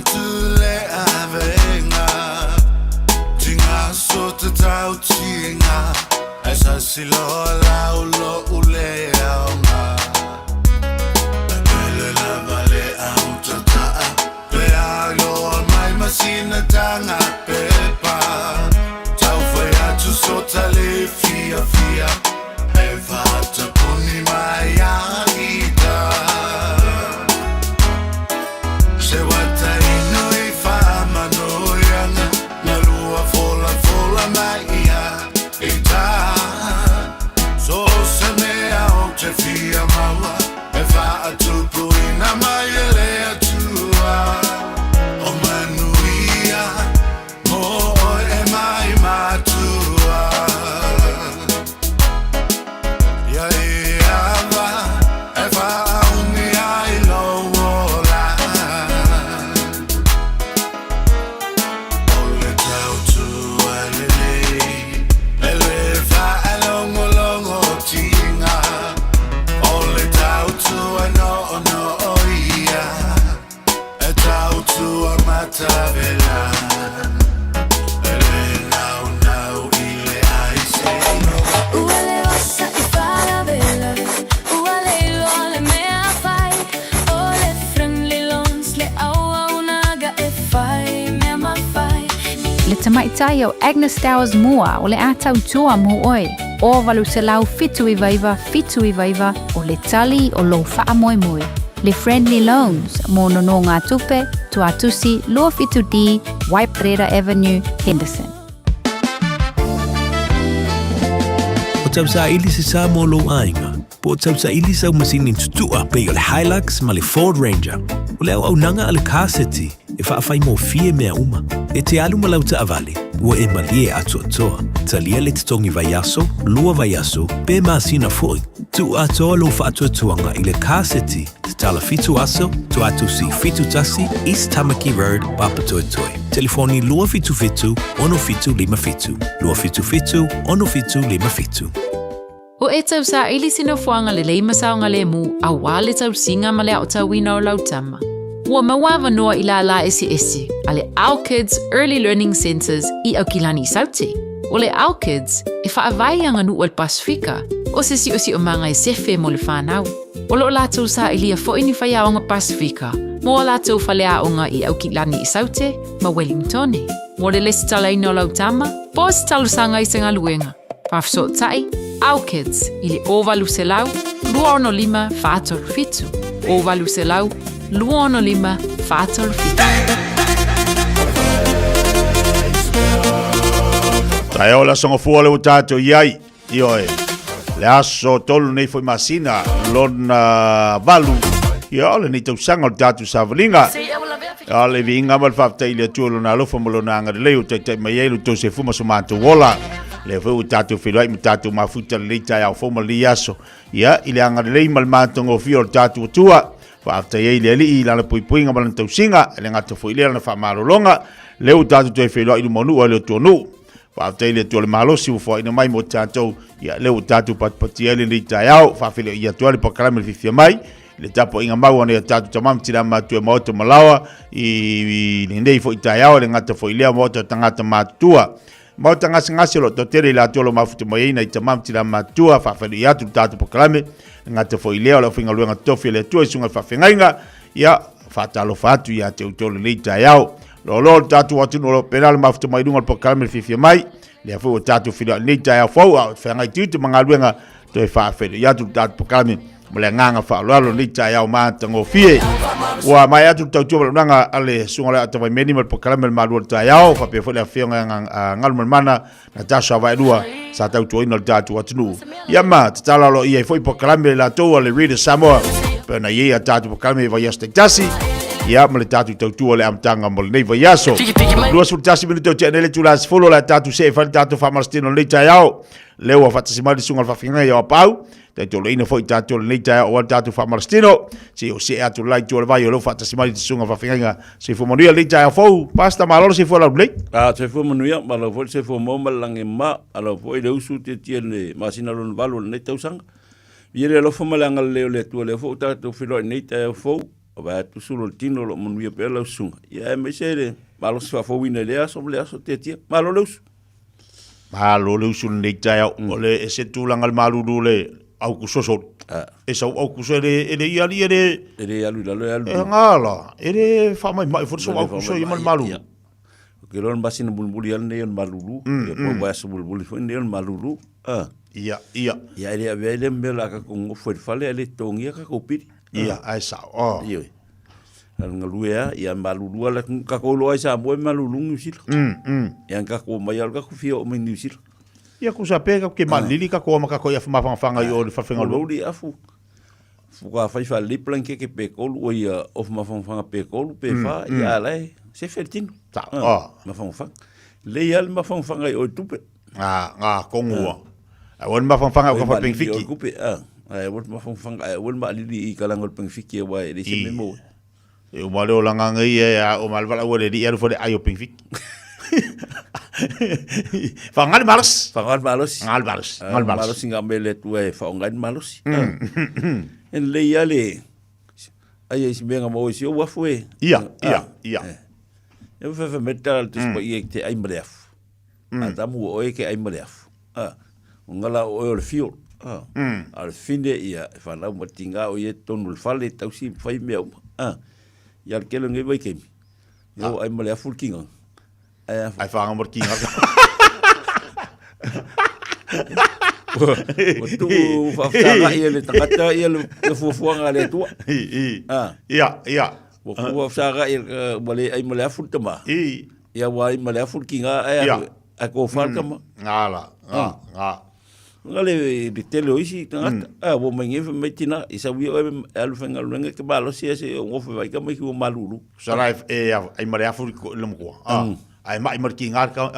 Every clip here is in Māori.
tule avenga tinga so te tau tinga esa silola ulo ule aunga pele la vale autata pe ayo mai masina tanga pepa tau foi atu so tale fiafia e fata puni mai agita se wata ino I fama no yanga na lua fola mai ia ita so se me au te fia maua e fata puina mai ele atua o manuia mo e mai matua ia va e fa uni ai lo vola ole tau tu ele fa longo tinga ole tau tu no ia e tau tu mata vela ele now ile ai sei no Uale ossa I fara bella Uale ole mea fai Ole friendly lons le aua unaga e fai mea ma fai Le tamaitai o Agnes Stowers mua o le atau tua mo oi. O valu se lau fitu I vaiva o le tali o lo faa moi moi. Le Friendly Loans mo nono ngā tupe, tuatusi, lua fitu di, Waiparera Avenue, Henderson. O tau sa ili se sa mo lo ainga. Po tau sa ili sa masini tutua pe o le Hilux ma le Ford Ranger. O le au nanga ale kaseti e whaafai mo fie mea uma. E te alu malau ta avale, ua e malie atua toa. Talia le titongi vaiaso, lua vaiaso, pe masina foi. Tu atoa lo whaatua tuanga I le kaseti, te tala fitu aso, tu atu si fitu tasi, East Tamaki Road, Papatoe Toi. Telefoni lua fitu fitu, ono fitu lima fitu. Lua fitu fitu, ono fitu lima fitu. O e tau sa ili sino fuanga le leima saonga le mu, a wale tau singa ma le au tau wina o lautama. Ua mawawa noa I la esi, a le AUG Early Learning Centers I au kilani saute. O le AUG e whaavai anga nu o le Pasifika, o se si o manga e sefe mo le whanau. O lo lātou sa ilia fo ini whai aonga Pasifika, mo o lātou whale aonga I au kilani I saute, ma Wellington. Mo le lesi tala ino lautama, po si talu sanga I senga luenga. Pafso tai, AUG I le ovalu se lau, lua ono lima whātol fitu. Ovalu se lau, lua ono lima whātol fitu. Tai ola songa fua le utato iai, ioe. Le aso tolu nei foi masina, lona valu. Ia ole ni tau sanga o tatu savalinga. Ia ole vinga mal whaftai le tuolo na lofa malona anga le leo, tai mai eilu tau se fuma so manto wola. Le fau tatu whirai mi tatu mafuta le leitai au foma li aso. Ia, ile anga le mal mantongo fio tatu tua. Whaftai eile ali I lana puipuinga malan tau singa, ele ngata fo ile lana whamarolonga. Leo tatu toi whirai ilu monu o leo tuonu. Whaftai le tuole malosi ufo ina mai mo tātou ia leo tātou patpati ele ni tai au whawhile ia tuale pakarame le Fiafia Mai le tapo inga mau ane tātou tamam tira mātua maoto malawa I nindei fo I tai au le ngata fo ilea maoto tangata mātua maota ngasi lo totere la tuolo mafutu moyeina I tamam tira mātua whawhile ia tu tātou pakarame ngata fo ilea la whinga luenga tofi le tua isunga whawhingainga ia whatalo whatu ia te utolo ni tai au Lo tatu watu no penal mafuta mai dunga po kalme Fiafia Mai le fu tatu fila ni tai fo fa ngai tu manga luenga to fa fe ya tu tatu po kalme mole nganga fa lo ni tai au ma tango fie wa mai atu tatu nanga ale sunga la tawai minimal po kalme ma lu tai au fa pe fo le fio ngal mana na tasha vai dua sa tatu ino tatu watu no ya ma tala lo ia fo po kalme la to le read Samoa pe na ia tatu po kalme va ya tasi Ia mele tatu tautua le amtanga mo le nei vaiaso. Lua sultasi minuto te nele tulas folo la tatu se fa tatu fa marstino le tai au. Leo fatasi mali sunga fa finga ia pau. Te to le ina foi tatu le nei tai o tatu fa marstino. Se o se atu lai tu le vai o fatasi mali sunga fa finga se fo monia le tai fo pasta malo se fo la blei. Ah se fo monia malo fo se fo mo malange ma alo fo le usu te tiene masina lo valo le nei tausanga. Viere lo fo malanga le tu le fo tatu filo nei tai fo o ba tu sulu tino lo mon via pela sunga ia me sere malo se fa wina le aso te tia malo le usu Malo le usu nei tai o le e se tūlanga le malulu le au kusoso. E sau au kuso e le iari e le... e le alu la le alu E ngala, e le whamai mai furso au kuso i man malulu. ke ron basina bulbuli al ne on malulu e po basa bulbuli fo ne on malulu Ia. ia ele ave le mela ka ko foi fale ele tongia ka ko piri Ia, ai sa. ia al ngaluea ia malulu ala ka ko lo sa bo malulu ngisil ia ka ko mai al ka ko fio o mai ngisil Ia kusa pega ke malili ka ko maka ko ia mafanga i o le whawhenga lo lu. di afu fuka fai fa le plan ke pe ko o ia of mafanga pe ko pe fa ia lai se fertin Ta, mafanga le ia mafanga o tupe Ngā kongua. A wan mafanga o ka whapeng fiki. Kupe ai wot mafanga ai won ma lili i kalango peng fiki wa e se memo E o male o langa ngai e o malwala o le di aru fode ai o peng fiki. Fangal malos. fangal malos Ngal malos. malos singa mele tu e fangal malos en le ia le ai si benga mo si o wafu e Ia. e fa metal tu spo i te ai mref adamu o e ke ai mref ngala o le fio al finde ia fa la matinga o ye tonul fale tau si fai meu ia ke lo ngai vai ke yo ai mref kinga Ai whanga mor kinga. o tu fa ia le takata ia le fufuanga le tua Ia. o ku fa ia wale ai mref tama ia wai mref kinga a ko falka ma Ngala. ngale de tele isi tangata wo mangi fe metina isa wi o alu fenga lunga ke balo si se o fe vai ka mai ku malulu Sarai ai mare afu le mo. Ai mai mor kinga ka.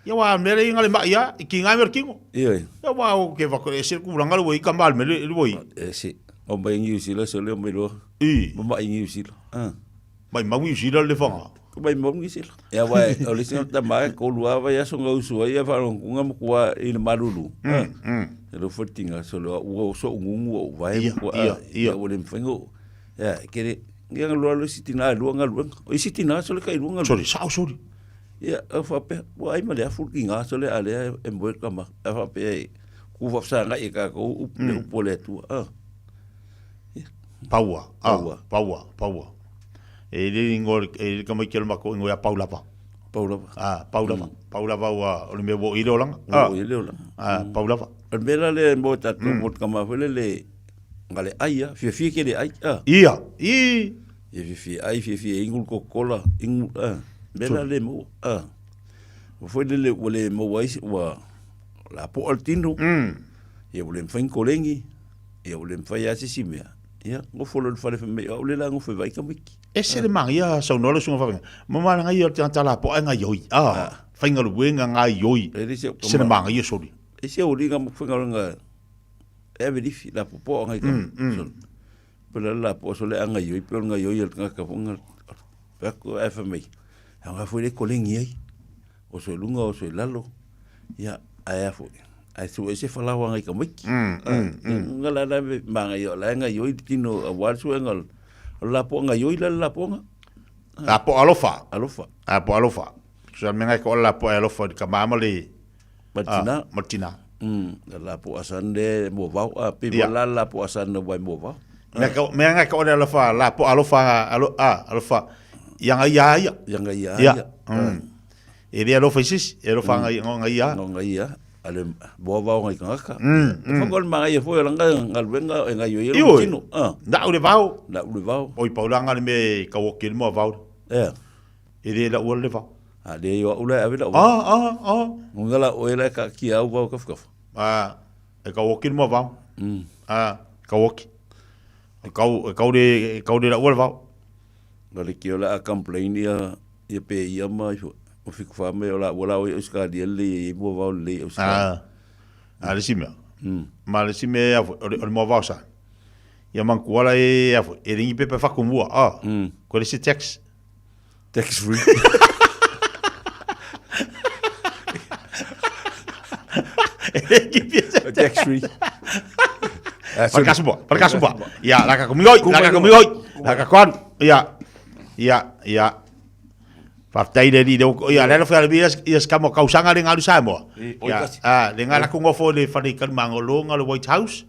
Ia wa mere ngale mai ia kinga mer kingo. ia Ia wa o ke va ko ese ku ranga lo i kamal me le wo. si o mai ngi usi la so le mai lo mai ngi usi Mai mau i sira le fanga. ko mai mo ngi sil ia wa o le sino ta mai ko lua va ya so ngau so ia fa ron kunga mo kwa i le malulu lo fotinga so lo o so ngungu o vai ko ia o le mfengo ia kere ngia lo sitina lo ngal o sitina so le kai lo ngal Sorry. ia fa pe wa ai male afu kinga so le ale e mo kama fa pe ku fa sa ngai ka ko u pole tu Paua. E le ngor e ka mai kelma ko ngoya Paula. Paula wa o le me wo i lo langa. o ile ola Paula. al mela le mo ta tu mo kama le ngale aia fi ke le ai Ia. fi ingul ko kola ingul mela le mo o foi le mo wa la po altino ia o le mfain kolengi ia o le mfai asi mea ia ngo folo le fale me o le la ngo foi vai ka miki Ese le mang ia sa no le sunga fa. Mama nga ia ta la po nga yoi. Fainga lu wenga nga yoi. Se le mang ia sori. ese o ringa mo fainga nga e verifi la po nga ka pela la po so le nga yoi pe nga yoi nga ka fonga pa ko e fa me nga foi le kolengi ai o so lunga o so lalo ia ai foi ai su ese fala wa nga ka miki nga la na manga yo la nga yoi tino a war su nga la po nga yoi la po nga La po alofa. alofa So me nga ko la po alofa ka mama le Martina la po asande mo vau a pe la po asande mo vau me nga ko la alofa la po alofa alofa yang ia. E le alofa sis e alofa nga ia. ale bo vau ngai kanga fa gol ma ia foi langa ngal venga nga yo tino Da ule vau. oi Paulanga le me ka wokil mo vau. E le la ule vau. le yo ule ave la ngala o ele ka ki au vau ka E ka wokil mo vau. Ka woki. E ka ule la ule vau. le ki ola complain ia pe ia mai o fiku fa me ola o ska di le mo vau le o ska le sime. Ma le sime o mo vau sa. Ia man kuala e ringi pepe fakumua. Ko le se tax free tax free Para kasumba. Ya, la ka kumigoi. La ka kon. Ia. Partai de di ia le fa ia skamo kausanga le ngalu Samoa. Ia, le ngala ku ngofo le farikan mangolo ngalo White House.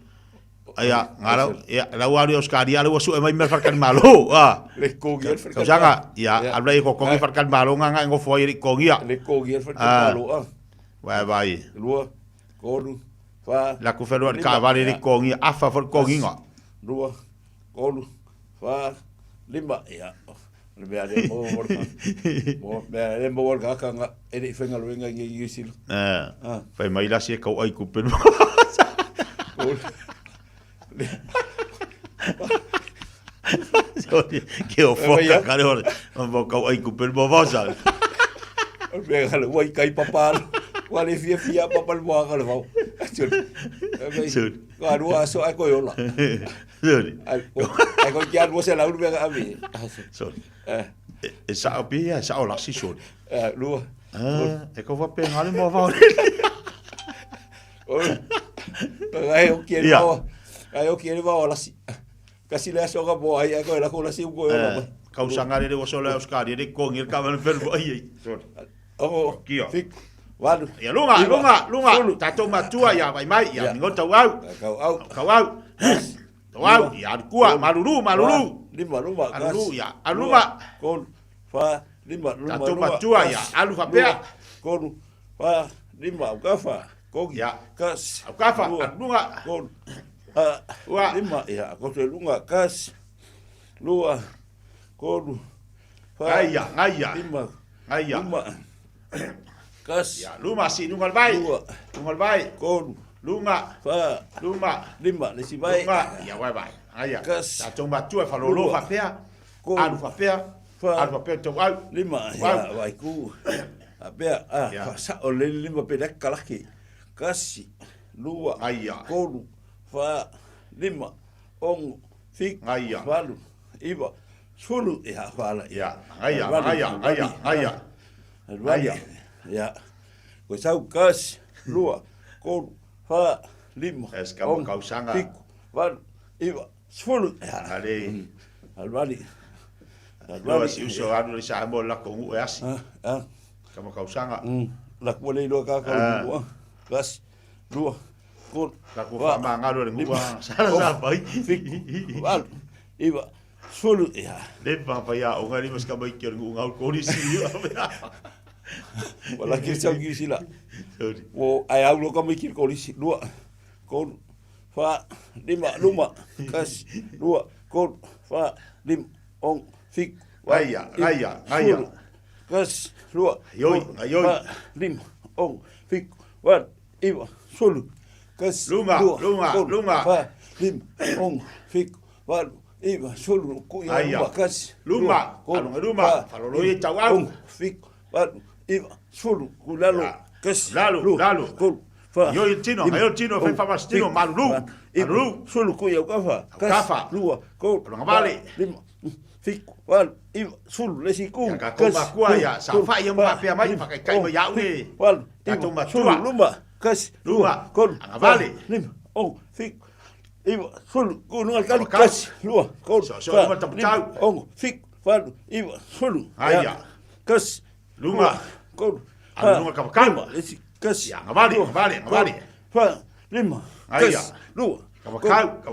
Ia, ngalo ia la wali Oscar ia le wasu mai mer farkan malo. Le kogi kausanga ia abla ko kongi farkan malo nga ngofo ia kongi ia. Le kogi farkan malo vai. Lua, kolu, fa. La ku felo ka vale le kongi afa for kongi nga. Lua, kolu, fa, lima ia. Le bea le mo morka. Mo bea le mo morka kanga ere fenga luenga ngi yusilo. Fai mai la se kau ai ku penu. Que o foca cara ora. Mo kau ai ku penu vasa. O bea le wai kai papal. Wale Fiafia papal mo ka le vau. Sud. Ka rua so ai ko yola. Sud. Ai ko kian mo se la urbe ka ami. Sud. Sa opia sa ola si sud. Lua. E ko va pe ngale mo va. Ai o kian mo. Ai o kian mo la si. Kasi le so ka bo ai ko la ko la si ko yola. Kau sangare de so la Oscar de kongir ka van fer ai. Sud. Oh, fik. Walu. Ya lunga. Tato matua ya mai ya ngota au. Kau au. Wow, ya kuat malulu. Lima. Alulu ya, aluma. Kon, fa, lima. Tato matua ya, alu fa pea. Kon, fa, lima. Ukafa, kon ya, kas. Ukafa, lunga. Kon, lima ya, kon lunga kas. Lua, kon, fa. Ngaya. Lima. Luma. Kas. Ya, luma si lungal bai. Kon. Lunga, fa, lima, lesi bai. Lunga, ya bai. Aya. Kas. Tato matua fa lolo fa pea. Alu fa pea. Alu fa pea to au. Lima, ya bai ku. Apea, fa sa o le lima pe dek kalaki. Kasi, lua, kolu, fa, lima, ong, fik, falu, iba, sulu, ya fala. Ya, aya. Ya. Ko sau kas, lua, kolu, fa, lima, ong, kausanga. Fik, falu, iba, sulu. Ale. Albali. Lua si uso anu le sa mo la kongu e asi. Kama kausanga. La kuale lo ka ka lua. Gas, lua, kolu, ka ko fa ma ngalo le ngua. Sa bai. Fik, falu, iba, sulu. Ya. Le pa pa ya o ngari mas ka bai ki ngunga ko ni si. Wala ki sa ki sila. O ai au lo ka mai ki ko si lua. Kon fa lima kas lua kon fa lim ong fik aya. Kas lua ayoi lim ong fik wan iwa sulu kas lunga fa lim ong fik wan iwa sulu ku ya kas luma falolo ye tawau fik wan iwa sulu ku lalo kas lalu kon fa yo tino fa famastino malu sulu ku ya kafa lua ko vale lim fik wal i sulu le si ku ka kua ya sa fa ya ma pe mai pakai kai mai ya ni wal tato sulu luma kas lua kon vale lim fik i sulu ku no al kas lua kon so ma tau fik i sulu aya kas luma kon lunga ka le si kas ya vale fa lima aya lua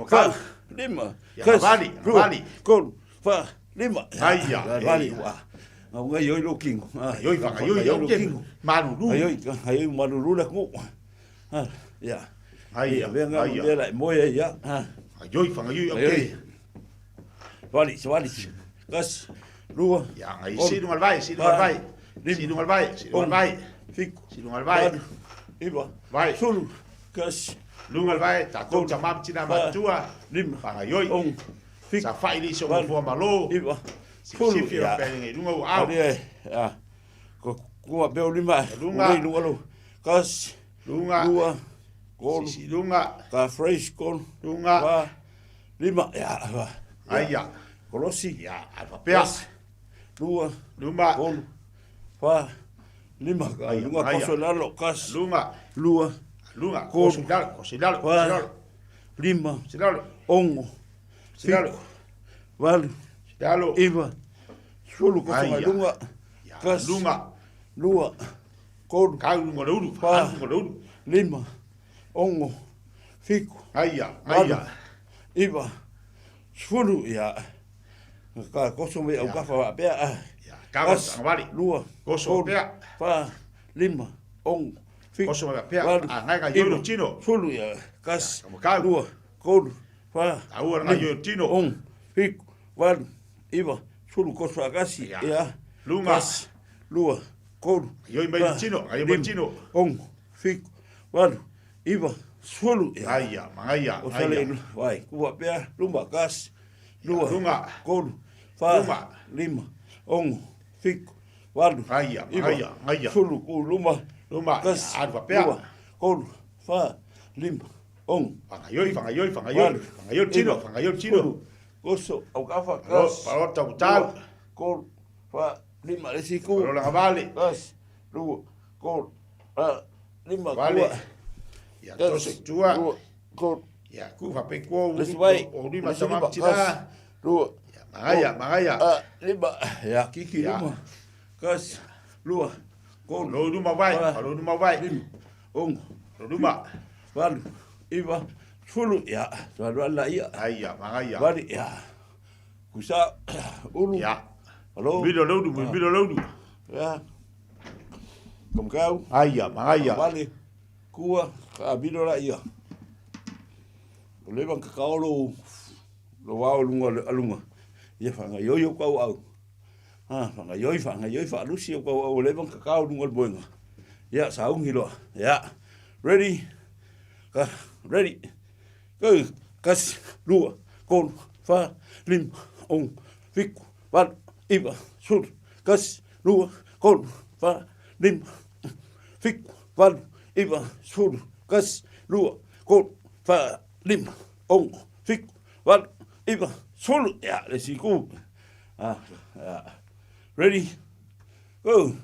ka lima kas vale kon fa lima aya vale wa nga yo looking yo malulu ayo malulu la ko ya aya venga bela moya ya yo okay vale kas lua ya ai si no vai fik si no vai iba vai sulu kas lunga vai ta ko chamam tina matua lim para yoi ong fik sa fai li so mo malo iba sulu ya pe lunga au ya ko beo lima lunga kas lunga kon si lunga ka fresh kon lunga lima ya aya kolosi ya alfa peas luma kon fa lima lunga kosolalo kas lua Cosidalo. Lima. Ongo. Vale. Yalo. Iwa. Sulu ko Ai, sa ya. lunga. Ya, Kas. lunga. Lua. Koru. Kau lunga uru. Pa. Lunga uru. Lima. Ongo. Fiku. Aia, Walu. aia. Iwa. Sulu ya. Ka koso me au kafa pea. Ya, kawas ngawali. Lua. Koso Koru. pea. Pa. Lima. Ongo. Fiku. Koso pea. Walu. Ngai ka yolo Iwa. chino. Sulu ya. Kas. Kamu kau. Lua. Koru. Pa. Aua nga yolo chino. Ongo. Fiku. Walu. Iwa. Sulu koso agasi. Ya. Ya. Lunga. Kas. Lua. Koru. Yoi mai chino. Ayo mai chino. Ongo. Fiku. Walu. Iwa. Sulu ya. Aia, mangaya. O sale vai, kua pea, lumba kas, lua, Lunga. kolu, wha, Lunga. lima, ongo, fiku, walu, Aia, iwa, mangaya, mangaya. sulu, ku, luma, Luma, kas, adwa pea. lua, kolu, wha, lima, ongo, Fangayoi, fangayoi, walu, fangayoi. Fangayoi chino, iwa, fangayoi chino. sulu, koso, au kafa, Paro, kas, paro tau tal. lua, kolu, wha, lima, lesiku, Paro la ngavale. kas, lua, kolu, wha, lima, Vale. kua, Ya, kas, tose tua. lua, kolu, Ya, ku fa pe ko. lesi vai, O lima lesi sama lima, chila. kas, lua, Ya, mangaya, mangaya. lima, ya kiki Ya. lima, kas, lua, kolu, Lo luma vai, Ah. lo luma vai. lima, ongo, Lo luma. walu, iwa, sulu, ya, walu ala ia, Aia, mangaya. wali, ya, kusa, ulu, Ya. halo, Bilo lodu, bilo lodu. ya, kamkau, Aia, mangaya. wali, kua, kabilo la ia, levan kakao lo wao lunga alunga, ia fanga yoyo kau au, fanga yoi fa lusi kau au levan kakao lunga boenga, ya saungi lo, ya, ready, ready, go, kas, lua, kol, fa, lim, ong, fiku, wal, iwa, sul, kas, lua, kol, fa, lim, fiku, wal, iwa, sul, kas, lua, kol, fa, lim, ong, fiku, wal, iwa, sul, ya, lesiku, ready, go,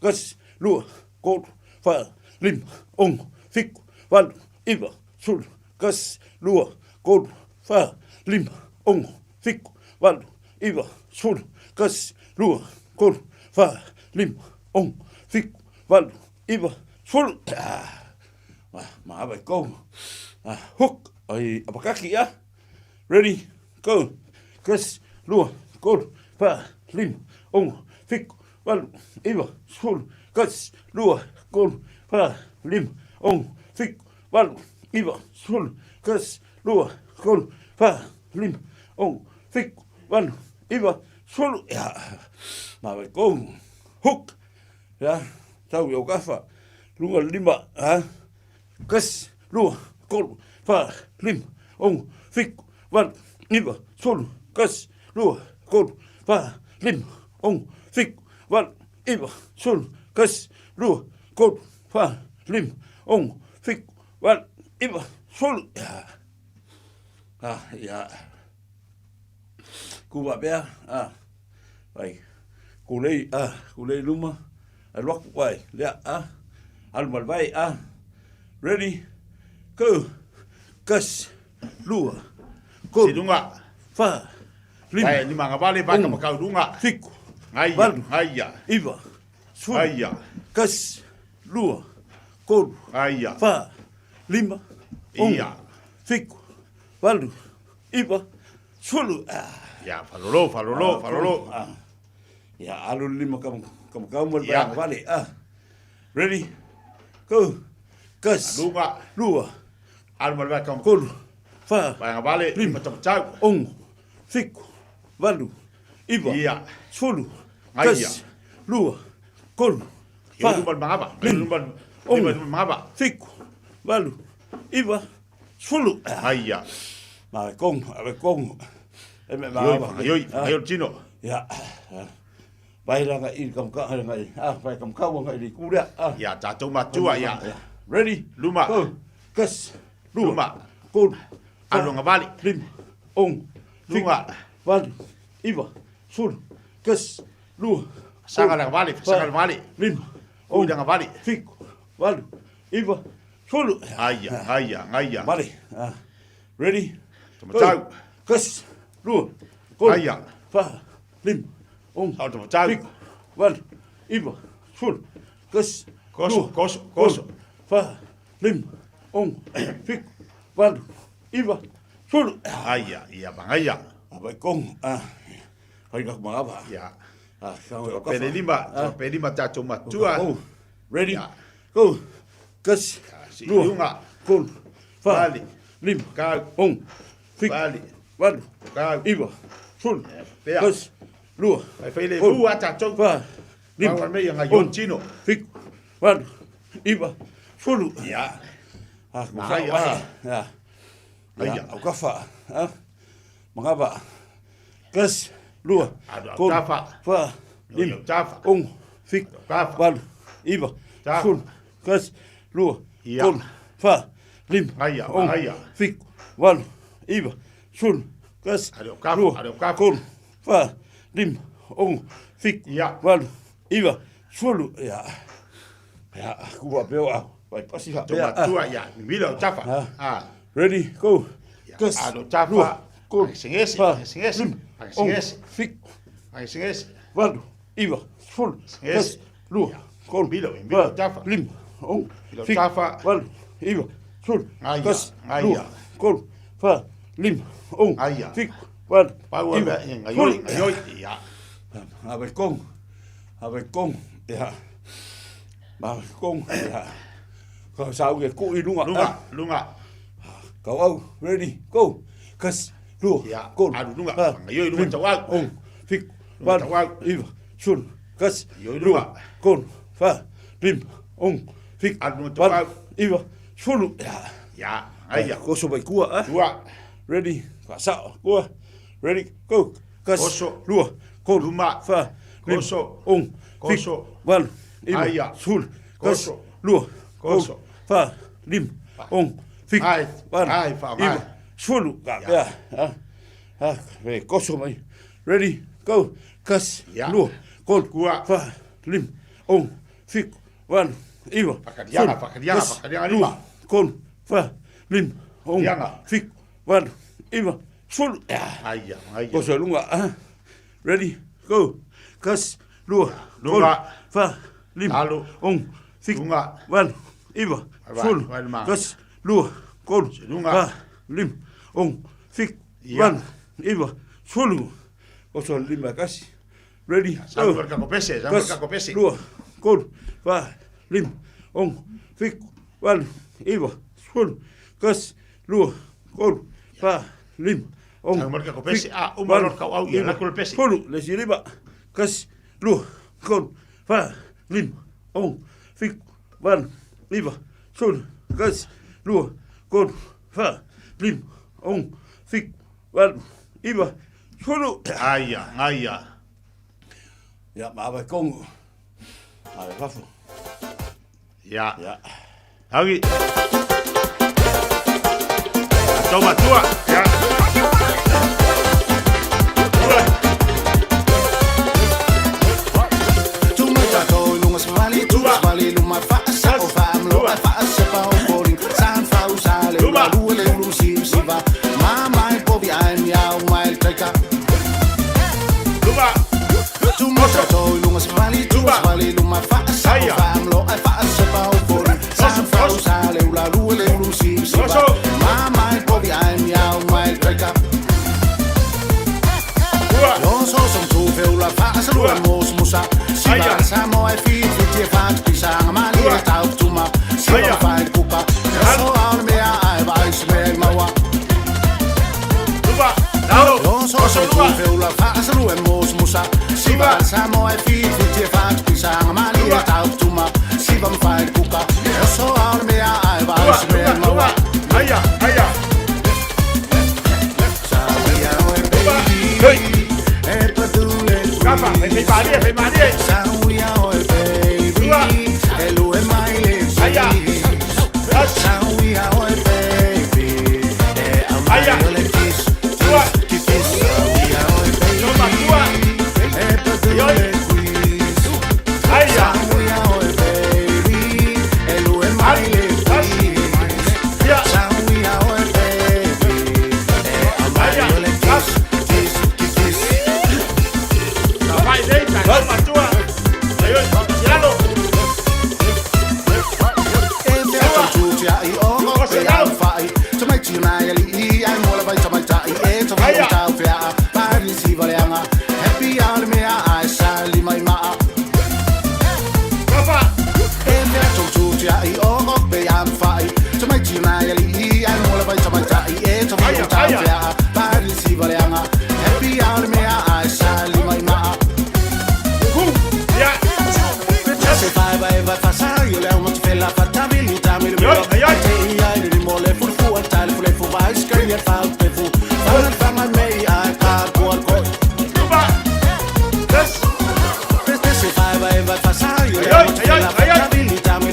kas, lua, kol, fa, lim, ong, fiku, wal, iwa, sul, kas, lua, kol, fa, lim, ong, fiku, wal, iwa, sul, kas, lua, kol, fa, lim, ong, fiku, wal, iwa, sul, maaba ko, hook, ai, apakaki ya, ready, go, kas, lua, kol, fa, lim, ong, fiku, wal, iwa, sul, kas, lua, kol, fa, lim, ong, fiku, wal, iwa, sul, kas, lua, kol, fa, lim, ong, fiku, wal, iwa, sul, ya, maaba ko, hook, ya, tau yo kafa, lunga lima, kas, lua, kol, fa, lim, ong, fiku, wal, iwa, sul, kas, lua, kol, fa, lim, ong, fiku, wal, iwa, sul, kas, lua, kol, fa, lim, ong, fiku, wal, iwa, sul, ya, ya, kuwa bea, vai, kulei luma, alwaku vai, lea, almal vai, ready, go, kas, lua, kol, Sidunga. fa, lim, Ai, ni manga vale baka makau dunga. fiku, Aia, Walu. aia. iwa, sul, Aia. kas, lua, kol, Aia. fa, lima, ong, Ia. fiku, walu, iwa, sulu, Ya, falolo, falolo, falolo. ya, alu lima kam mal Ya. vale, ready, go, kas, Dunga. lua, Almal vai kam. kol, fa, Vai vale, Lim. lima tam tau. ong, fiku, walu, iwa, Ia. sulu, Aia. kas, lua, kol, Yo fa, lumban mangaba. Lim. Lumban. Ong. Lumban mangaba. fiku, walu, iwa, sulu, Aia. ave kong, Yoi, yoi chino. ya, vai langa i kam ka ngai, vai kam ka wa ngai kura, Ya, tatou matua ya. ready, Luma. go, kas, Luma. kol, Alunga vale. lim, ong, Lunga. walu, iwa, sul, kas, lua, Sanga la vale, sanga la vale. lim, O danga vale. fiku, walu, iwa, sulu, Aia, aia, aia. vale, ready, Tau. kas, lua, kol, Aia. fa, lim, ong, Au te tau. fik, walu, iwa, fulu, kas, Koso, koso, koso. fa, lim, ong, fik, walu, iwa, fulu. Aia, ia bangaia. Abai kong, hai ka mangaba. Ia. Kau Pele lima tatou matua. Ready? Ya. Go. Kas. Si Lua. iunga. Kol. Fa. Vale. Lim. Kau. Ong. Fik. Vale. Walu. Kau. Iwa. Ful. Pea. Kas. Lua. Ai fele Kol. bua tatou. Fa. Lim. Kau me yang ayon chino. Fik. Walu. Iwa. Fulu. Ya. Mahaya. Ya. Aia. Au kafa. Mangaba. Kas. Lua. Kol. Tafa. Fa. Lim. Lim. Tafa. Ong. Fik. Tafa. Walu. Iwa. Tafa. Ful. Kas. Lua. Ja. Kol. Fa. Lim. Aia, Ong. aia. Fik. Walu. Iwa. Ful. Kas. Ado kafa, Lua. ado kafa. Kol. Fa. Lim. Ong. Fik. Ja. Walu. Iwa. Fulu. Ja. Ja. Kua peo au. Vai pasi ha. Toma tua ya. Mira tafa. Ready. Go. Kas. Ado tafa. Lua. Kol. Singesi, Fa. singesi. Lim. Singesi. Ong. Fik. Ai singesi. Walu. Iwa. Ful. Yes. Kas. Lua. Kol. Milo, Fa. tafa. Lim. Ong. Milo Fik. tafa. Walu. Iwa. Ful. Aia, Kas. aia. Lua. Kol. Fa. Lim. Ong. Aia. Fik. Walu. Pau Iwa. nga Ful. yo ya. Abai kong. Abai kong. Ja. Abai kong. Ja. Kau sau ke ku i lunga. Lunga, lunga. Kau au. Ready. Go. Kas. Lua. Ya. Kol. Adu lunga. Fa. Nga yo lunga Lim. tawag. Ong. Fik. Lunga Walu. tawag. Iwa. Sul. Kas. Yo Lua. lunga. Kol. Fa. Lim. Ong. Fik. Adu lunga Walu. tawag. Iwa. Fulu. Ja. Ya. Aia. Koso bai kua. Tua. Ready. Sa. Kua. Ready. Go. Kas. Koso. Lua. Kol. Luma. Fa. Lim. Koso. Ong. Fik. Koso. Walu. Iwa. Aia. Sul. Kas. Koso. Lua. Koso. Kol. Fa. Lim. Ong. Fik. Ai. Walu. Ai, fa mai. Iwa. Fulu. Ja. Ja. Ve koso mai. Ready. Go. Kas. Ja. Lua. Kol. Kua. Fa. Lim. Ong. Fik. Walu. Iwa. Fakadianga, Sul. fakadianga, Kas. fakadianga Lua. lima. Kol. Fa. Lim. Ong. Dianga. Fik. Walu. Iwa. Fulu. Ja. Aia, aia. Koso lunga. Ready. Go. Kas. Lua. Lunga. Kol. Fa. Lim. Talo. Ong. Fik. Lunga. Walu. Iwa. Vai, Fulu. vai, vai. Kas. Lua. Kol. Lunga. Fa. Lim. Ong. Fik. Ja. Walu. Iwa. Fulu. Koso lima kasi. Ready. Samu ka kopese, samu ka kopese. Lua. Kol. Fa. Lim. Ong. Fik. Walu. Iwa. Fulu. Kas. Lua. Kol. Fa. Lim. Ong. Samu ka kopese. Fik. Ah, Walu. umalo kau au ia Iwa. la kopese. Fulu. Lesi lima. Kas. Lua. Kol. Fa. Lim. Ong. Fik. Walu. Iwa. Fulu. Kas. Lua. Kol. Fa. Lim. Ong. Fik. Walu. Iwa. Fulu. Aia, aia. Ja, maar bij Congo. Maar bij Waffel. Ya. Ja. Hagi. Toma tua. Ya. Samoa feet with your fat pisang mali out to ma sila fight kupa so on me I vice me mawa Lupa. Dalo. so veula fast lu emos musa sila Samoa feet with your fat pisang mali out to ma sila fight kupa so on me I vice me mawa Aia, aia. Sabia baby Kafa, fai mari. Sauia oi baby Elu e mai le Aia. Sauia oi baby E Aia. amai le kiss Kiss Sauia oi Toma tua. baby E padule quiz Aia. Sauia oi baby Elu e mai le kiss Ya. Sauia oi baby E amai le kiss Kiss li ai mola vai ta mai ta e to vai ta fia pari si valeanga happy hour me ai sali mai ma papa e me to tu ya I o be am fai to mai ti mai li ai mola vai ta mai ta e to vai ta fia pari si valeanga happy hour me ai sali mai ma se vai vai passare io le amo ti fai la fattabilità mi ai mole fu fu al tal fu le fu vai scrivi fa pe fu fa ma me ai par por co se vai passare io le amo ti fai la fattabilità mi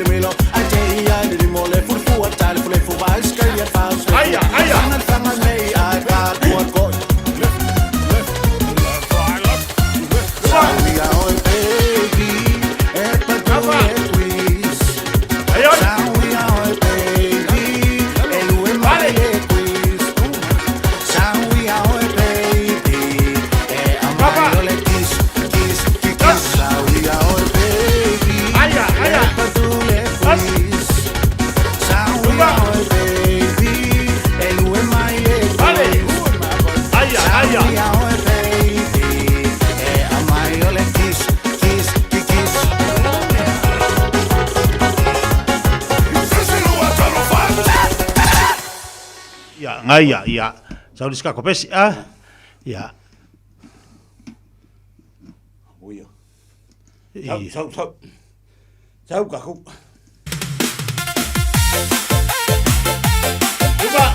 ai mole fu fu al tal fu le fu vai scrivi fa fa ma me ai par por co Ia, sau diska ko pesi ia. Oia. Sau ka ku. Uba.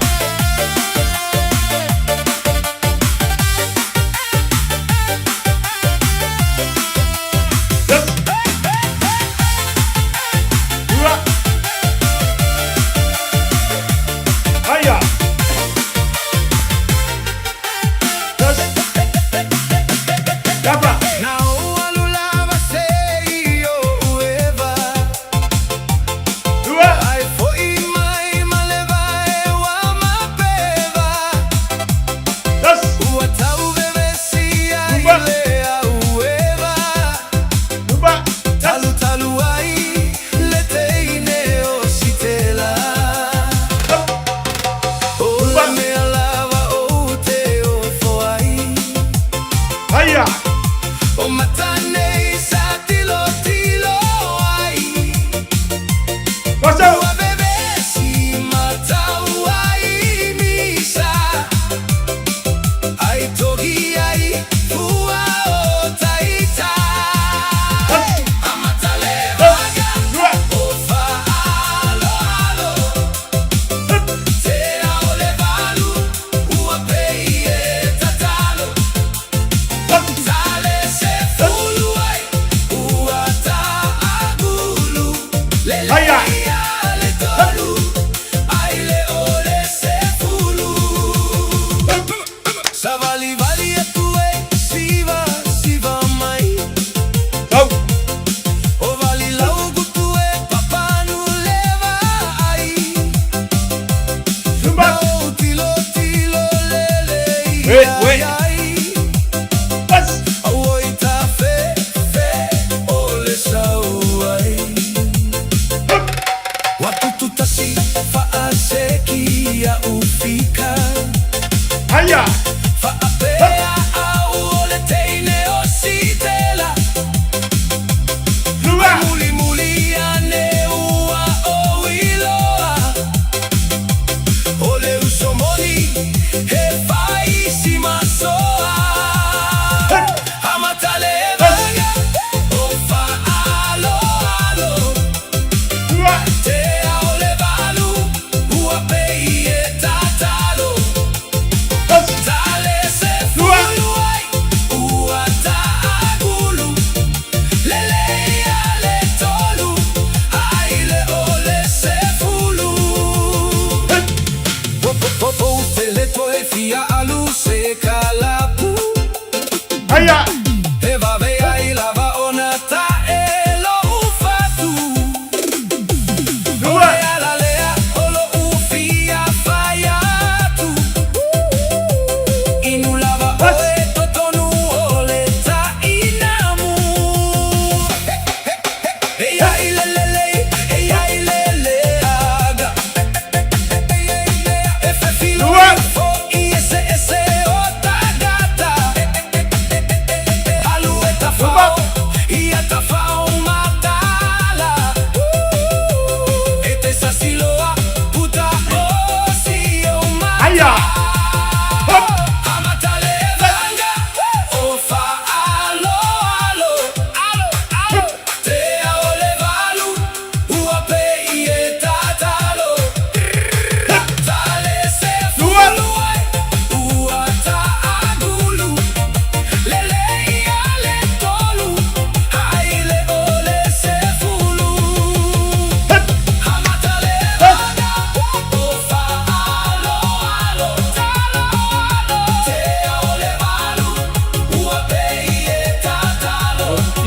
What?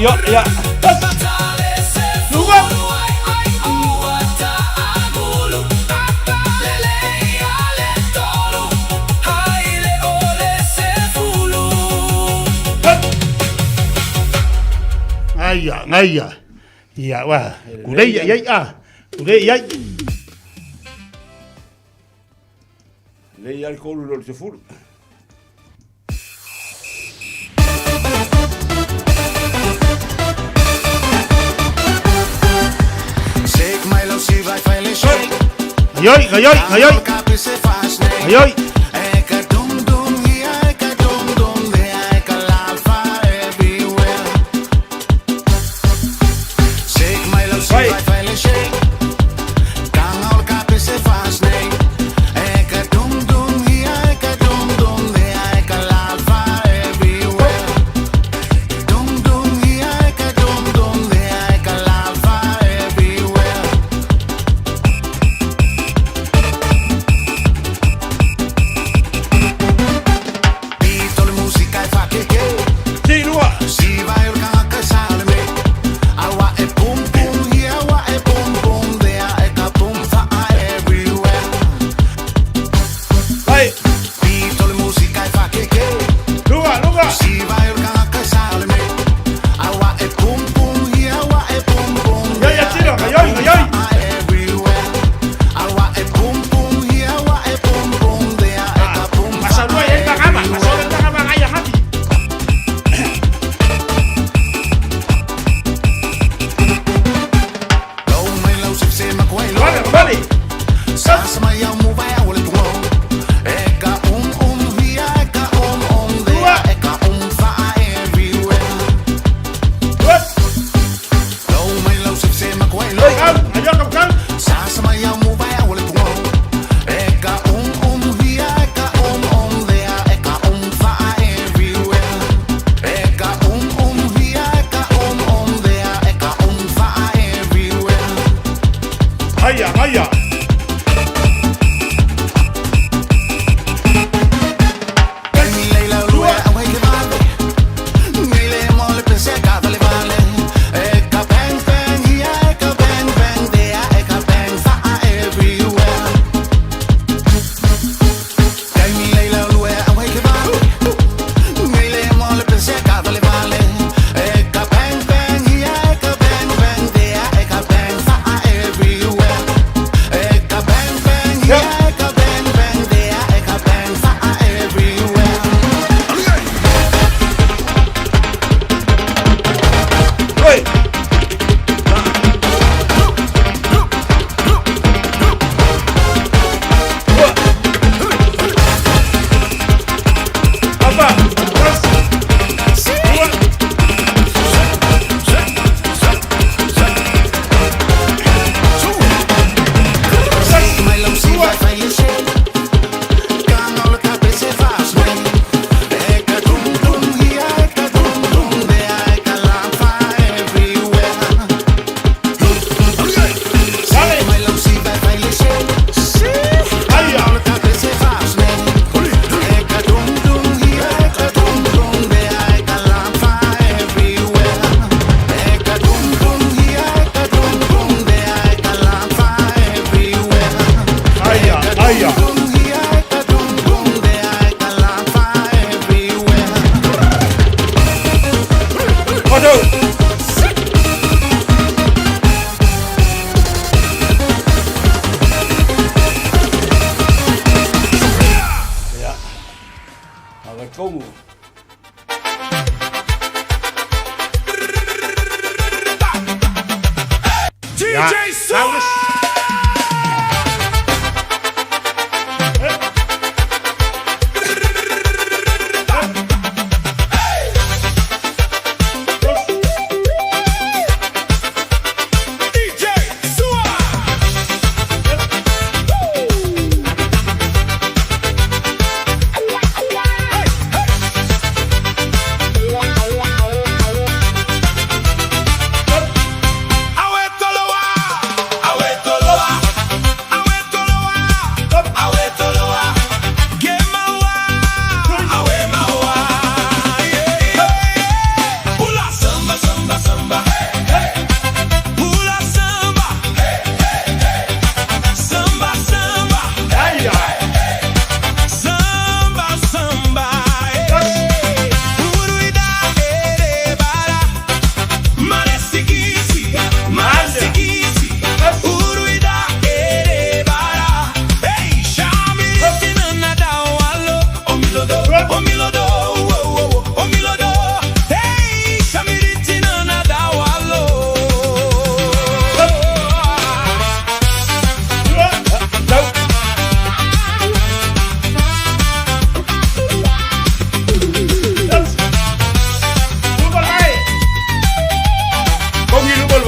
ya. Lugar. Ngaya. Ya wah. Kudai ya. Kudai ya. Lei al kolu lo te furu. Shake my love, she vai fai le shake. Ayoi. Capi se fast name. Ayoi. Eka dum dum here, eka dum dum there, eka lalfa everywhere. Shake my love, she vai fai le shake. Gang all capi se fast name. Eka dum dum here, eka dum dum there, eka lalfa everywhere. Dum dum here, eka dum dum there, eka lalfa everywhere. Pito le musica e fa che si vai il cacca salme. Awa e pum pum here, awa e pum pum there, e ka pum fa everywhere. Pito le musica e fa che si vai il cacca salme. Awa e pum pum here, awa e pum pum there, e ka pum fa everywhere. Awa e pum pum here, awa e pum pum there, e ka pum fa everywhere. Low my low sip se ma kwai low. Sasa ma ya mu vai awal tuo. Eka here, eka there, eka fa everywhere. Low my low sip se ma kwai low. Sasa ma ya mu vai awal tuo. Eka here, eka there, eka fa everywhere. Eka here, eka there, eka fa everywhere. Haya.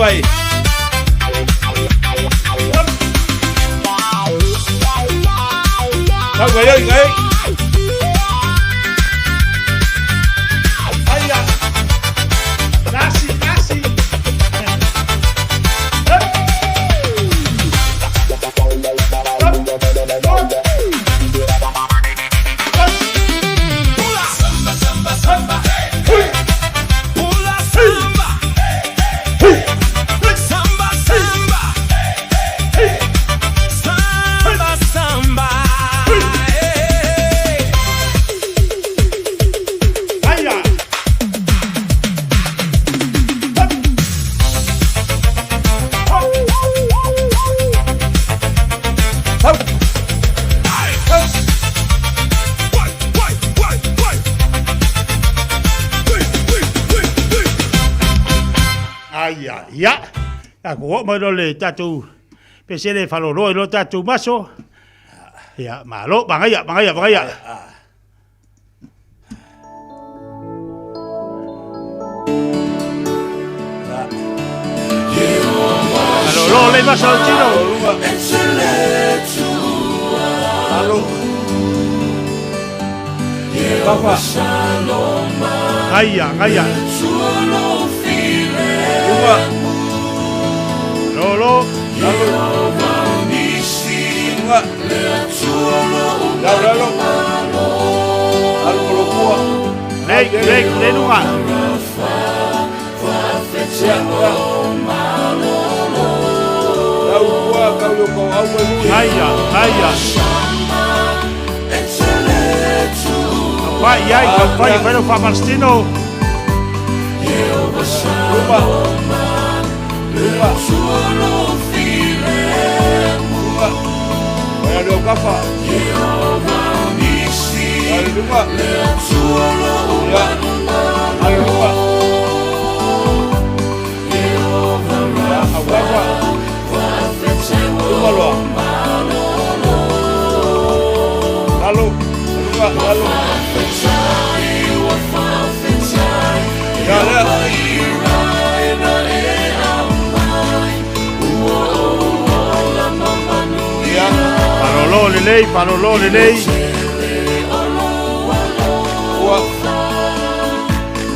vai. Đâu người ơi, người ơi. Ai da. Nasi. Ya, aku mau le tatu. Pesele faloro lo tatu maso. Ya, malo, bangaya. Faloro le maso chino. Halo. Papa. Ngaya. Rumah. Lolo. Lalu. Halo kuah. Le nunga. Lalu kuah kau yo kau awal mu. Ngaya. Vai, pero Palestino. Rumah. Ada kafa. Ada rumah. Ya. Ada rumah. Ya, apa? Rumah lo. Lalu. Ya, Parolo lelei. Kuah.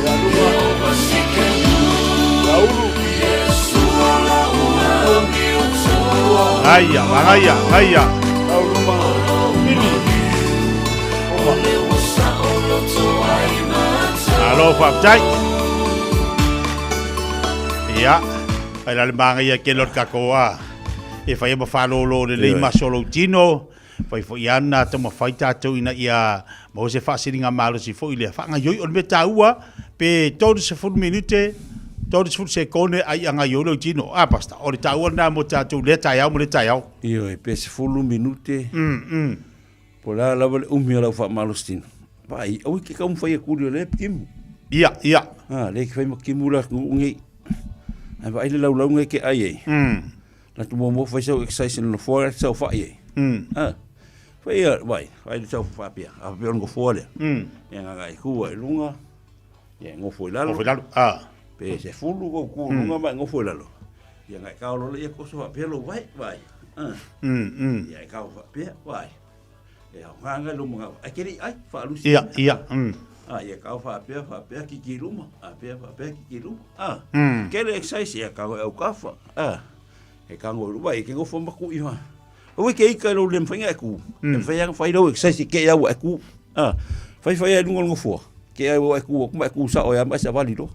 Ya rumah. Laulu. Ngaya. Laulu rumah. Ini. Halo, Pak Jai. Ya, ai la manga ia ke lot kakoa. E fai ma falolo le masolo tino. Fai fo iana te ma fai tatou ina ia mo se fasiringa malo si fo ile fa nga yoi on betaua pe todo se fu minute todo se fu sekonde ai anga yolo tino pasta o taua na mo tatou le taiau Io e pe se fu minute po la umi la fa malo tino vai o ki ka fai ku le kim ia le ki fai mo kimula ngi ai vai le lau ngai ke ai la tu mo fai so exercise no for so fa ai Fai vai tau Fiafia. A pe ngo fole. Nga ngai ku ai lunga. Ye ngo foi lalo. Pe se fulu ko ku lunga mai ngo foi lalo. Ye ngai ka lo le ko so Fiafia lo vai. Ye ka Fiafia vai. Ye nga lo mga akiri ai fa lu. Ia. Ye ka Fiafia ki luma. Fiafia ki luma. Kele exercise ye ka au kafa. E ka ngo lu vai ke ngo fo maku i ha. O ke ika lo lem fanga ku. Fai yang fai do exercise ke ya wa ku. Fai lu ngol ngofo. Ke ya wa ku sa o ya ma sa vali do.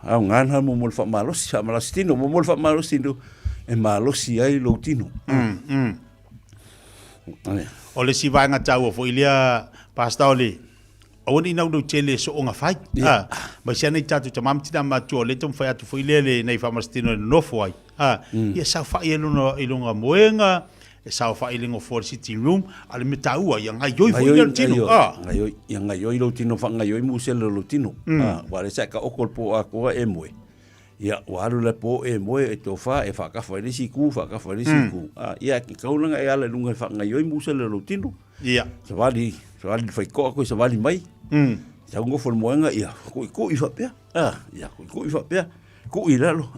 Ngan ha mo mol fa malos tino mo mol fa malos tino. E malos si ai lo tino. O le si vai nga tau fo ilia pasta ole. O ni nau do chele so nga fai. Ma sia nei tatu te mam tina ma tu le tom fai atu fo ilia le nei fa mastino no fo ai. Ia sa fa ilunga moenga e sa fa ilingo for sitting room ale metaua ia ngai yoi foi tino ngai ia ngai yoi lo tino fa ngai yoi musel lo tino wale sa ka okol po a ko e moe ia walu le po e moe e to fa e fa ka fa risi ku ia ki kaulanga e ala lunga fa ngai yoi musel lo tino ia sa vali fai ko sa vali mai sa ngo for moenga ia ko i fa pe ia ko i fa pe Ku ilalo.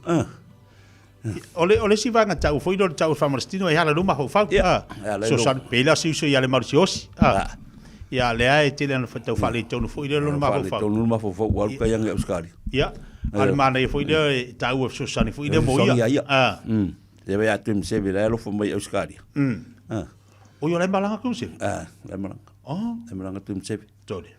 Ole si vanga tau foi do tau famalestino e hala luma fau. So san pela si so ya le marciosi. Ya le ai te le fa tau fale tonu foi le luma fau. Tonu luma fau wal ka yang euskari. Ya. Al mana e foi le tau so san foi le boia. Te vai atum se vira lo fo mai euskari. O yo le malanga ku se. Le malanga. Le malanga tum se. Tole.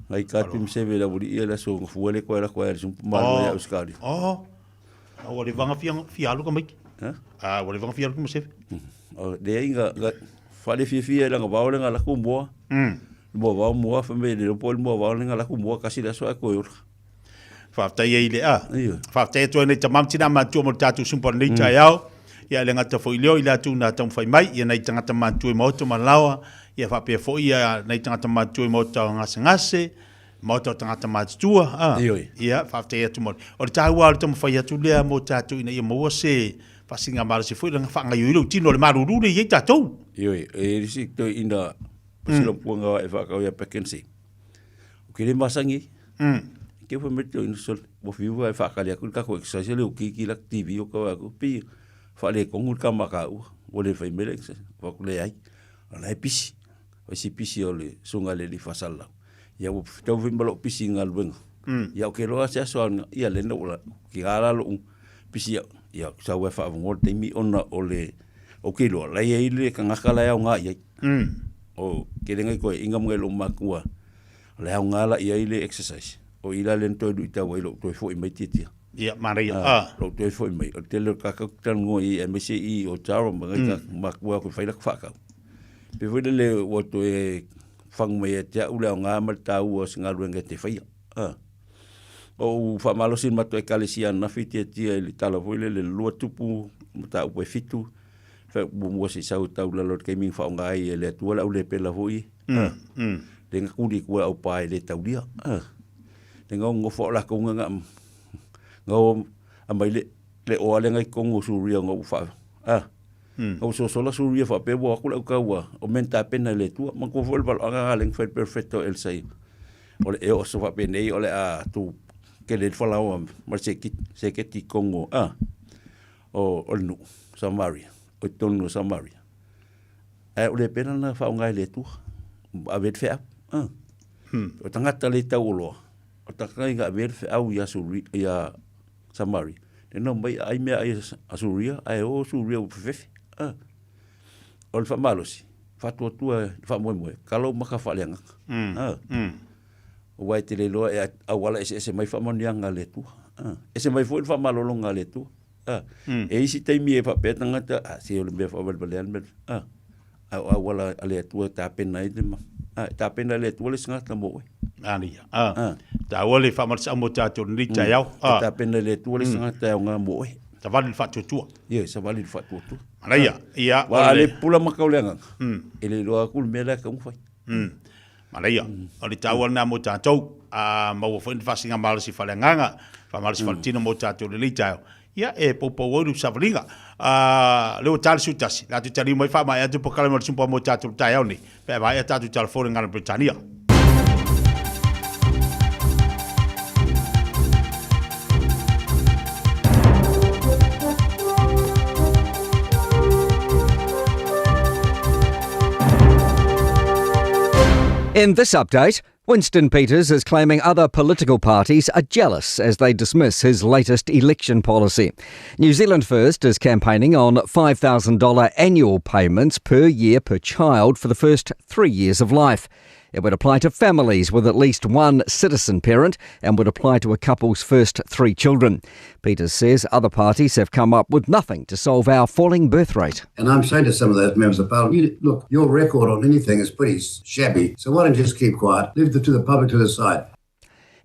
Ngai ka tum se vira buri ia so fuele ko era sum mai euskari. O le vanga fialu ka mai. O le vanga fialu ku se. De inga fale fia la ngaba ole ngala ku mo. Mo va mo fa me le pol mo va ole ngala ku mo kasi la so ko yo. Fa ta ye ile fa ta to ne tamam tina ma tu mo tatu sumpo ni ta yao. Ia le ngata foi leo ila tu na tam fai mai ia nei tangata mantu mo to malawa ia fa pe foi ia nei tangata mantu mo to ngase mo to tangata mantu ia fa te tu mo o ta wa to fai tu le mo tatu ina ia mo se fa singa mal se foi nga fa nga yo tino le maruru le ia tatu e si to ina pasilo punga e fa ka ia pekensi o ke le masangi ke foi meto in sol bo fiu e fa ka le ku ka ko exercise le ki la tv o ka ko pi fale kongu ka maka o le fai melex wa kule ai ala pisi o si pisi o le sunga le li fasala ya o tau vi malo pisi ngal ben ya o ke lo asa so ia le no ki ala lo pisi ya sa wa fa ngol te mi ona o le o ke lo la ia ile ka ngakala ya nga ia o ke le ngai ko inga mo lo makua le ngala ia ile exercise o ila le to du ta wa lo to fo i mai titia ia maria lo to foi mai o tele ka ka tan ngo i MCI o taro manga makua ko fai la fa ka pe vo le o to e fang mai te ula nga ma ta u o singa lu ngete fai o fa malo sin mato e kalesia na fiti ti le tala vo le lo tupu ta u fitu fa bu mo si sa ta ula lo ke mi fa nga i le tu la u le pe la vo i le nga ku di ku au pa le ta ulia le nga ngo fo la ko nga ngau amai le o ale ngai kongo suria ngau fa o so la suria fa pe bo aku la ka wa o menta pena le tu man ko vol bal anga leng fa perfecto el sai o le o so fa pe nei o le a tu ke le fa la o mar se ke ti kongo o nu Samaria o tonu Samaria o le pena na fa ngai le tu a vet fe o tangata le tau lo o takai ga vet fe au ya suri ya Samari. No mai ai me ai asuria ai o suria o fefe. O fa malosi. Fa tu fa mo kalo maka fa lenga. O vai te le lo e awala ese mai fa mon yang ale tu. Ese mai fo fa malo longa le tu. E isi te mi e fa petanga ta si o le fa bal balen bel. Awala ale tu ta pena i ma. Ta pena le tu le singa ta mo. Ani ta wole fa mar sa mo ta to ni ta yao ta pena le tu le sanga ta nga mo ta vale fa tu ye sa vale fa tu ala ia wa le pula makaulenga ele lo akul mela ka mo fai ala ia ali ta wole na mo ta to ma wo fa singa mal si fa lenga fa mal si fa tino mo ta to le ta ia e popo wo sa vlinga le o tal sutasi la tu tali mo fa ma ya tu po kala mo simpo mo ta to ta yao ni pe va ya ta tu telefone ngana Britania. In this update, Winston Peters is claiming other political parties are jealous as they dismiss his latest election policy. New Zealand First is campaigning on $5,000 annual payments per year per child for the first 3 years of life. It would apply to families with at least one citizen parent and would apply to a couple's first 3 children. Peters says other parties have come up with nothing to solve our falling birth rate. And I'm saying to some of those members of parliament, look, your record on anything is pretty shabby, so why don't you just keep quiet, leave the public to decide.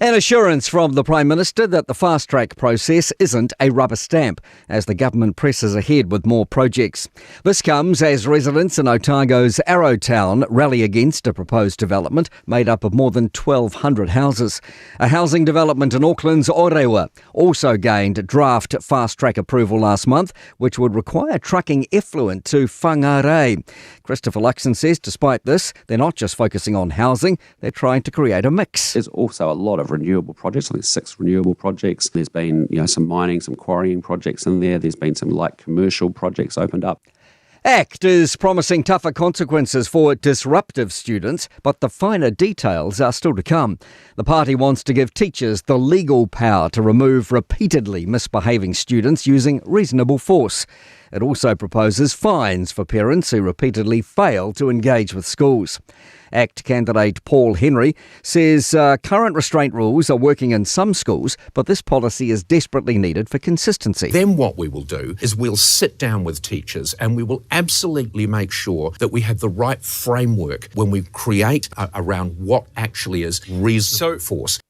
An assurance from the Prime Minister that the fast-track process isn't a rubber stamp as the government presses ahead with more projects. This comes as residents in Otago's Arrowtown rally against a proposed development made up of more than 1,200 houses. A housing development in Auckland's Orewa also gained draft fast-track approval last month, which would require trucking effluent to Whangarei. Christopher Luxon says despite this, they're not just focusing on housing, they're trying to create a mix. There's also a lot of of renewable projects. I think 6 renewable projects. There's been, some mining, some quarrying projects in there. There's been some light commercial projects opened up. ACT is promising tougher consequences for disruptive students, but the finer details are still to come. The party wants to give teachers the legal power to remove repeatedly misbehaving students using reasonable force. It also proposes fines for parents who repeatedly fail to engage with schools. ACT candidate Paul Henry says current restraint rules are working in some schools, but this policy is desperately needed for consistency. Then what we will do is we'll sit down with teachers and we will absolutely make sure that we have the right framework when we create around what actually is reasonable force.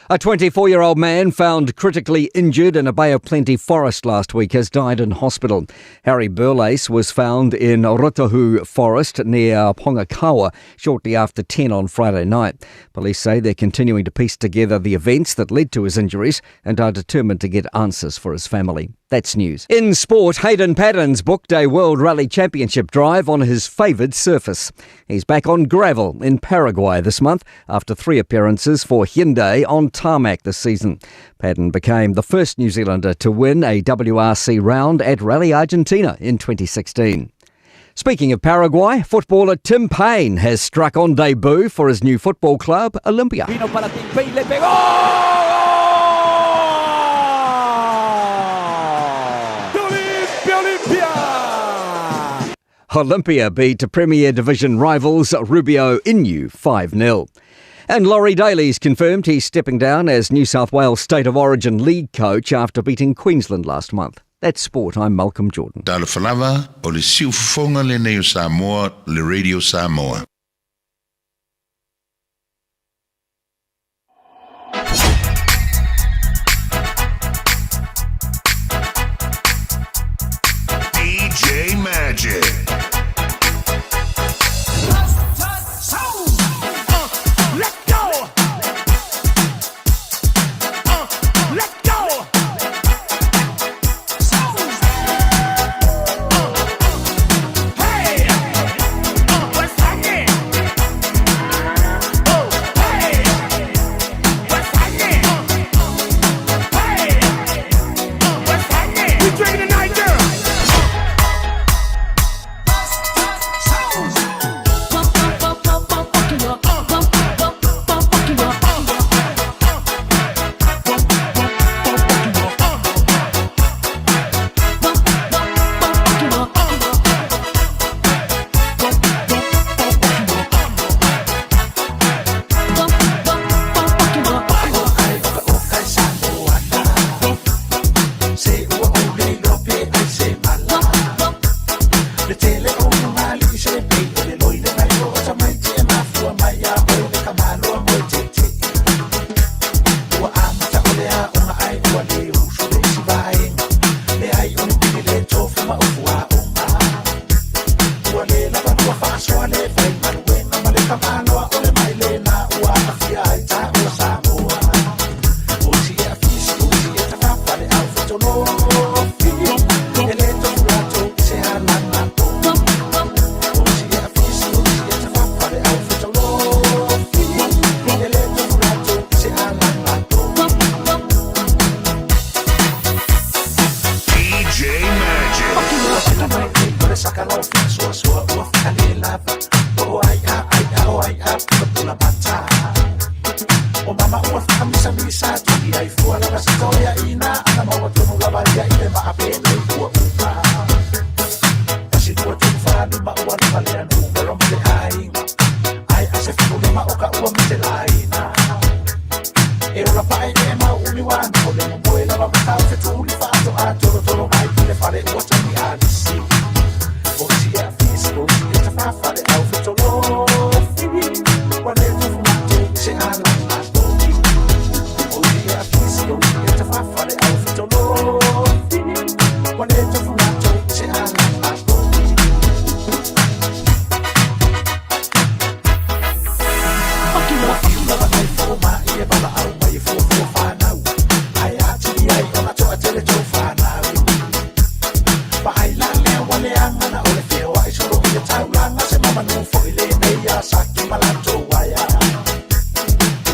A 24-year-old man found critically injured in a Bay of Plenty forest last week has died in hospital. Harry Burlace was found in Rotohu Forest near Pongakawa shortly after 10 on Friday night. Police say they're continuing to piece together the events that led to his injuries and are determined to get answers for his family. That's news. In sport, Hayden Paddon's booked a World Rally Championship drive on his favoured surface. He's back on gravel in Paraguay this month after 3 appearances for Hyundai on tarmac this season. Paddon became the first New Zealander to win a WRC round at Rally Argentina in 2016. Speaking of Paraguay, footballer Tim Payne has struck on debut for his new football club, Olympia. Olympia beat Premier Division rivals Rubio Inu 5-0. And Laurie Daly's confirmed he's stepping down as New South Wales State of Origin league coach after beating Queensland last month. That's sport. I'm Malcolm Jordan. Tala falava o le siufonga le neo Samoa, le Radio Samoa. DJ Magic.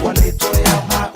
Wale to ya ma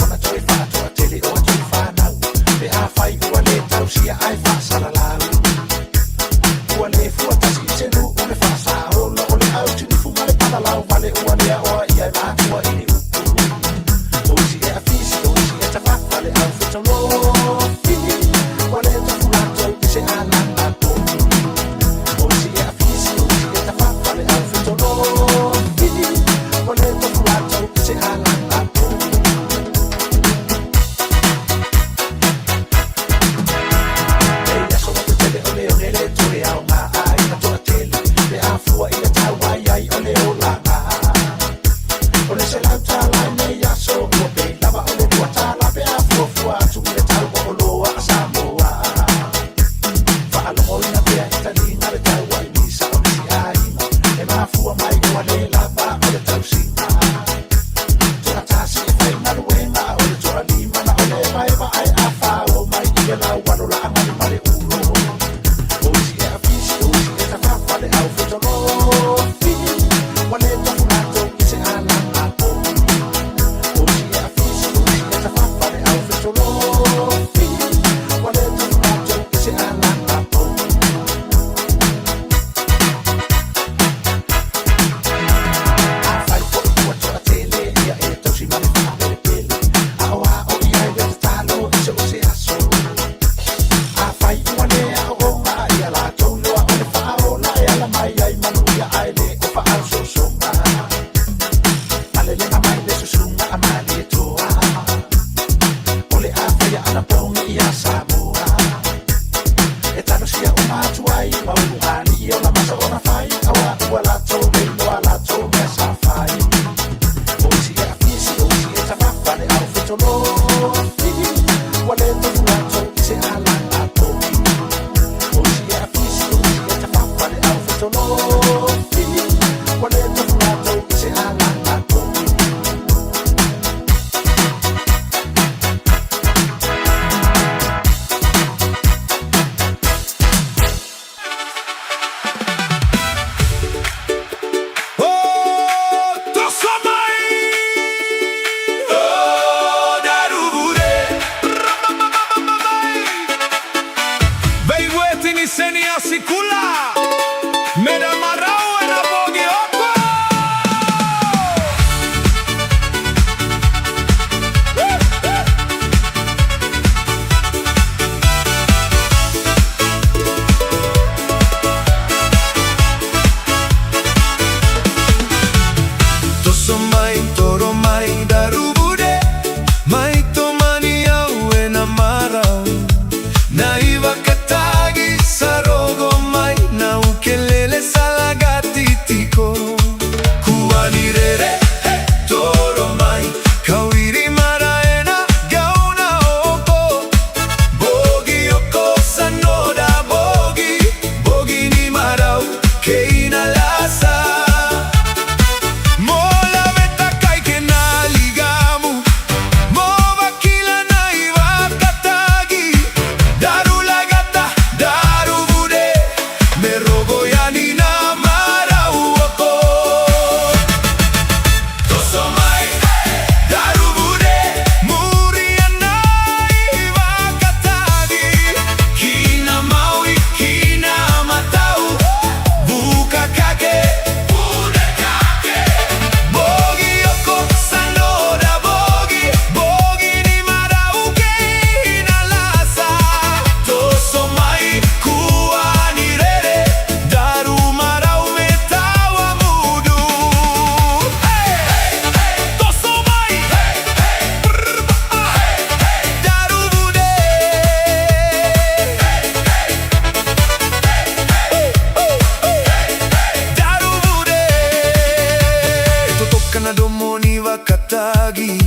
na domoni wakatagi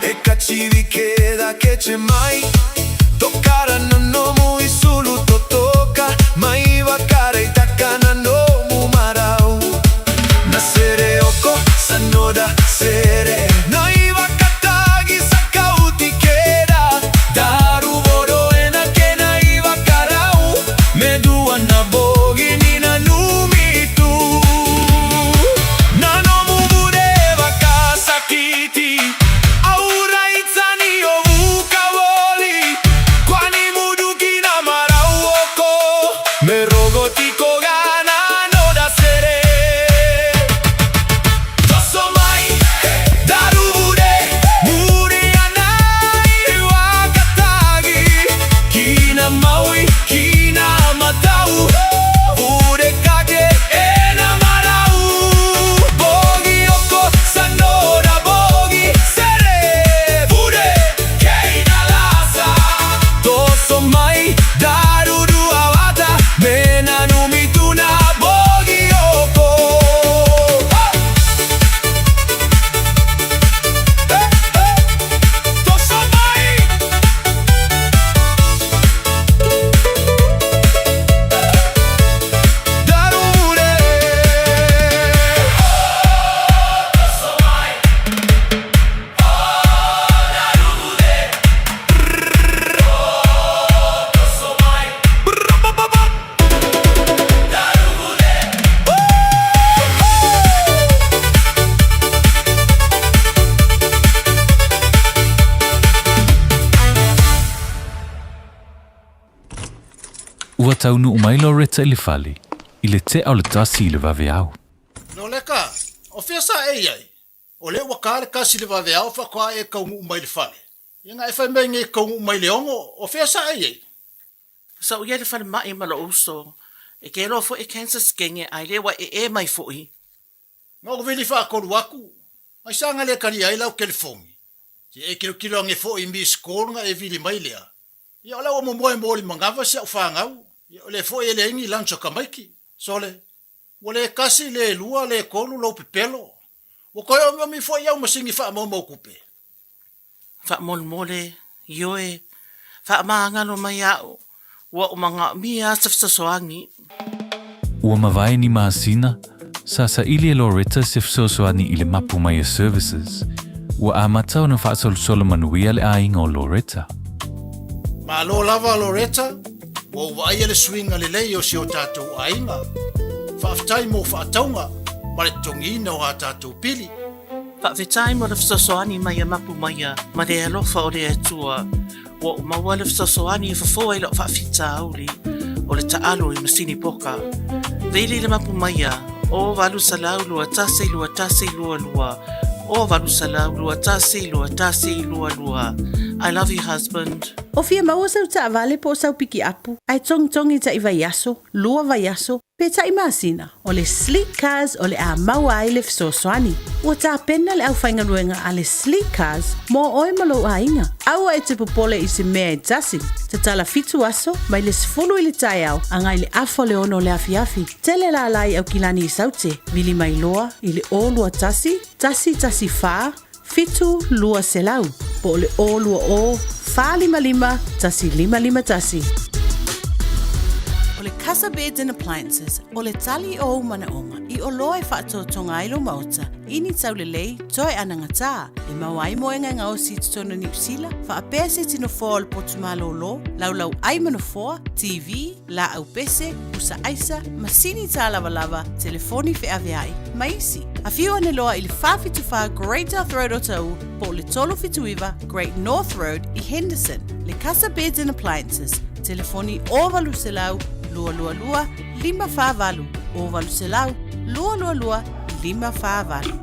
e kachivi keda keche mai tokara na nomu isulu totoka mai wakare takana nomu marau na sere oko sanoda sere nai wakatagi sakauti keda daru bodo ena kena iwakarau medua na bogi ni na numitu na nomu bude wakasakiti aura itzani ovuka woli kwani muduki na marau oko merogoti kogana no da sere toso mai daru bude muri anai wakatagi kina maui kina matau bude kage ena marau bogi oko sanora bogi sere bude keina lasa toso mai daru duawata mena numituna bogi oko toso mai daru bude Ua taunu umai Loretta i le fale, i le te au le tasi i le vaveau. No leka, o fia sa e iai. O le wakare kasi le vaveau whakoa e kaungu umai le fale. Inga e whai mei nge kaungu umai le ongo, o fia sa e iai. Sa uia le whare mai ma lo uso, e ke lo fo e cancer skenge ai lewa e mai fo i. Ngā ko vili whaakoru aku, mai sanga le kari ai lau California. Si e kilo ange fo i mi skōrunga e vili mai lea. Ia o lau o momoe mōli mangawa si au whangau. Ia o le fo e le ingi lancho kamaiki. Sole, o le kasi le lua le kolu lau pepelo. O koe o mi fo iau masingi wha mau mau kupe. Wha mole, ioe, wha maangano mai au, ua o manga mia safsasoangi. Ua mawai ni maasina, sa ili e Loretta se fsosoani i le mapu mai e services. Ua amatau na whaasol manuia le ainga o Loretta. Ma lo lava Loretta, o wai ele swinga le lei o si o tātou ainga. Whaaftai mo whaataunga, ma le tongina o a tātou pili. Whaawetai mo le fsasoani mai e mapu mai a, ma le alofa o le atua, ua o maua le fsasoani e whafoa i lo whaafita auli, o le taalo i masini poka. Veli le mapu mai a, o walu salau lua tase lua lua, o walu salau lua tase lua. I love you, husband. O fia maua sau ta avale po sau piki apu. Ai tong i ta iwa yaso, lua va yaso, pe ta imasina. O le sleek cars o le a maua ai le fsosoani. Ua ta pena le au whainga ruenga a le sleek cars, mo oe malo a inga. Aua e te popole i se mea e tasi. Te tala fitu aso, mai le sifulu i le tai au, angai le afo le ono le afiafi. Tele la alai au kilani i saute, vili mai loa, i le o lua tasi faa, fitu lua selau, po le o lua o, fa lima, tasi lima tasi. O le Casa Beds and Appliances, o le tali o mana onga, i o loa e whaato tonga ailo mauta, ini tau le lei, toi ananga tā, e mawai moenga ngā o si tutono New Zealand, whaapea se tino fōa o le potumalo lo, lau ai mano fōa, TV, la au pese, usa aisa, masini tā lava, telefoni fe aveai, maisi. A whiu ane loa i le whawhituwha Great North Road o tau, po le tolo whituiwa Great North Road i Henderson. Le Casa Beds and Appliances, telefoni o walu selau, lua, lima whāwalu, o walu selau, lua, lima whāwalu.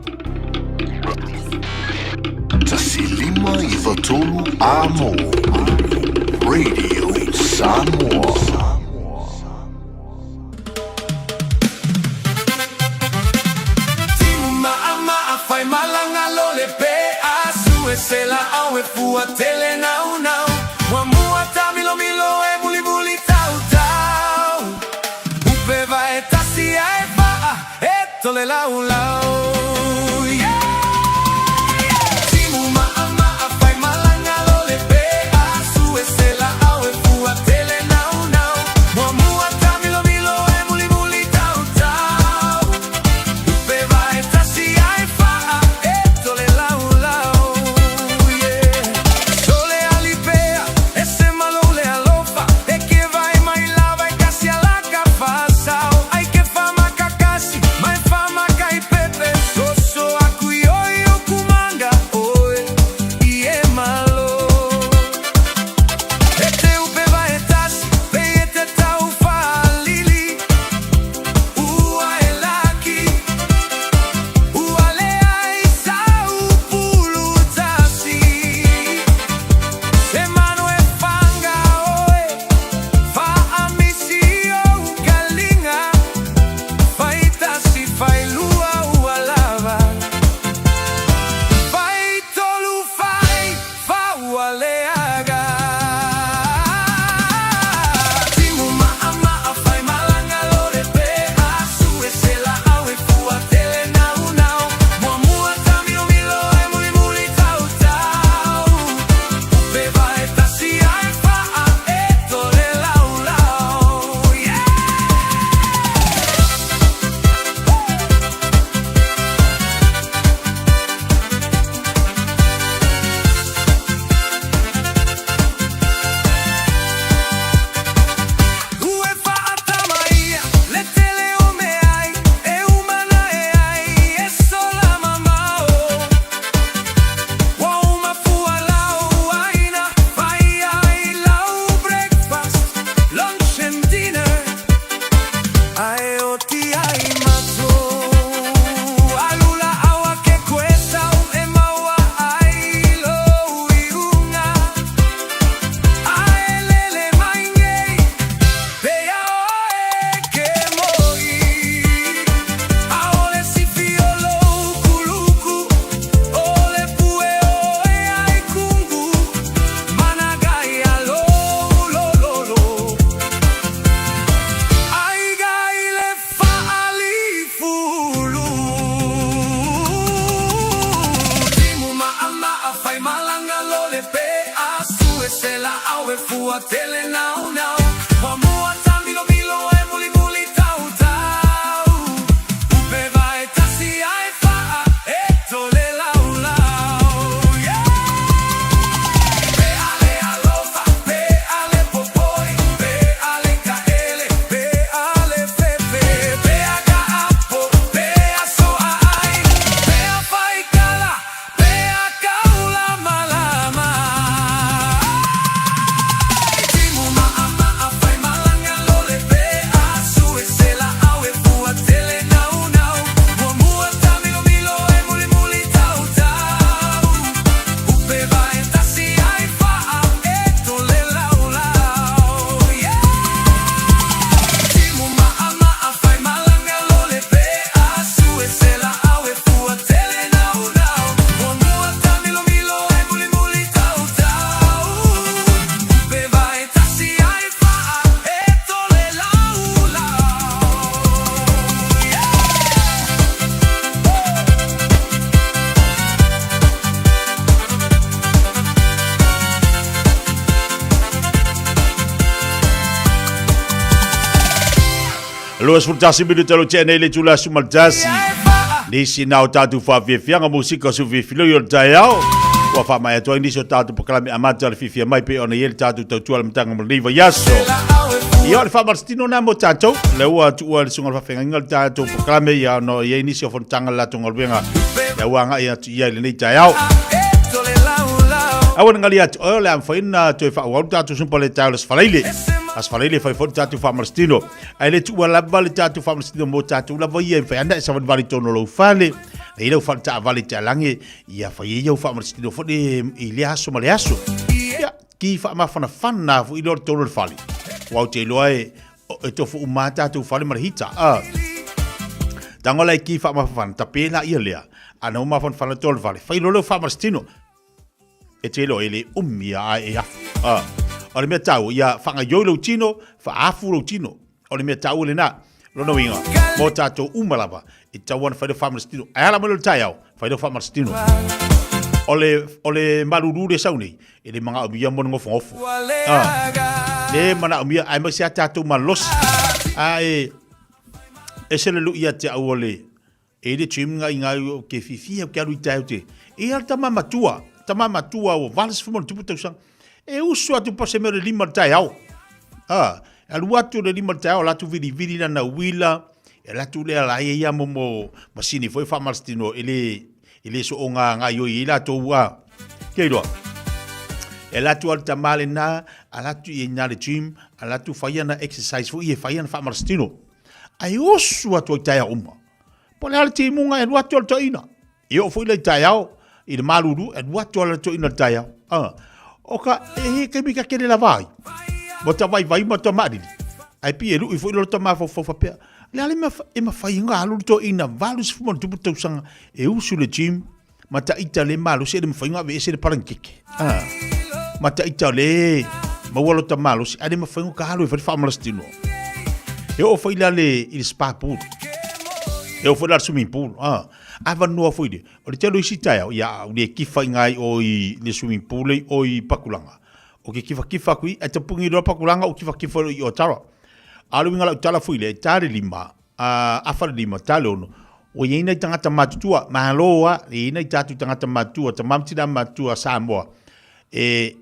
Tasi lima i watolu amo. Radio Samoa. Fai malanga lo le pe asu e se la au e fua tele nau Wa mua ta milo e buli tau Upe va e tasi a e va e tole lau fua tele nau nau. Wa mua tamilo milo e muli muli tau tau. Upe vai tasi ai faa e tole lau lau. Pe ale alofa, pe ale popoi, pe ale kaele, pe ale pepe, pe aga apo, pe aso ai, pe a fai kala, pe a kaula malama. Timu maama a fai malanga lole, pe asu e sela au e fua tele nau nau. Mua mua tamilo milo e muli muli tau tau. Upe vai tasi ai faa e tole lau lau. Timu maama a fai malanga lole, pe asu e sela au e fua tele nau nau. Mua mua tamilo milo e muli muli tau tau. Upe vai tasi ai faa e tole lau lau. Luas furtasi minuto lo chene le tula sumaltasi. Nisi na o tatu Fiafia nga musika su Fiafia yo tayao. Wa fa mai to indi so tatu proclame amata le Fiafia Mai pe ona yel tatu tatu al mtanga mliva yaso. Yo le fa marstino na mo tatu le wa tu wa sungal fa fenga ngal tatu proclame ya no ye indi so fontanga la tungal benga. Ya wa nga ya tu ya le ni tayao. Awan ngali at o le am fa ina to fa wa tatu sumpale taules falaile. As falele fai fot tatu fa marstino ai le tu wala vale tatu fa marstino mo tatu la vai fa anda sa vale tono lo fale e lo fa ta vale talange ia fa ia fa marstino fo de ile aso male aso ya ki fa ma fa na fanna fu ilo tono fale wa te loe e to fu ma tatu fale marhita tangola ki fa ma fa ta pena ia lea ana ma fa fa tono fale fa ilo fa marstino e te lo ele umia e o le mea tau, ia whanga yoi lau tino, wha afu lau tino. O le mea tau le nā, lono winga, mō tātou umalapa, i tau wana whaidau whamarastino. Ai ala mele tai au, whaidau whamarastino. O le maruru le saunei, e le mga umia mona ngofu ngofu. Le mana umia, ai masi a tātou malosi. Ai, e sele lu ia te au ole, e le tuiminga i ngā ke fifia ke alu i tai au te. E ala tama matua o valas fumon tupu tau sang. E usu atu pase mere lima tai au. Alu atu le lima tai au, latu viri na wila, e latu le ala ia momo masini foi fa marstino, ele so onga nga yo i latu ua. Keiroa. E latu al tamale na, alatu i ngale gym, alatu faia na exercise fo i faia na fa marstino. Ai usu atu tai au uma. Pole ala te munga e luatu al taina. I o foi le tai au, i le maluru, e luatu al taina tai au. Oka e ke mi ka kele la vai. Mo ta vai ma ta mari. Ai pi elu i fo lo ta ma fo pe. Le ale ma fai nga alu to ina valus fo tu tu sang e usu le gym. Ma ta ita le malu se de fai nga ve se de parankike. Ma ta ita le ma wolo ta malu se ade ma fai nga ka alu e fa malastino. E o fai la le il spa pool. E o fai la swimming pool. Ava noa foi de. O le telo isi tai au, ia o le kifa ngai o i le swimming pool o i pakulanga. O ke kifa kui, e te pungi roa pakulanga o kifa i o tara. Alu inga lau tala foi le, tare lima, afara lima, tale ono. O ina i tangata matutua, mahaloa, ina i tatu tangata matua, ta mamtida matua Samoa. E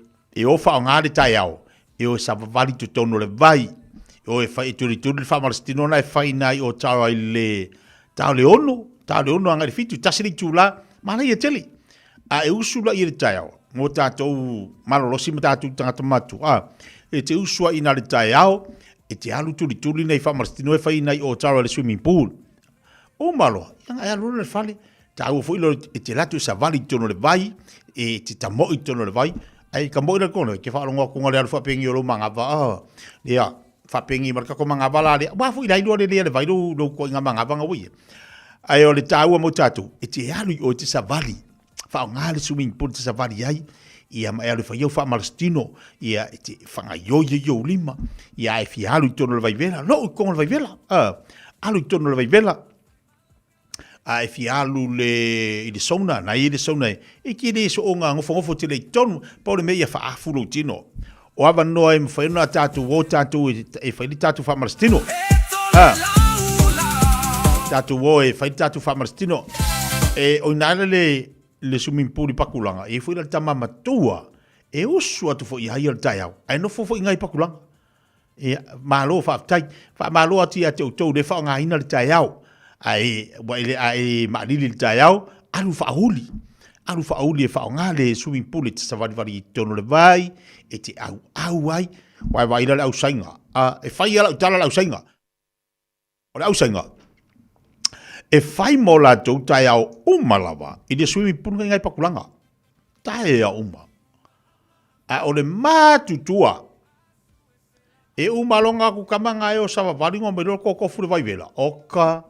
ofa o ngare tai au, e o sa vavali tu tono le vai, o e fai turi le whamarastino na e fai nai o tara i le tau le ono, tāle ono angari fitu, tasiri tūla, mana ia tele. E usula i le tai au, mō tātou malolosi ma tātou tangata matu. E te usua ina le tai au, e te alu tuli nei whamarastino e whai nei o tara le swimming pool. O malo, ianga e alu le whale, tāu fo ilo e te latu sa vali tono le vai, e te tamoi tono le vai, ai ka moi le kono, ke whaaronga konga le alu whapengi o lo mangava, lea, whapengi maraka ko mangava la lea, wafu i lailua le lea le vai, lo ko inga mangava nga wia. Ai o le tāua mo tātou, e te alu o te savali, whao ngā le swimming pool te savali ai, ia mai alu whaiau wha malastino, ia e te whanga yo lima, ia e fi alu i tono le vai vela, no i konga le vai vela, alu i tono le vai vela, a e fi alu i le sauna, na i le sauna, e ki le so o ngā ngofo te le tonu, pa o le mea wha afulo tino, o ava noa e mwhaino a tātou o tātou e whaini tātou whamarastino. Tātou o e whaini tātou whamarastino. E o nāna le swimming pool I pakulanga. E whaina tama matua. E usu atu fo I hai al tai au. Ai no fo ingai pakulanga. E malo whaftai. Malo ati a te utou le wha ngā hina le tai au. Ai maalili le tai au. Alu whaahuli. Alu whaahuli e wha ngā le swimming pool e te savarivari I tono le vai. E te au ai. Wai waira le au sainga. E whai ala utala le au sainga. O le au sainga. E whai mo la tau tai au umalawa. I le swimming pool ngai pakulanga. Tai au uma. A o le mātutua. E umalonga ku kamanga e o sawa varingo me loko kofu le vaivela. Oka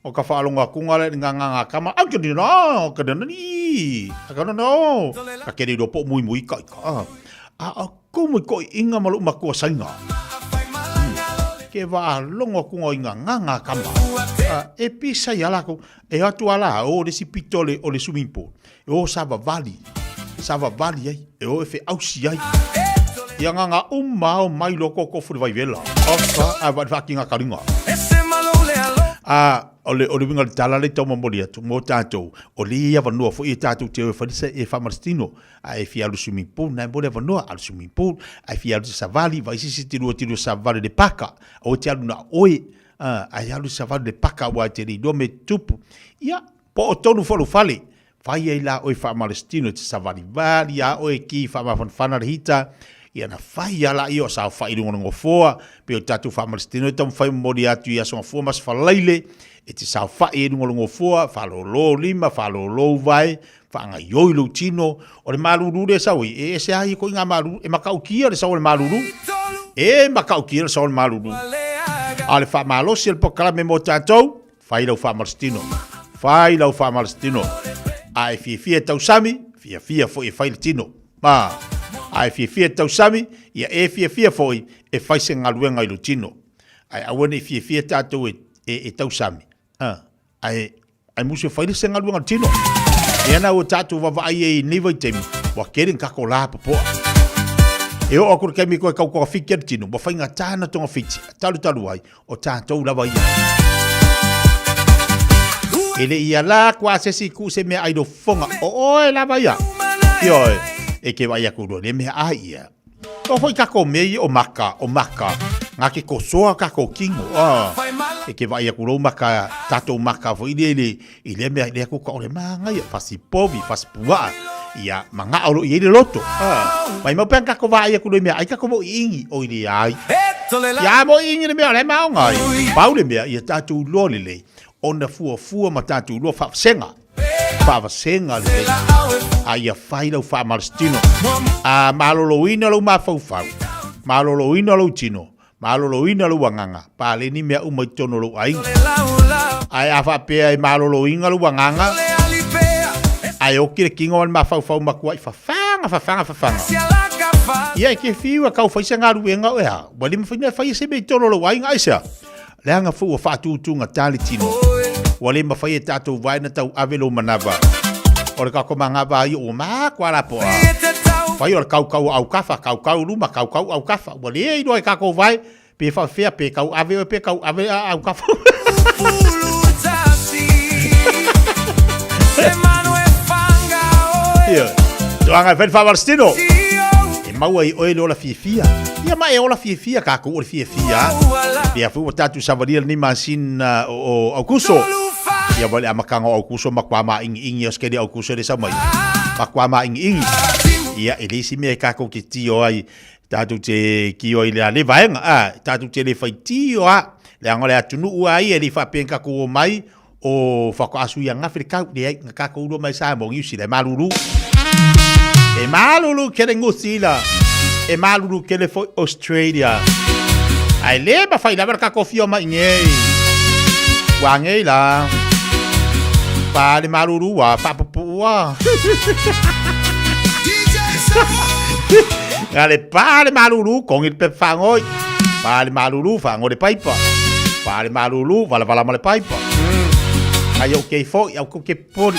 whaalonga kungale nganga kama. Anke ni na, o ka ni. Akana no. Ka kere ropo mui ka. A kumu ko inga malu makua sainga. Ke wa longo kunga inga nganga kama. E pisa yalako. E atu ala o le si pitole o le swimming pool. E o sawa vali. Sawa vali ai. E o e fe ausi ai. Ia nganga umao mai loko kofu le vaivela. Oka a wadwaki ngā karinga. O le winga le tala le tau mamori atu. Mō tātou. O le ia vanua fo I tātou te o e whanisa e whamarastino. A e fialu swimming pool. Nai mō le vanua alu swimming pool. A e fialu savali. Vaisi si tiru savali le paka. O te alu na oe. A e alu savali le paka wa te ri. Do me tupu. Ia. Po o tonu whalu fale. Vai e la oe whamarastino te savali vali. A oe ki whamarastino hita. Ia na whai ala I o sa whai rungo ngofoa, pe o tatu whamarastino e tam whai mori atu I aso ngofoa mas whalaile, e te sa whai rungo ngofoa, whalolo lima, whalolo vai, whanga yoilo tino, o le maruru re sawi, e se ahi ko inga maruru, e makau kia re sawi le maruru, e makau kia re sawi le maruru. A le whamalosi le pokalame mo tātou, whai lau whamarastino, a e fia tau sami, fia fo e whai le tino, ai fia tau sami, ia e fia foi, e fai se ngaluenga I lutino. Ai awane fia tātou e tau sami. Ai musu fai se ngaluenga lutino. E ana o tātou wawai e niwa I temi, wa keren kako la papoa. E o akur kemi koe kau koka whikia lutino, wa fai ngā tāna tonga whiti, talu ai, o tātou lawa ia. Ele ia la kwa sesi ku se mea aido fonga, o oe lawa ia. Ioi. E ke vai akuro le me aia. O foi kako mei o maka. Nga ke kosoa kako kingo. E ke vai akuro maka, tato maka foi ile me le ko ko le manga ia fasi povi, fasi pua. Ia manga olo ia le loto. Mai mo pen kako vai akuro me ai kako mo ingi o ile ai. Ya mo ingi le me le maunga. Paule me ia tato lolile. Ona fua ma tato lo fa senga. Fa senga le. Ai a whai lau whamarastino. A maloloina lau mawhauwhau. Maloloina lau tino. Maloloina lau wanganga. Pāleni mea umaitono lau ainga. Ai a whapea e maloloina lau wanganga. Ai o kire kingo an mawhauwhau makuai. Fafanga. Ia ke whiu a kau whaisa ngā ruenga o ea. Wali mawhaina whai se mei tono lau ainga aisa. Leanga fu o whaatutunga tāli tino. Wali mawhai e tātou vaina tau avelo manava. Ora ka koma ngā vai o mā kua rapoa. Whai ora kau au kafa, kau luma, kau au kafa. Wale e ino e kako vai, pe whawhea, pe kau ave au kafa. Tuanga e whamarastino. E maua I oe le ola fiafia. Ia mai e ola fiafia, kako ola fiafia. Pea fu o tatu savaria ni masin o au kuso. Ia wale amakanga au kuso makwama ingi oskeri au kuso de samai. Makwama ingi. Ia elisi me kako ki tio ai tatu te kio I le vaenga. Tatu te le fai tio a. Le angole atunu ua ai e li whapenka ko mai o whakaasu ia ngawhirikau. Le ai ngakako uro mai sa mongi usi le maluru. E maluru kere ngusila. E maluru kere foi Australia. Ai le ma fai labar kako fio mai ngei. Wangei la. Pale marurua, papapua. Ngale pale maruru, con il pefangoi. Pale maruru, fango de paipa. Pale maruru, vala male paipa. Ai o que foi, au que poli.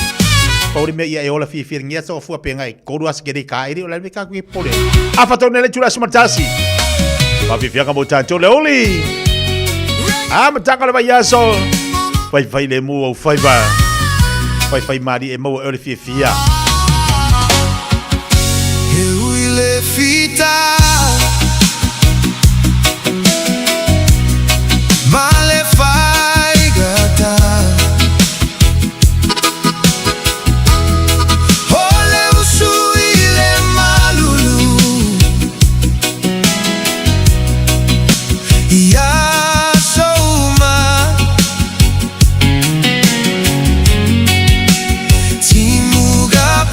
Pauri me ia e ola fia ngia so fu apenga e koru as gere ka iri ola me ka kui pole. Afa tone le tula smartasi. Pa fia ka mo tanto le oli. Mataka le vai aso. Fai le mu o fai va. Fai mari e mo ole fia. Hui le fita Male fai gata Ole usui le malulu Ia souma Timuga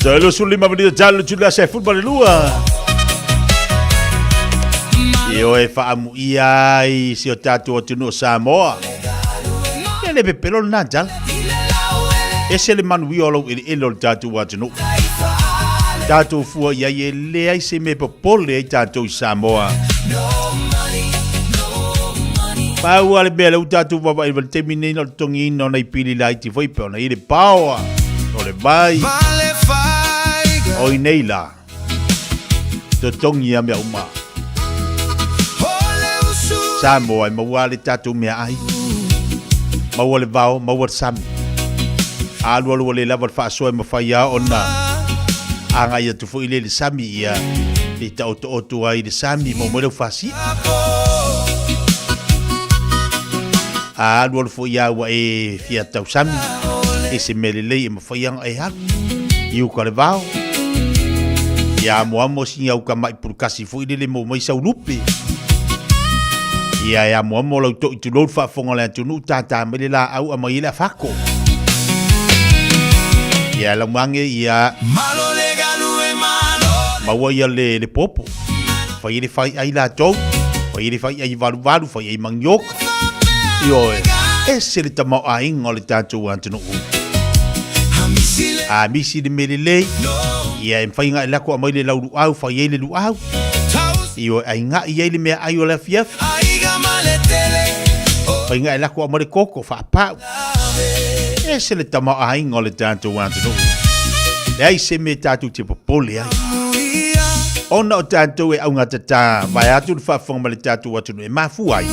Jalo sulima menit jalo juga saya football lua. Yo e fa amu iai si o tatu o tunu Samoa. Ele be pelol na jal. Ese le man wiolo il elo tatu wa tunu. Tatu fu ya ye le ai se me popole tatu Samoa. Pau ale bele u tatu wa il termine no tongi no nei pili lai ti foi pe na ile power. Ole vai. Oi neila. To tongi ya me uma. Samoa e maua le tatu mea ai. Maua le vau, maua le sami. Alu le lava le whaasoa e mawhaia ona. Anga ia tufu ile le sami ia. Le ta oto ai le sami mo mwere whasi. Alu fu ia wa e fia tau sami. E se melelei e mawhaia e haru. Iu ka le vau. Ia moamo singa uka mai purukasi fu ile le mo mai sau lupe. Ia ya mo lo to tu lo fa fonga la tu nu tata me la au ama ila fako. Ia la mange ia malo le galu e malo. Ma wa ia le popo. Fa ile fa ai la to. Fa ile fa ai valu fa ai mangyok. Yo ese le tama ai ngol tatu ante no. A misi de melele. Ia em fa inga la ko ama ile la au fa ile lu au. Yo ai nga ia le me ai ola fiaf. Painga ela ko amore koko fa pa. Ese le tama ai ngole tanto wanto no. Dai se me tatu tipo poli ai. Ona o tanto e au ngata vai atu fa fonga le tatu watu no e mafu ai.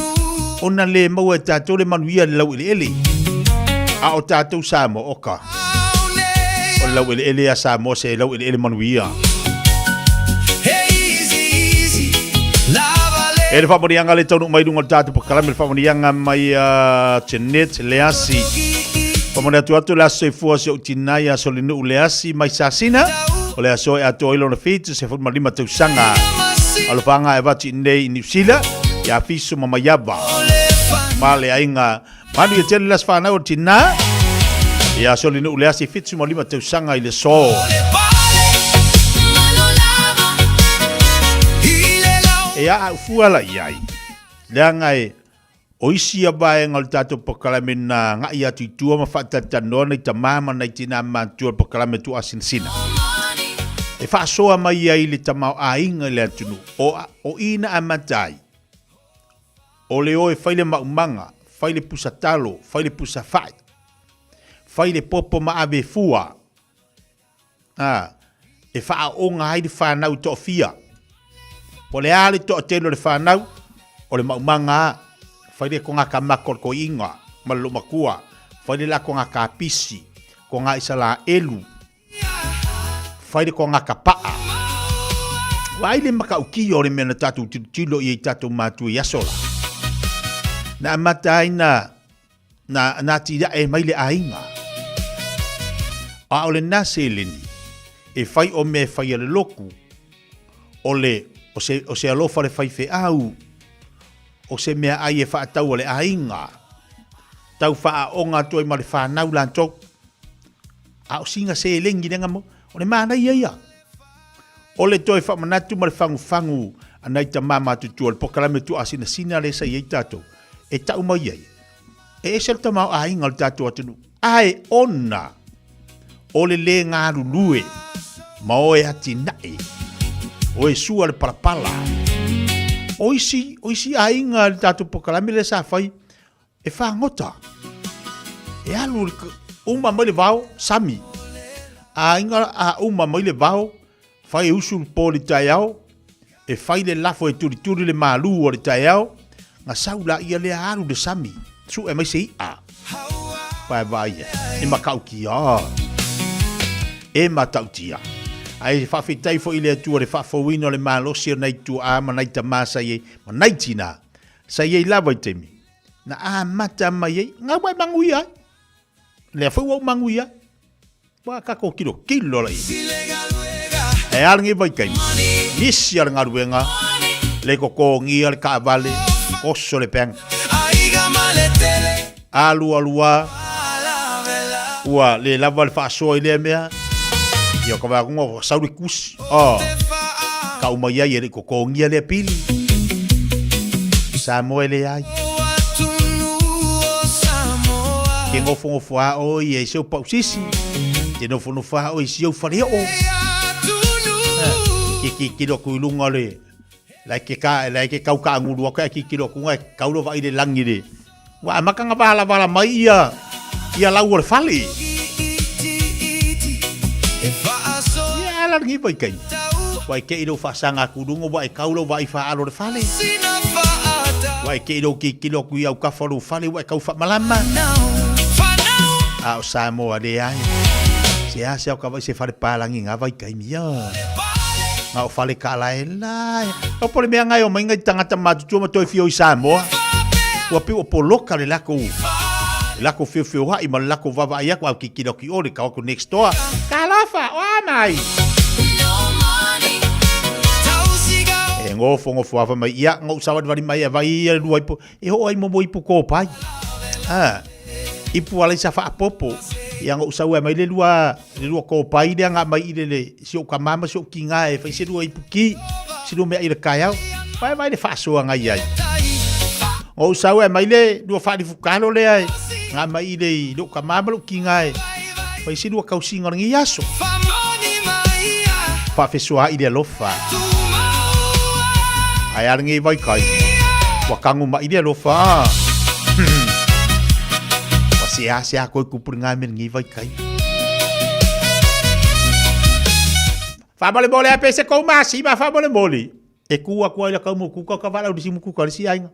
Ona le mau e tatu le manuia le lau ele. A o tatu Samo oka. O lau ele a Samo se lau ele manuia. E le whamorianga le taunu mai runga tātu pakalame le whamorianga mai Janet Leasi. Whamoria atu le aso e fua se o tinai aso le nuu Leasi mai sasina. O le aso e ato ilo na fitu se fut malima tausanga. Alofanga e vati nei New Zealand. Ia fiso mamayaba. Ma le ainga manu e tele las whanau o tina. Ia aso le nuu Leasi fitu malima tausanga i le so. E a fuala iai. Leanga e oisi a bae ngal tato pakalame na nga ia tuitua ma whatatanoa nei ta mama nei tina mantua pakalame tu asinsina. E whaasoa mai iai le tamau a inga le atunu. O ina a matai. O le oe whaile maumanga, whaile pusa talo, whaile pusa whai. Whaile popo ma ave fua. E wha o nga haide whanau to fia. Po le ale to telo le whanau, o le maumanga, whaile ko ngā ka makor ko inga, malu makua, whaile la ko ngā ka pisi, ko ngā isa la elu, whaile ko ngā ka paa. Waile maka uki o le mena tatu tilo i tatu matu i asola. Na amatai na tira e maile a inga. A o le nase lini, e whai o me whai ale loku, o se alofa le whai fe au, o se mea ai e whaatau le ainga, tau wha o ngā toi ma le whanau lantou, a o singa se e lengi nenga mo, o le mana ia. O le toi wha manatu ma le whangu, anai ta mama tutua, le pokalame tu asina sina le sa iei tatou, e tau mai iei. E esel ta mau ainga le tatou atunu, ai ona, o le ngā rulue, ma o e ati nai, o e sua le parapala. Oisi ainga le tatu pokalame le sa fai, e whangota. E alu uma mai le vau, sami. Ainga a uma mai le vau, fai usul po le tai au, e fai le lafo e turi le malu o le tai au, nga saula ia le alu le sami. Su e mai se ia. Vai, e makau ki a. E matau tia. Ai whawhitai fo ile atua le whawhawino le malosi o nei tu a manai ta masa ye, manai tina, sa ye lawa i temi. Na a mata mai ye, ngā wai mangui ai. Le whau mangui ai. Wa kako kilo lai. E alangi vai kai. Nisi ala ngaruenga, le koko ngia le kaavale, koso le peng. Alua, ua le lava le whaasoa i le mea, Ia ka wangunga sauri kusi. Ka umai ai ere kokongia le pili. Samoa le ai. Ke ngofo a o ia seo pausisi. Te no fa o seo fareo. Ke kilo kuilunga le. Lai ke kau ka nguru ka ki kilo ku ngai kaulo vai le langi le. Wa makanga bala mai ia. Ia lau le fali. Ia la ngi pai kai. Wai ke ilo fa sanga kudungo vai kaulo vai fa alo le fali. Wai ke ilo ki kilo ku ia ka falu fali wai kau fa malama. A Samoa de ai. Se ka vai se fale palangi nga vai kai mia. Nga o fale ka la ela. O pole mea ngai o mainga tangata matutua ma toi fio i Samoa. Ua piu o poloka le lako. Lako fio hai ma lako vava ai ako au kikino ki ore ka wako next door. Ka lofa, o amai. E ngofo ava mai ia ngau sawad vari mai e vai ia lua ipo. E ho ai momo ipo ko pai. Ipu ala isa fa apopo. Ia ngau sawa mai le lua ko pai le nga mai le sio ka mama sio kinga e fa se lua ipu ki. Si lo me ai le kaya. Vai le fa so nga ia. O sawa mai le lua fa di fukalo le ai. Nga mai le lo ka mama lo kinga e. Fa se lua ka usinga ngi yaso. Fa fe so ai le lofa. Ai ar ngi vai kai. Wa kangu mai le lofa. Sia ko ku pringa men ngi vai kai. Fa bole a pese ko masi ma fa bole. E ku ila ka mu ku ka vala di simu ku ka si ai.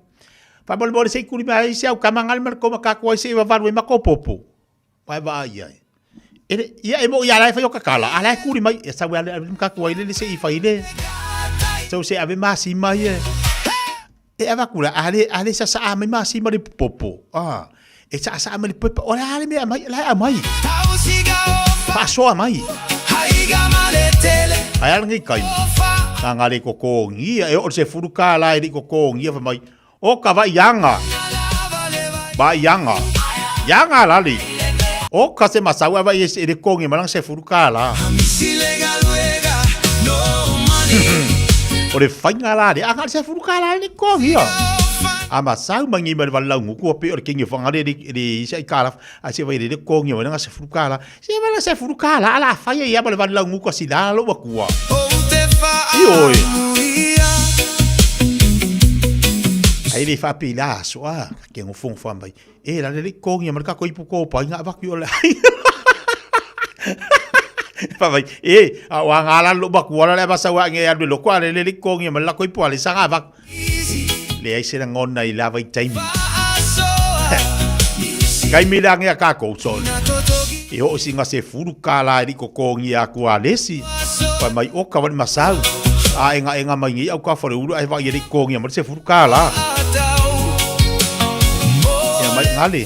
Fa bole se ku mai se au kamangal mer ko ka ko se va varu ma ko popo. Vai ai. Ia e mo ia la fa yo ka kala. Ala ku mai sa wa ka ko ile se i fa ile. So se ave masi mai. E ava kula ale sa mai masi ma di popo. E sa amali pepe ora ale me amai la amai paso amai ai ala ngi kai ngale ko ngia e o se furuka la e ko ngia fa mai o ka va yanga lali o ka se masawa va e ko ngia malang se furuka la o le fainga la de anga se furuka la ni ko ngia ama sau mangi mal valau nguku pe or kingi fanga de sai kala a se vai de ko ngi wana se furukala se vala se furukala ala fa ya bal valau nguku si da lo bakua oi ai le fa pila so ke ngo fong fa mai e la de ko ngi mal ka ko ipu ko pa nga va ki ola fa vai a wa ngala lo bakua la ba sa wa ngi adu lo kwa le ko ngi mal la ko ipu ale sa nga va le ai se ngona I lava I taimi. Kai milangi a kako son. E ho singa se furu kala I ko kongi a kua lesi. Pa mai oka wani masau. A enga mai ngi au ka fore uru ai va I kongi a se furu kala. Ya mai ngale.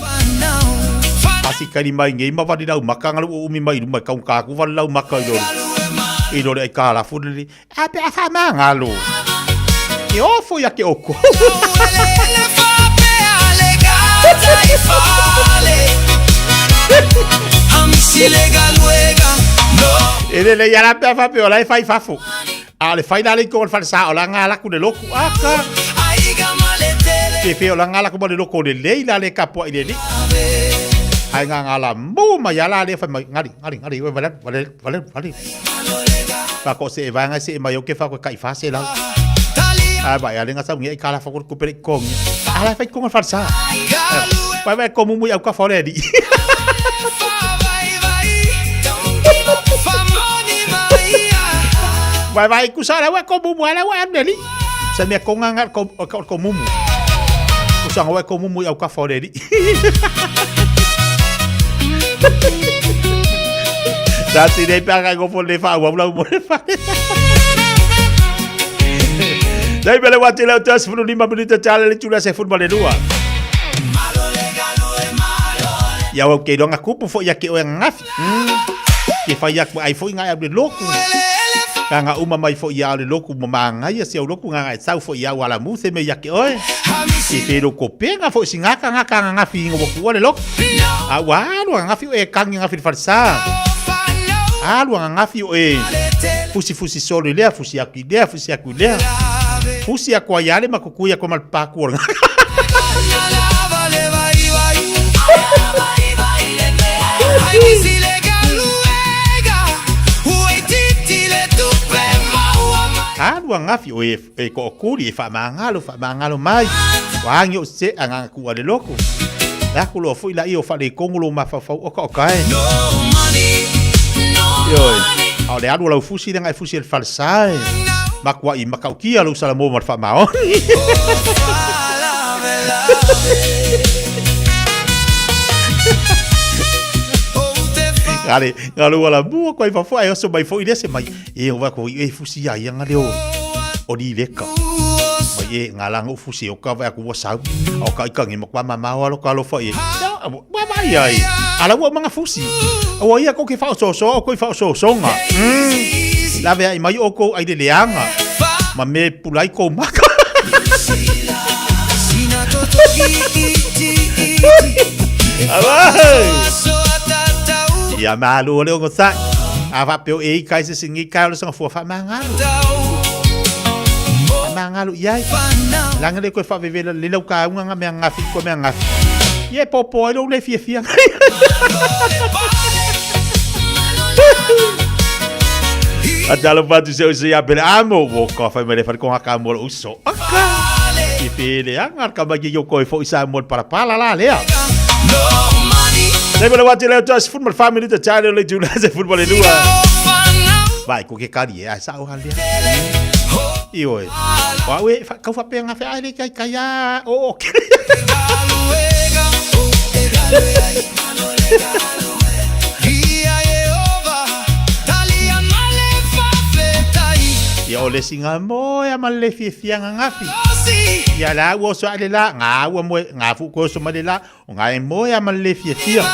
Asi kari mai ngi ma wadi lau maka ngalu umi mai rumai kau kaku wadi lau maka I dori ai kala furu. Ape a fa mangalo. E ofo ya ke oko. Ele le ya la pe fa pe ola fai fafo. Ale fai dale ko fa sa ola ngala ku de loku aka. Ke pe ola ngala ku de loku de leila le kapo ile ni. Ai ngala mu ma ya la le fa ngari vale. Fa ko se va nga se ma yo ke fa ko kai fa se la. Vai ale nga sa ngi kala fa ko pere kong ala fa ko fa sa vai ko mu au ka fore di vai ku sa la wa ko mu ala wa deli sa me ko nga ko mu ku sa wa ko mu au ka fore di dati dei pa go fo le fa wa mo le fa Dai bele wati leo tes 5 menit challenge chula se football de dua. Ya wa ke donga kupu fo ya ke o ngafi. Ke fa yak ai fo nga abde loku. Kanga uma mai fo ya le loku manga ya se loku nga sa fo ya wala mu se me ya ke oi. Ke pero ko penga fo singa nga ngafi ngo ko le loku. A wa no ngafi e kangi ngafi farsa. Alu ngafi o e. Fusi solo lea, fusi aku lea, fusi aku lea. Fusi aku ayale makukuya ko malpaku. Alu ngafi o e ko okuri e fa mangalo mai. Wangi o se anga ku ale loko. La ku lo fu ila io fa le kongulo mafafau o ka kai. Yoi. Au le adu la fusi dengan fusi el falsai. Makwa I makaukia lo salamo mal fa mao. Ale, ngalo wala bu ko fa fa so mai fo ide se mai. E o va ko e fusi ya yang ale o di veka. Mai e ngalang o fusi o ka va ko sa. O ka ka ngi makwa mama lo ka lo fa e. Ba mai ai. Ala wo manga fusi. O ia ko ke fa so ko fa so nga. La ve ai mai o ko ai de leanga. Ma me pulai ko maka. Ya malu le ngo sa. Ava pe e kai se singi kai lo sa fo fa mangalo. Mangalo ia. Langa le ko fa ve le lo ka nga me nga fi ko me nga. Ye popo lo le fiafia. Atalo patu se ya bele amo wo ko fa me le fa ko ka mo uso. I pele anga ka ba yo ko fo isa mo para pala la le. Saya boleh watch leo tas football family tu cari oleh jula se football itu. Baik, kau ke kali ya, sao hal dia. Iyo, wah we, kau fa pengen ngafe ali kaya, oh oke. Ya oleh singa mo ya malefi fiang ngafi. Ya la wo so ale la nga wo mo nga fu ko so male la nga mo ya malefi fiang.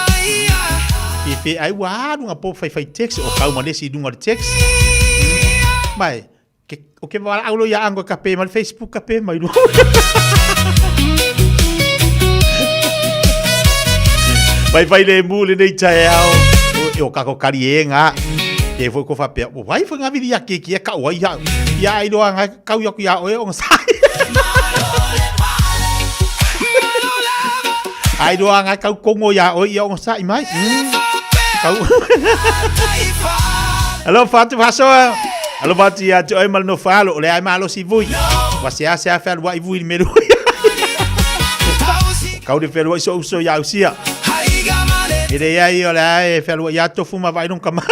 Ife ai wa nga po fai text o ka mo si dunga text. Mai o ke wala aulo ya ango kape mal Facebook kape mai lu. Vai le mule nei chao. O ka ko karienga. Ke foi ko fa pe. Vai foi nga vidia ke ka wa ya. Ya ai do nga ka yo ya o on sai. Ai do nga ka kongo ya o on sai mai. Kau. Halo Fatu Faso. Halo Fatu ya tu ai mal no falo le ai malo si vui. Wasia sia fa wa vui meru. Kau de fer wa so ya usia. Ide ya io la fer wa ya to fuma vai nunca mais.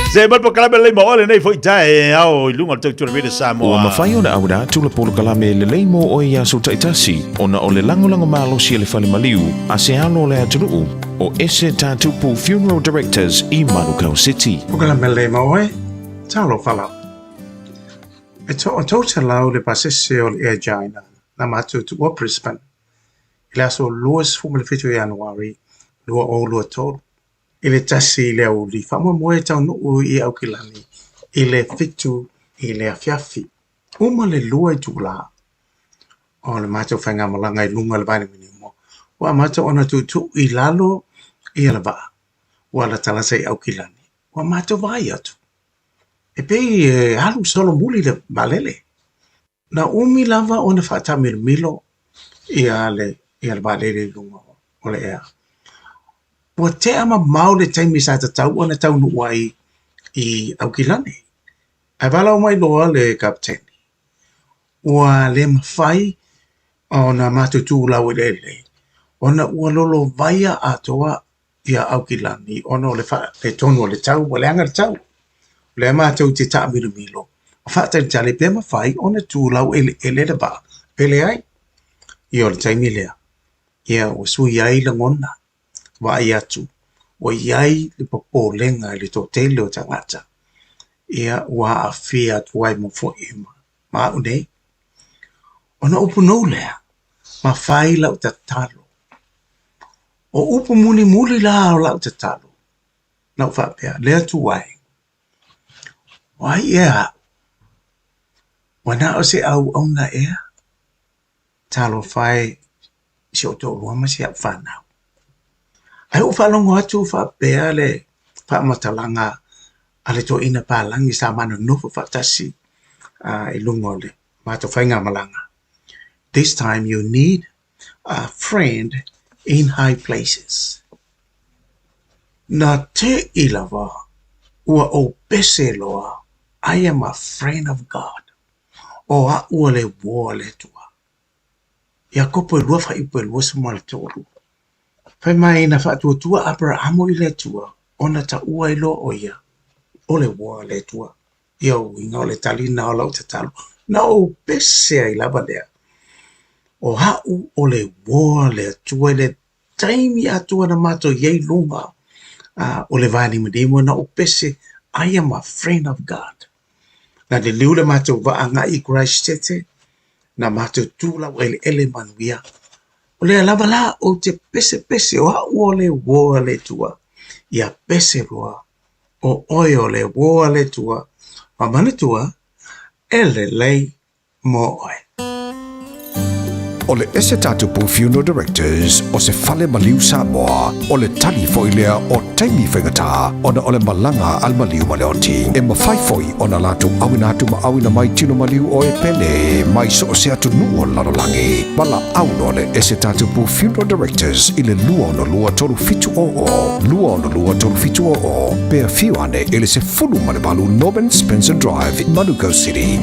Sebab perkara le mo ole nei foi tai au lunga tu de Samoa. O mafai ona auda tula polo kalame le leimo o ia so taitasi ona ole lango malo si le fale maliu a se alo le aturu o ese tatupu funeral directors I Manukau City. O kalame le mo e talo fala. E to tala le pasese o le Jaina na matu tu o Brisbane. Ila so Louis fumle fitu January lo o lo tolo. Ile tasi le o li famo moe tau no I au kilani. Ile fitu ile afiafi. Uma le lua I tula. O le mato whainga malanga I lunga le bani mini mo. Wa mato ona tu I lalo I ala ba. Wa la talasa I au kilani. Wa mato vai atu. E pei halu solo muli le balele. Na umi lava ona whata milo I ale balele lunga o le ea. Wa te ama mau le taimi sa tau ona tau nu wai I au kilani. Ai wala o mai loa le kapteni. Wa le mawhai ona matutu lau le. Ona ua lolo vaia atoa ia au kilani. Ona le tonu o le tau, wa le anga le tau. Le matau te taa milo. O whata le tale pe mawhai ona tu lau ele le ba. Pele ai. Ia o le taimi lea. Ia o sui ai la ngona. Wa ai atu. Wa iai le popo lenga le to tele o tangata. Ia wa a fia tuai mo fo ima. Ma unei. Ona upu nou lea. Ma fai lau ta talo. O upu muli la o lau ta talo. Nau whapea. Lea tuai. Wai ea. Wana o se au auna ea. Talo fai. Si o to lua ma si ap whanau. Ai o whalongo atu whapea le whaamatalanga ale to ina pālangi sa mana nofu whaatasi I lunga o le mātou whainga malanga. This time you need a friend in high places. Na te ilawa ua o pese loa, I am a friend of God. O a ua le woa le tua. Ia kopo lua wha ipo lua sama le tolu. Whai mai na wha tua Abrahamo I le tua, ona ta ua ilo o ia, o le woa le tua. Ia o inga o le talina o lau te talo. Na o pese ai lava lea. O hau o le woa le tua le taimi atua na mato yei lunga. O le vani mademo na o pese, I am a friend of God. Na le liu le mato vaanga I Christ tete, na mato tula o ele manuia. O le alava la o te pese o hau o le woa le tua. Ia pese roa o oio le woa le tua. Ma mane tua, ele lei mo oe. O le ese tatupu funeral directors o se fale maliu Samoa o le tali foilea o taimi whengata ona o le malanga al maliu maleoti e mawhaifoi ona latu awina atu ma awina mai tino maliu o e pele mai so o se atu nuo lalolangi mala auno le ese tatupu funeral directors I le lua ono lua tolu fitu o pea fiuane ele se fulu malebalu Norman Spencer Drive in Manukau City.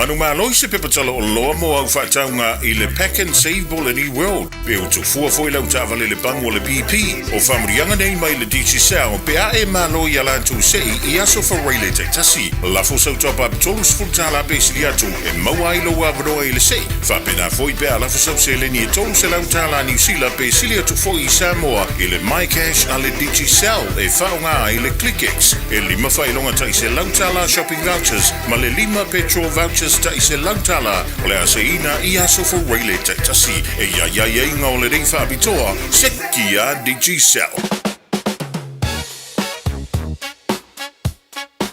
Manu malo se pepa tala o loa mo au whaataunga I le Pack and Save Ball in E-World. Pe o tu fua foi lau tāwale le bango le BP. O whamurianga nei mai le DC Sao. Pe a e malo I alantu sei I aso whareile te tasi. Lafo sau tapa tolus fultala pesili atu. E maua ilo wavanoa I le sei. Whapena foi pe a lafo sau se le ni e tolus e lau tala New Zealand pesili atu foi I Samoa. I le MyCash a le DC Sao. E whaunga I le ClickX. E lima whailonga tai se lau tala shopping vouchers. Ma le lima petrol vouchers tai se lau tala. O le aseina I aso whareile te tasi. E ia inga o le rei whaapitoa. Seki a DG Cell.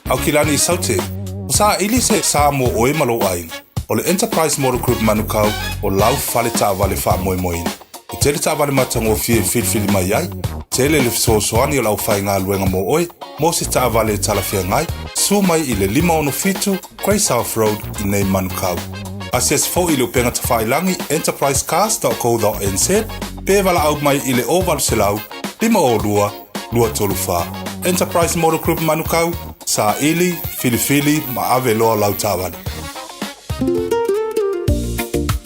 Au kilani I saute, o sa ili se sa mo oe malo ai, o le Enterprise Model Group manukau o lau fale ta vale wha moe moe. I tele ta vale matango fie filfili mai ai, tele le fisosoani o lau whai ngā luenga mo oe, mo se ta vale talafia ngai, su mai I le 5 Grey South Road I nei manukau. Asias fo I le upenga ta whailangi enterprisecast.co.nz, pe wala au mai I le oval selau, 5 Enterprise Model Group manukau, sa ili, filifili, ma ave loa lau tāwani.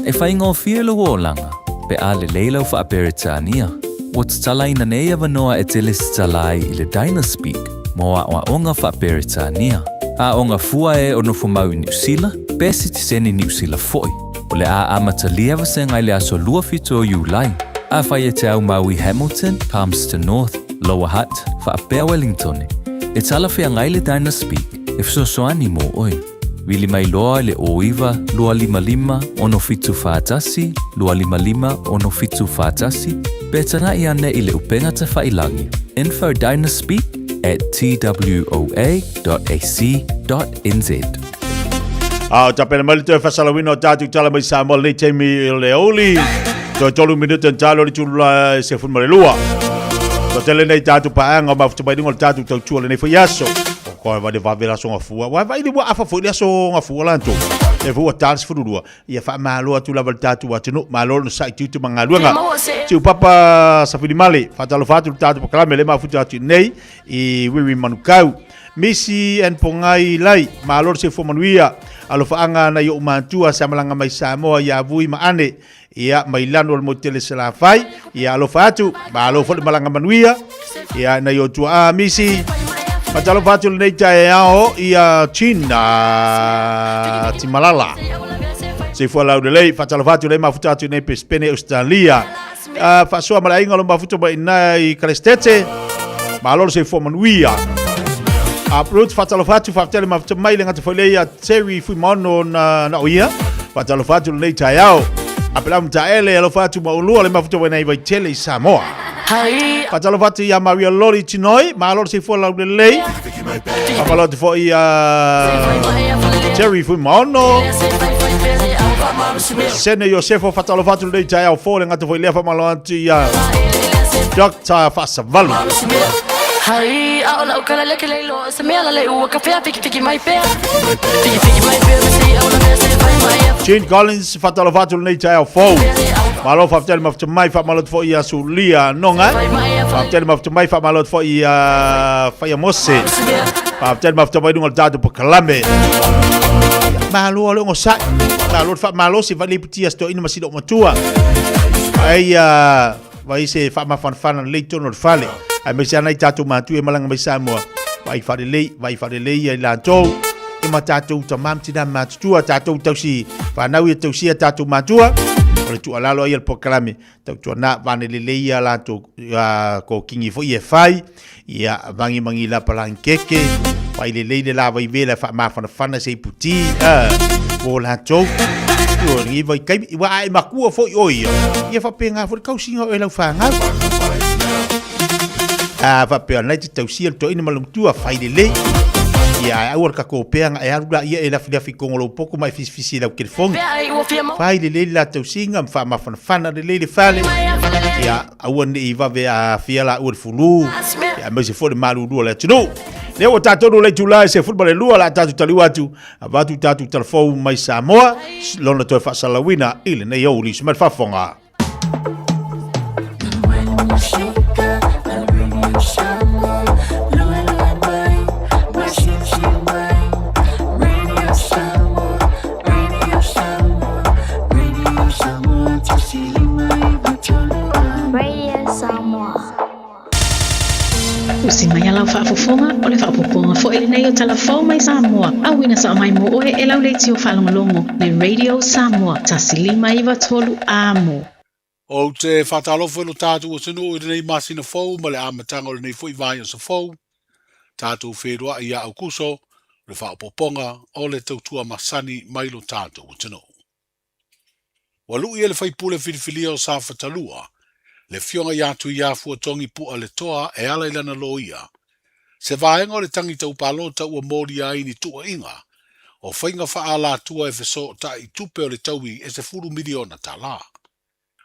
E whaingo whielo o langa, pe a le leilau wha aperitania. O tala ina nei avanoa e tele talai I le Dynaspeak, mo a onga wha aperitania. A onga fua e ono fumau I New Zealand, pe sitiseni New Zealand foi. O le a amatalia vasenga I le aso lua fito o Julai. A whai e te au mau I Hamilton, Palmerston North, Lower Hutt, wha apea Wellington. E tala whea ngai le Dynaspeak, e fisosoani mo oi. Wili mai loa le oiva, lua lima, ono fitu whaatasi, lua lima, ono fitu whaatasi, pe tana I ane I le upenga te whailangi. Info Dynaspeak at twoa.ac.nz. Tapena mali te whasalawina o tātuk tala mai Samoa nei teimi le oli. Toi tolu minuta talo le tula se funmare lua. Ko tele nei tātuk paanga o mafuta mai dingo le tātuk tau tua le nei whaiaso. Ko vai de vavela so ngafua. Vai de wa afa foi so ngafua lanto. E fu tals furua. Ia fa malo atu la valtatu wa tino malo no sai tu mangaluanga. Tiu papa sa filimale, fa talo fatu tatu pakala mele mafuta atu nei I wiwi manukau. Misi en pongai lai malo se fo manuia. Alo faanga na yo mantua sa malanga mai Samoa ia vui maane. Ia mai lano mo tele sala fai. Ia alo fatu malo fo malanga manuia. Ia na yo tua misi. Patalo fatu nei tae ao ia China Timalala. Se fo lau de lei patalo fatu le mafuta atu nei pespene Australia. Fa so mala inga lo mafuta ba inai Kristete. Malo se fo manuia. Upload fatalo fatu fatale mafuta mai lenga te foi ia Terry fui mono na oia. Fatalo fatu nei tae ao. Apela mtaele alo fatu maulua le mafuta ba inai vai tele Samoa. Patalo fatu ia Maria Lori Tinoi, malo se fo lau de lei. Apalo te foi Terry fui mono. Sene Josefo fatalo fatu nei tae ao fo lenga te foi lefa malo anti ia Dr. Fasavalu. Hai, aola ukala leke leilo, se mea la le ua kafea fiki mai pea. Fiki mai pea, mesi aola mea se vai mai. Gene Collins fatalo fatu nei tae ao fo. Malo faftele mafta mai fa malo fo ia sulia nonga. Faftele mafta mai fa malo fo ia fa mose. Faftele mafta mai dungal dado po kalame. Malo lo ngosa. Malo fa malo se vale putia sto ina masido matua. Ai vai se fa ma fan leito no fale. Ai me se anai tatu matu e malanga mai Samoa. Vai fa de lei ai lanto. E ma tatu tamam tina matu tatu tausi. Fa nau e tausi tatu matua. Ole tu alalo ia pokalame tau tu na vane le ia la tu ko kingi fo ia fai ia mangi la palankeke pai le la vai vela fa ma fa se puti o la to tu ri vai kai wa ai maku fo oi ia fa penga fo kausinga e la fa nga fa pe na ti tau sia to ina malum tu fai le ia ai ka ko peanga e aru ia e la filafi kongolo pouco mai fisifisi la ke fong fai le la tau singa fa ma fana le fale ia au ne iva ve a fiala ur fulu ia me se for malu do la tino le o tato le tula se football lu la tatu tali watu avatu tatu telefon mai Samoa lona to fa salawina ile ne yo lis met fa fonga whaafofonga o le whaapoponga fo ele nei o talafou mai Samoa. Awina sa mai mo oe e lau leiti o whalongolongo le Radio Samoa tasilima iwa tolu amo. O te whatalofo e lo tātou o tenu o nei masina fau ma le amatanga o le nei fo i vai o sa fau. Tātou wherua i a au kuso le whaapoponga o le tautua masani mai lo tātou o tenu. Walu i le whaipule whiriwhilia o sa whatalua, le fionga i atu i a fuatongi pua le toa e ala ilana lo ia. Se vaenga o le tangi tau palota ua mori a ini tua inga, o whainga whaala tua e wheso ta i tupe o le taui e se furu miliona ta la.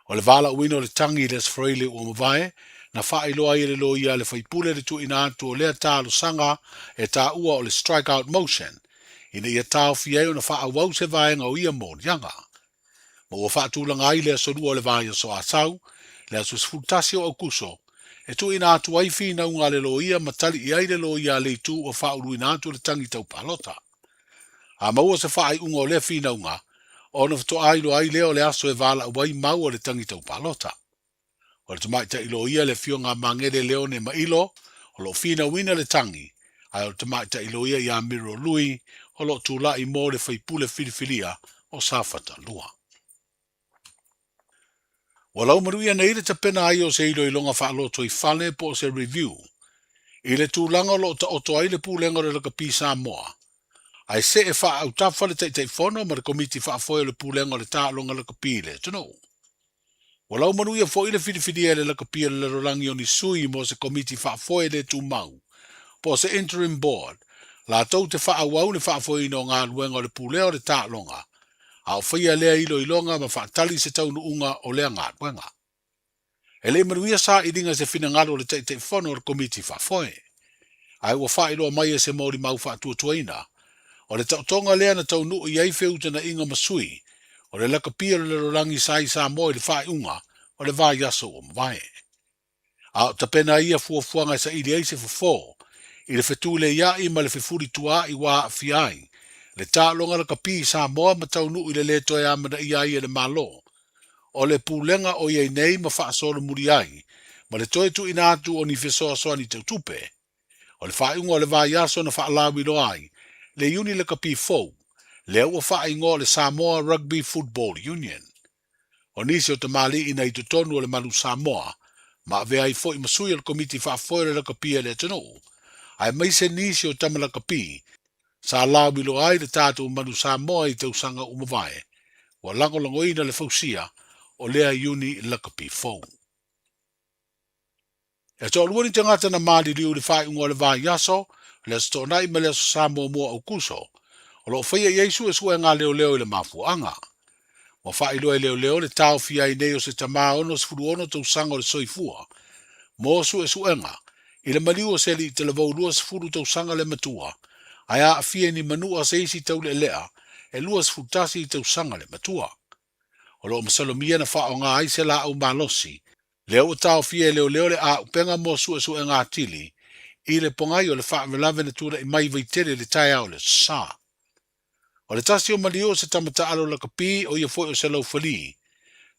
O le vala uino o le tangi les freile ua mawae, na whaailoa i le lo ia le whaipule le tu ina atu o lea tālu sanga e tā ua o le strikeout motion, ina ia tāo fieo na whaawau se vaenga o ia mōrianga. Ma ua whaatulanga ai lea sorua o le vaia so asau, lea sus futasi o akuso, e tu ina atu ai fina unga le lo ia matali i ai le lo ia le tu o whauru ina atu le tangi tau palota. A maua se whaai unga o le fina unga, o na fto ai lo ai leo le aso e vala uai mau o le tangi tau palota. O le tamaita ilo ia le fionga mangere leo ne mailo, o lo fina wina le tangi, ai o le tamaita ilo ia i a miro lui, o lo tula i mo le whaipule filifilia o safata lua. Walau maruia nei le tapena ai o se ilo i longa whaaloto i whale po se review, i le tūlanga lo ta oto ai le pūlenga le laka pi Samoa. Ai se e wha au tafa le tei whono ma le komiti whaafoe le pūlenga le tā longa laka pi le tano. Walau maruia fo i le whiriwhiria le laka pi le rolangi o ni sui mo se komiti whaafoe le tū mau, po se interim board, la tau te whaawau le whaafoe ino ngā luenga le pūleo le tā longa, au whaia lea ilo ilonga ma whaatali se taunu unga o lea ngā wenga. E le maruia sa i ringa se whina ngaro le tei whono le komiti whaafoe. Ai ua whaeroa mai e se mauri mau whaatua tuaina, o le tautonga lea na taunu i ai wheuta na inga masui, o le laka pia le rolangi sai sa moi le whae unga, o le vai aso o mwae. Au tapena ia fuafuanga sa ili eise fufo, i le whetule ia i ma le whifuri tua i wā fiai, le tā longa laka pi sa moa ma taunu i le leto e amana i ai e le malo, o le pūlenga o iei nei ma whaasolo muri ai, ma le toe tu ina atu o ni whesoa soa ni tau tupe, o le whaeunga o le vai aso na whaalawi lo ai, le uni laka pi fau, le ua whaingo le Samoa Rugby Football Union. O nisi o te mali ina i tutonu o le manu Samoa, ma vea i fo i masui al komiti whaafoe le laka pi e le tanu, ai maise nisi o tama laka pi, sa lawi lo ai le tātou manu Samoa i tau sanga umawai, wa lango ina le fausia o lea uni laka pi fau. E tō luani te ngata na mali liu le whai ungo le vai yaso, le sto nai me le Samoa mua au kuso, o lo whaia Yesu e sua ngā leo leo i le mafuanga. Wa whai loe leo leo le tau fia i nei o se tamā ono se furu ono tau sanga o le soifua, mo su e suenga, i le maliu o se li te le vaulua se furu tau sanga le matua, ai a fia ni manua se isi tau le lea, e lua se futasi i tau sanga le matua. O lo masalomia na wha o ngā ai se la au malosi, leo o tau fia leo leo le a upenga mo su e suenga atili, i le pongai o le wha velave na tura i mai vaitere le tai au le sa. O le tasi o malio se tamata alo la kapi o ia foi o se lau fali.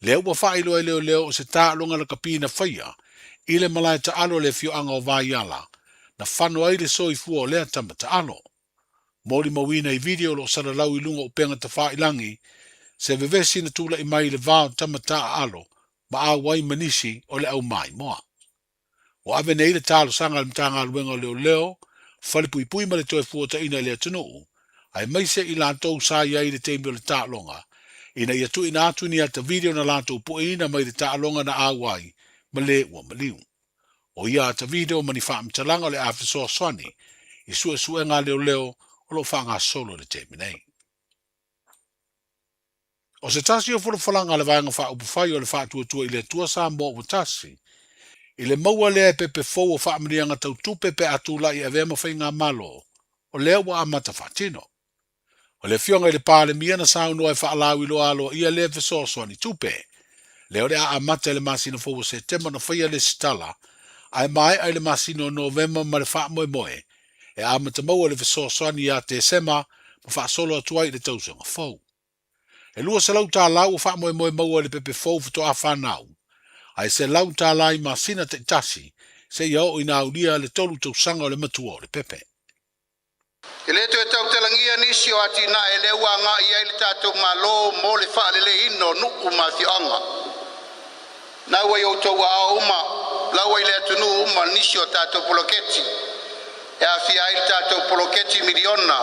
Leo wa wha ilo e leo leo o se ta alonga la kapi na whaia, i le malai ta alo le fio anga o vai ala, na whano ai le soi fua o lea tamata alo. Mori mawina i video lo sara lau i lunga upenga ta wha ilangi, se vevesi na tula i mai le vao tamata alo, ma a wai manisi o le au mai moa. O ave nei le talo sanga le mtanga luenga leo leo, whale pui pui ma le toe fuata ina le atunuu, ai maise i lantou sa iai le teimi o le tālonga, ina ia tu ina atu ni ata video na lantou po ina mai le tālonga na awai, ma le ua maliu. O ia ata video mani wha mtalanga le awhisoa swani, i sue ngā leo leo, o lo wha ngā solo le teimi nei. O se tasi o whalanga le vaenga wha upufai o le wha tua i le tua sa mo o tasi, i le maua lea pepe fou o whaamirianga tau tupepe atula i avema whai ngā malo, o lea wa amata whatino. O le fionga i le pāle mia na saunu ai whaalawi lo alo ia lea fesoso ni tupe, leo lea amata le masina fou o Septemba na whaia le sitala, ai mai ai le masina o Novemba ma le wha moe moe, e amata maua le fesoso ni a te sema ma wha solo atuai le tausanga fou. E lua se lau tā lau o wha moe moe maua le pepe fou fito a whanau, ai se lau tā lai masina te tasi, se ia o ina ulia le tolu tausanga o le matua o le pepe. E le te tau telangia nisi o ati na e le ua ngā i le tātou malo mo le wha le ino nuku ma fianga. Na ua i o tau a uma, lau i le atunu uma nisi o tātou poloketi. E a fia i le tātou poloketi miliona.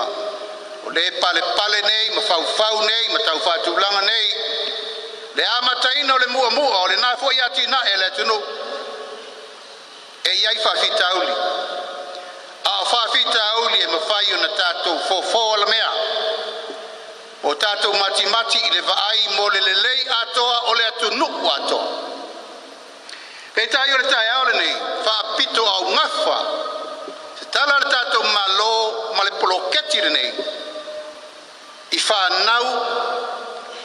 O le pale nei, ma fau nei, ma tau whātulanga nei. Le amataina o le mua o le nā fo i ati na e le atunu. E iai whawhitauli. A whawhitauli e mawhai o na tātou fōfō ala mea. O tātou mati i le vaai mo le lelei atoa o le atunu atoa. Kei tai o le tai aole nei, whaapito au ngawha. Se tala le tātou malo ma le poloketi le nei. I whanau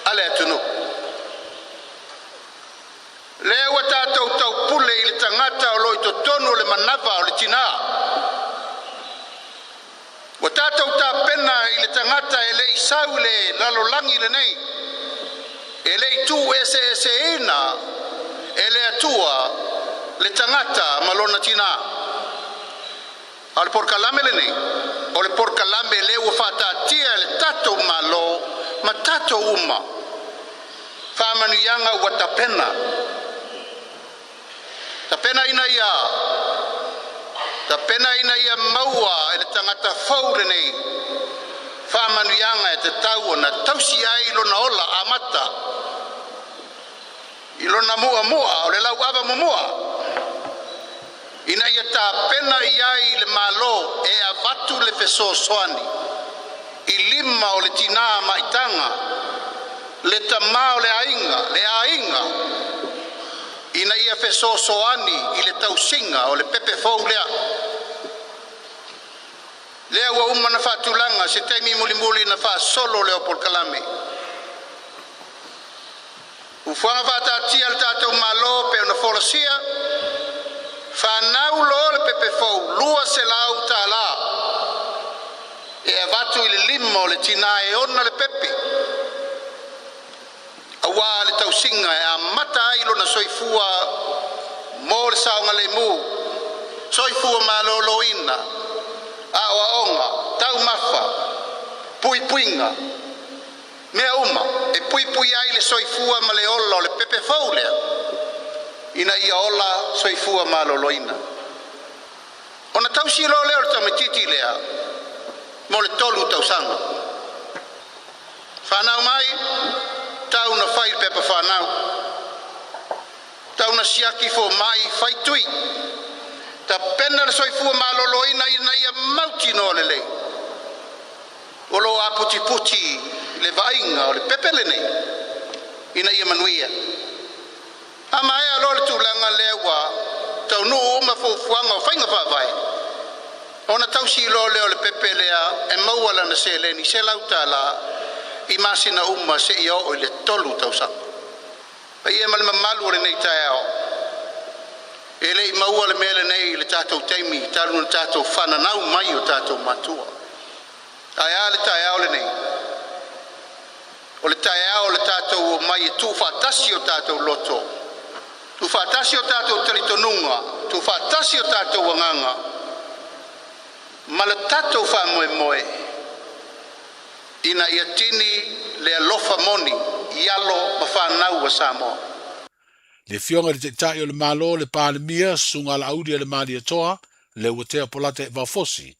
a le atunu. Le ua tātou tau pule i le tangata o loi to tonu o le manava o le tina. Ua tātou tā pena i le tangata e le isau le lalolangi le nei. E le itu ese ina e le atua le tangata malona tina. A le porkalame le nei. O le porkalame le ua whatatia le tātou malo ma tātou uma. Whamanu ianga ua ta pena. Ta pena ina ia maua e le tangata faure nei. Whamanu ianga e te tau na tausi ai ilona ola amata. Ilona mua o le lau ava mua. Ina ia ta pena iai le malo e avatu le feso soani. I lima o le tina maitanga. Le tamao le ainga. Ina ia feso soani i le tausinga o le pepe fau lea. Lea ua uma na whaatulanga se teimi muli na wha solo leo polkalame. Ufuanga whaatatia le tātou malo pe ona folasia. Whanau lo le pepe fau lua se lau tā la. E avatu i le lima o le tina e ona le pepe. Awa le tausinga e a mata ilo na soifua mo le saonga le mu. Soifua malolo ina. Awa onga, tau mafa, puinga. Mea uma, e pui ai le soifua ma le ola o le pepe faulea. Ina ia ola soifua malolo ina. Ona tausi lo leo le tamatiti lea. Mo le tolu tausanga. Whanau mai, tau na whai pepa whanau. Tau na siaki fo mai whai tui. Ta pena le soifua malolo ina ia mauti no le lei. Olo a puti le vainga o le pepele nei. Ina ia manuia. Ama ea lo le tūlanga lewa tau nu uma fuanga o whainga whawai. Ona tausi lo leo le pepelea e mauala na se leni se lautala i masina uma se ia o le tolu tausanga. Pa ia male mamalu le nei tae ao. E le i maua le mele nei le tātou teimi, talu na tātou whananau mai o tātou matua. Ai a le tae ao le nei. O le tae ao le tātou mai e tu whatasi o tātou loto. Tu whatasi o tātou talitonunga, tu whatasi o tātou wanganga. Ma le tātou whamoe. Ina ia tini le alofa moni, i alo ma whanau a Samoa. Le fionga le tai o le malo le palemia sunga la audia le mali toa le utea polate va fosi.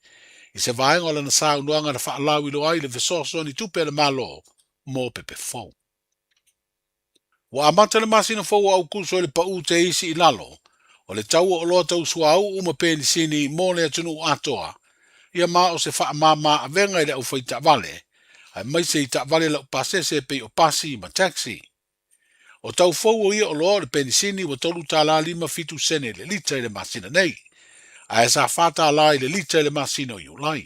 I se vaenga le na sa unuanga na whaalau ilo ai le vesoso ni tupe le malo mo pepe fau. Wa amata le masina fau au kuso le pau te isi i lalo. O le tau o loa tau sua au uma peni sini mo le atunu atoa. Ia ma o se wha mama a venga i le au whaita vale. Ai mai se i ta vale la upasese pe o pasi ma taxi. O tau fau o ia o loa le penisini wa tolu ta la 5 fitu sene le lita i le masina nei. A e sa fata la i le lita i le masina o iulai.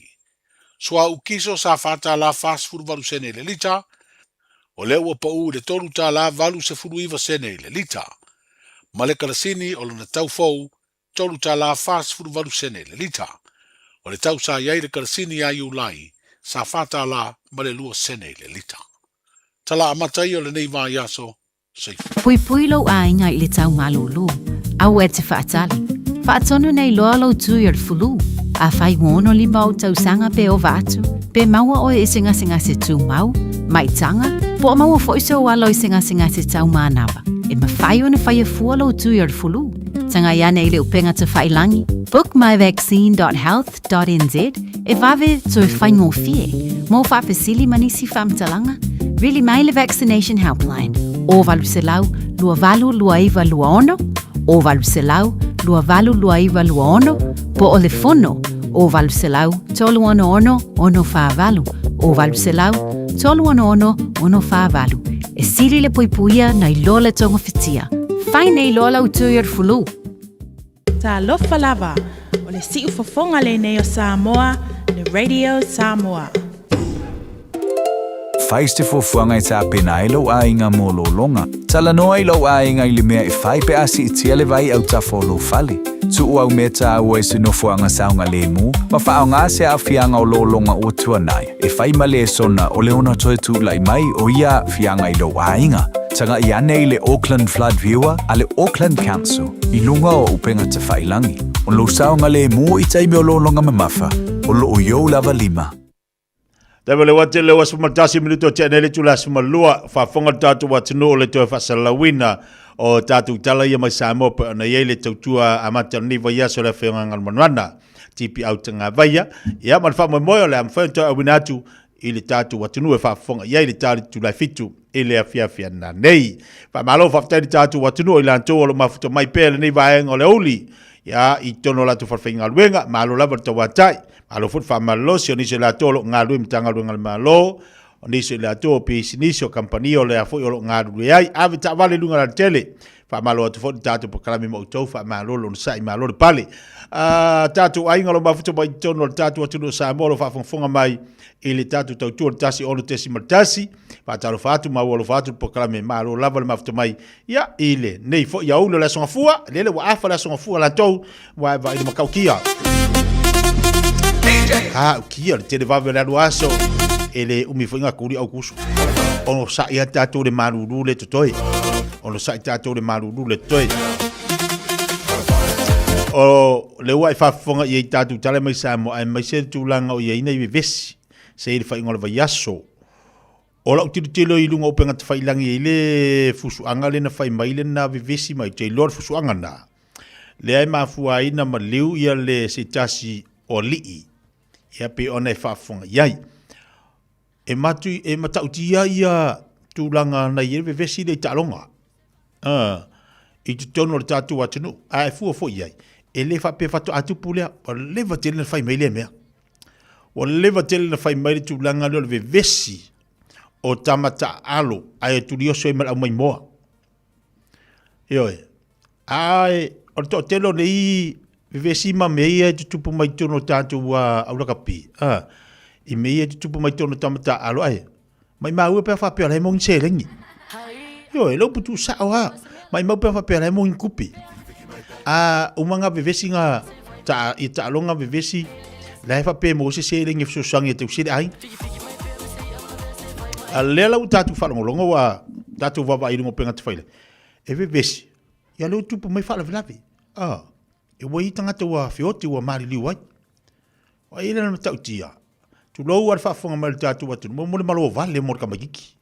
Sua ukiso sa fata la fast food valu sene le lita. O le ua pa u le tolu ta la valu se furu iwa sene le lita. Ma le kalasini o lana tau fau tolu ta la fast food valu sene le lita. O le tau sa iai le kalasini a iulai sa fata la ma le lua sene le lita. Tala amatai o le nei va yaso. Pui lo ainga i le tau malulu. Au e te whaatali. Whaatonu nei loa lau tui ar fulu. A whai wono lima o tausanga pe o vatu. Pe maua o e singa se tu mau. Mai tanga, po maua fo iso walo i singa se tau manawa. E ma whai o na whai a fua lau tui ar fulu. Tanga iane i le upenga te whailangi. Book myvaccine.health.nz e vave to e whai ngō fie. Mō whapesili manisi whamtalanga. Really mai le vaccination helpline. O valu se lau, lua valu lua iwa lua ono. O valu se lau, lua valu lua iwa lua ono. Po o le fono. O valu se lau, tolu ono ono wha valu. O valu se lau, tolu ono wha valu. E siri le puipuia na i lola tonga fitia. Whai nei lola utui ar fulu. Ta lofa lava, o le siu fofonga le nei o Samoa, le Radio Samoa. Faiste fofuanga I ta pena I lau ainga mō longa. Tala noa I lau ainga I le mea I whai pe asi I tia le vai au ta wholo fale. Tu au me ta au e se no fuanga saunga le mu, ma wha au ngā se a fianga o longa o tuanai. E whai ma le sona o le ona toe tu lai mai o ia fianga I lau ainga. Tanga I ane I le Auckland Flood Viewer a le Auckland Council I lunga o upenga te whailangi. O lo saunga le mu I taime o longa mamafa, o lo o iou lava lima. Tawa le wate le wasu matasi minuto tēne le tula suma lua whafonga tātu watino o le toe whasalawina o tātu tala ia mai Samoa pe ana iei le tautua a mata niwa iaso le whionga ngalmanuana tipi au tanga vaia ia man wha moe le am whaunto au winatu I le tātu watino e whafonga iei le tāri tulai fitu I le Fiafia nei wha malo whaftari tātu watino I lanto o lo mafuto mai pēle nei vaenga o le uli ia I tono latu whawhinga luenga malo lava tawatai Malo fut fa malo si onise la tolo ngalu mtanga lu ngal malo onise la to pis nisio kampanio le afo yo ngalu ai ave ta vale lu ngal tele fa malo to fot tatu po kalami mo to fa malo lo sai malo pale tatu ai ngalo mafuto ba tono tatu atu sa molo fa fonga mai ile tatu tatu tasi ono tesi matasi fa talo fatu ma wolo fatu po kalami malo lava mafuto mai ya ile nei fo ya ulo la songa fua lele wa afa la songa fua la to wa va ile makaukia kia te le vave la luaso ele umifinga kuri au kusu ono sa ia tato le maruru le totoi ono sa tato le maruru le totoi o le wai fa fonga ia tato tale mai Samoa ai mai se tulanga o ia ina I vesi se ile fa ingola vayaso o la utilo I lunga openga te failangi ile fusuanga le na fai mai le na vesi mai te lor fusuanga na le ai mafua ina maliu ia le se tasi o lii ia pe ona whafonga iai. E matautia ia tūlanga na iewe vesi le talonga. I te tono le tātu atinu. A e fua fo iai. E le whape whatu atu pulea. O le watele na whai maile mea. O le watele na whai maile tūlanga le vesi. O tamata alo. A e turi oso e mala mai moa. Ioe. A e o to telo nei vesi ma meia te tupu mai tono tātou auraka pi. I meia te tupu mai tono tamata alo ai. Mai maua pia whapea lai mongi se rengi. Yo, e lau putu sao ha. Mai mau pia whapea lai mongi kupi. Umanga vevesi nga I ta alonga vevesi lai whapea mo se rengi fsosangi te usire ai. Le lau tātou whalongolonga wa tātou wawa irungo penga te whaile. E vevesi. Ia lau tupu mai whalavilavi. E wai tangata wa whioti wa mari liu ai. Wa ina na tautia. Tu lau ar whafonga mai tātu watu. Mo mole malo vale mo ka magiki.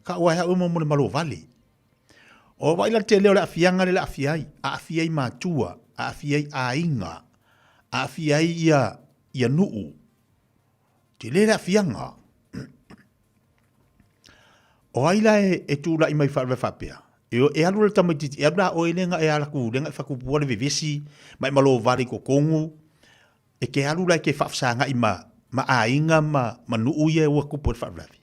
Ka wa ha mo mole malo vale. O wa ila te leo la afianga le la afiai. A afiai matua. A afiai a inga. A afiai ia nuu. Te le la afianga. O aila e tu la imai whawe whapea. E alu le tamatiti, e abla o elenga e ala ku, lenga whakupua le vivesi, mai malo vari ko kongu, e ke alu la ke whafsanga I ma ainga ma nuu ia ua kupu e whawlavi.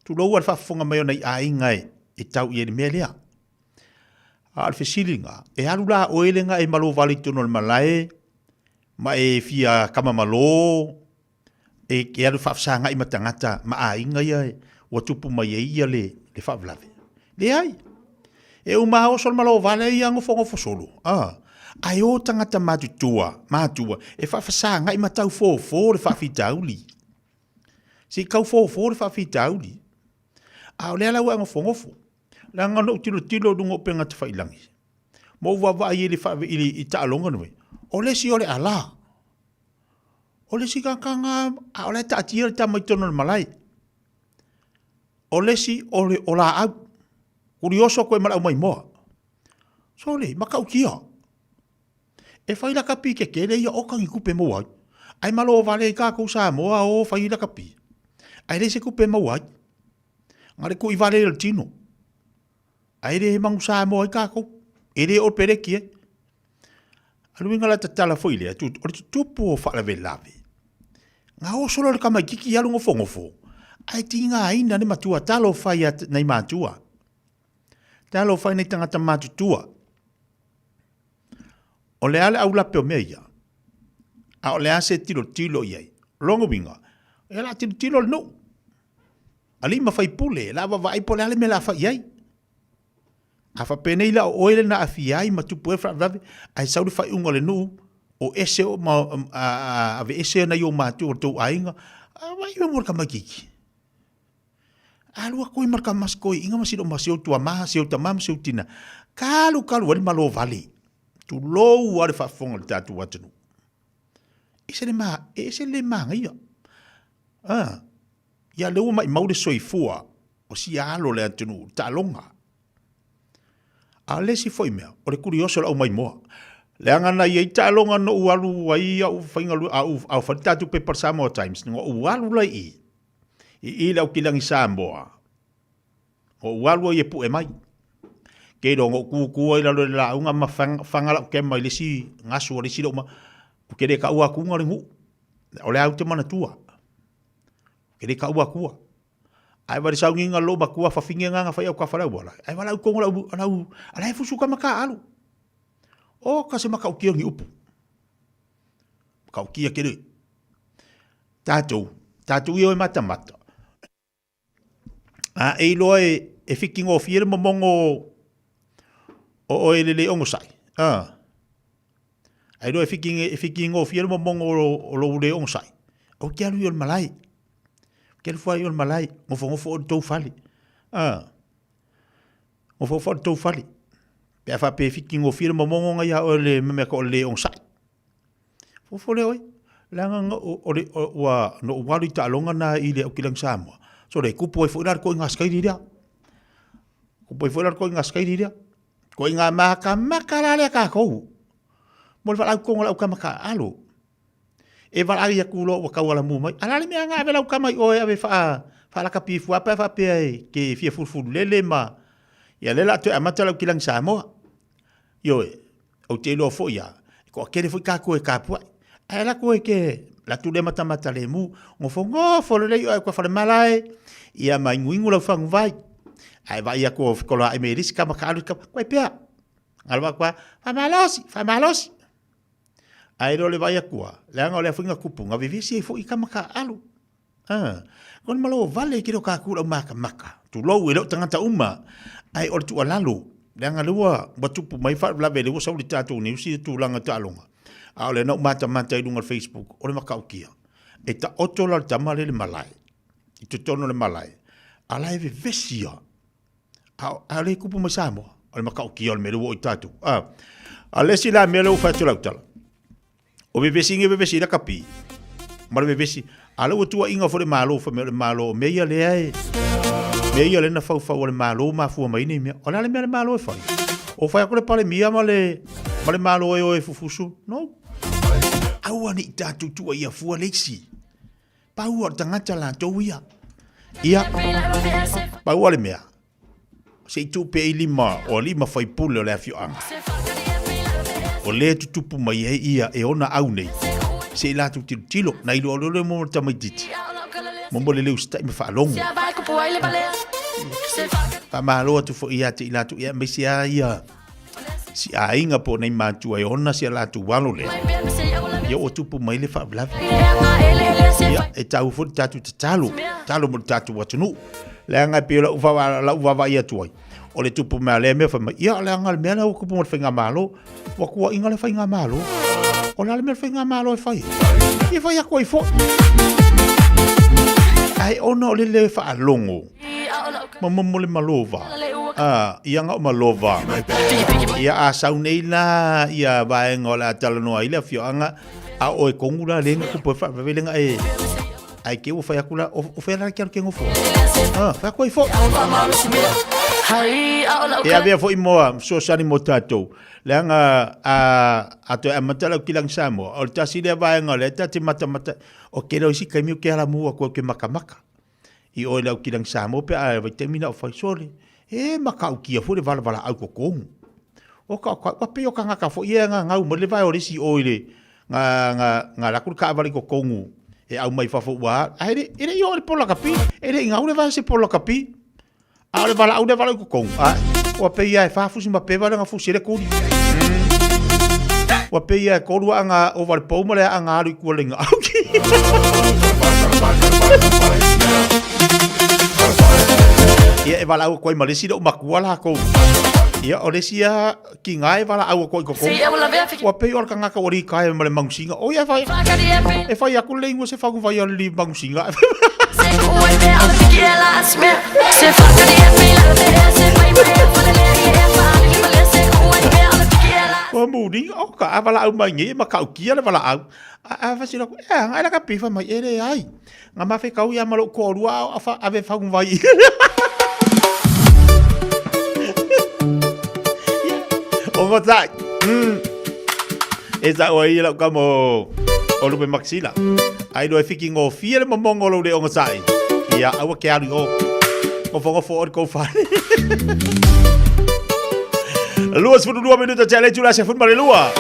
Tu lau al whafonga mai o nei ainga e tau i e mea lea. Al whesilinga, e alu la o elenga e malo vari tono le malae, ma e fia kama malo, e ke alu whafsanga I ma tangata, ma ainga ia ua tupu mai e ia le whawlawe. Le ai. E uma o sol malo vale I ango fongo fosolo. Ai o tangata matua. E whawhasanga I matau fōfō le whawhitauli. Si kau fōfō le whawhitauli. O le alau ango fongofo. La ngano tilo dungo penga te whailangi. Mo wa ili fa ili ita longa no. O le si ole ala. O le si kanga a ole ta tira ta mai tono malai. O le si ole ola au. Kurioso ko mala mai mo. So le makau kia. E fai la kapi ke kele ia o kangi kupe mo ai. Ai malo vale ka ko Samoa o fai la kapi. Ai le se kupe mo ai. Ngare ko i vale el tino. Ai le mang Samoa ka ko. Ele o pere kia. Aluinga la tatala foi le tu tupu fa la velave. Nga o solo le kama kiki alu ngofo. Ai tinga aina ne matua talo fai nei matua. Talo fai nei tangata matutua. O le ale au la peo meia. A o le ase tilo iai. Longo winga. E la tilo no. Ali ma fai pule. La va po le ale me la fai iai. A fa penei la o ele na afiai ma tu pue fra vrave. Ai sauri fai unga le nu. O ese o ma ave ese na yo matu o tau ainga. A vai me morka makiki. Alua koi marka mas koi. Inga masiro masio tua maha, sio tamam, sio tina. Kalu wali malo vali. Tu lou wale fa fonga le tatu watanu. Ese le maa ngia. Ia leu mai maude soifua. O si alo le atanu. Ta longa. A le si foi mea. O le kurioso la o mai moa. Le angana iei ta longa no ualu wai au whainga lu au whatatu pe par Samoa Times. Ngo ualu lai i. I lau kilangi Samoa. O ualu i e pu e mai. Kei rongo kukua i lalo la unga ma whangala ke mai lesi ngasu o lesi lo ma. Kere ka ua kunga ringu. O le au te mana tua. Kere ka ua kua. Ai wari sau nginga lo ma kua whawhinga nganga whai au ka whalau wala. Ai wala au konga lau. Ala e fusuka maka alu. O ka se maka ukia ngi upu. Ka ukia kere. Tātou i oi mata. A e loa e whiking o fiere momongo o ele ongo sai. Ai loa e whiking o fiere momongo o lo le ongo sai. O kia lui o malai. Kia fai o malai. Ngofo o tau fali. Ngofo o tau fali. Pea fa pe whiking o fiere momongo ngai o le memeka o le ongo sai. Fofo le oi. Langa no wali ta longa na ile o kilang Samoa. So le kupo e fuirar ko inga skai dia. Kupo e fuirar ko inga skai dia. Ko inga maka la ka ko. Mol va ko ngala ka maka alo. E va ai ku lo ka wala mu mai. Ala le me nga vela ka mai o e fa la ka pi fu apa fa pe ke fie fu le ma. Ya le la to amata lo kilang Samoa. Yo o te lo fo ya. Ko kere fu ka ko e ka pu. Ai la ko e ke la tu le mata le mu ngofo le yo ko fa malai ia mai nguingu la fang vai ai vai ia ko la emeris ka makalu ka ko pea alwa kwa fa malosi ai lo le vai ko la ngo le funga kupunga vivisi fo i ka makalu kon malo vale ki ka ku maka tu lo we lo tangata uma ai or tu alalu la nga lua batupu mai fa la vele wo sa li tatu ni si tu langa talonga a le no mata i lunga Facebook o le makau kia e ta oto la tamale le malai i te tono le malai ala e vesia a le kupu masamo o le makau kia o le mele wo i tatu a le si la mele u fatu lautala o vevesi la kapi ma le vevesi ala o tua inga fo le malo meia le ai meia le na fau o le malo ma fu mai ni me o la le mele malo e fai o fai ko le pale mia ma le malo e fufusu no aua ni tatu tua ia fua leisi. Pau o tangata la tau ia. Ia. Pau ale mea. Se tu pe lima o lima fai pule o le afio anga. O le tutupu mai e ia e ona au nei. Se la tu tilo na ilo le mo tamaititi. Mo le leu sta me fa longo. Pa malo tu fo ia te ila tu ia me sia ia. Si a inga po nei matu e ona sia la tu walo le. Yo o tupu mai le fa blavi. Ya e tau fo tatu talo mo tatu watunu. Le anga pe la uva ia tuai. O le tupu me le me fa ia le anga me la ku mo finga malo. Wa ku inga le finga malo. O la le me finga malo e fai. E fai a koi fo. Ai ono le fa longo. Mo le malova. ia nga malova. Ia asau nei na ia vaenga o la talanoa ile fioanga a o e kongula lenga ku po fa velenga e ai ke o fa yakula o fa la ke ngofo. Fa ko ifo. Ia vea fo imoa so sani motato. Leanga a to amatala kilang Samoa. O tasi le vaenga le tati mata o ke lo si kaimiu ke ala mua ko ke makamaka. I o le kilang Samoa pe a vitamina o fa sole. E makau kia fo le vala au ko kongu. O ka pe o ka ngaka fo ia nga ngau mo le vai o le si oile nga la kur ka vali ko kongu e au mai fa fo wa ai ere yo le pola kapi ere ngau le vai se pola kapi a le vala au le vala ko kongu a o pe ia fa fu sima pe vala nga fu sere ko o pe ia ko ru anga o val po mo le anga ru ku le nga ia e vala au ko mai si do makuala ko ia o lesia ki ngai wala au ko ko. Wa pe or kanga ka ori kai male mangsinga. O ia vai. E vai aku le ngo se fa ku vai ali mangsinga. Wa mudi o ka wala au mai ngi ma ka ki ala wala au. A fa sira ko ngai la ka pi fa mai ere ai. Nga ma fe ka u ya malo ko rua afa ave fa ku vai. Ongo tak. Esa o ia ka mo o lupe maxila. Ai do fiki ngo fiere mo mongo lo de ongo sai. Ia awa ke alu o. Ko fongo fo ko fa. Luas fu 2 minutos challenge la se fu male lua.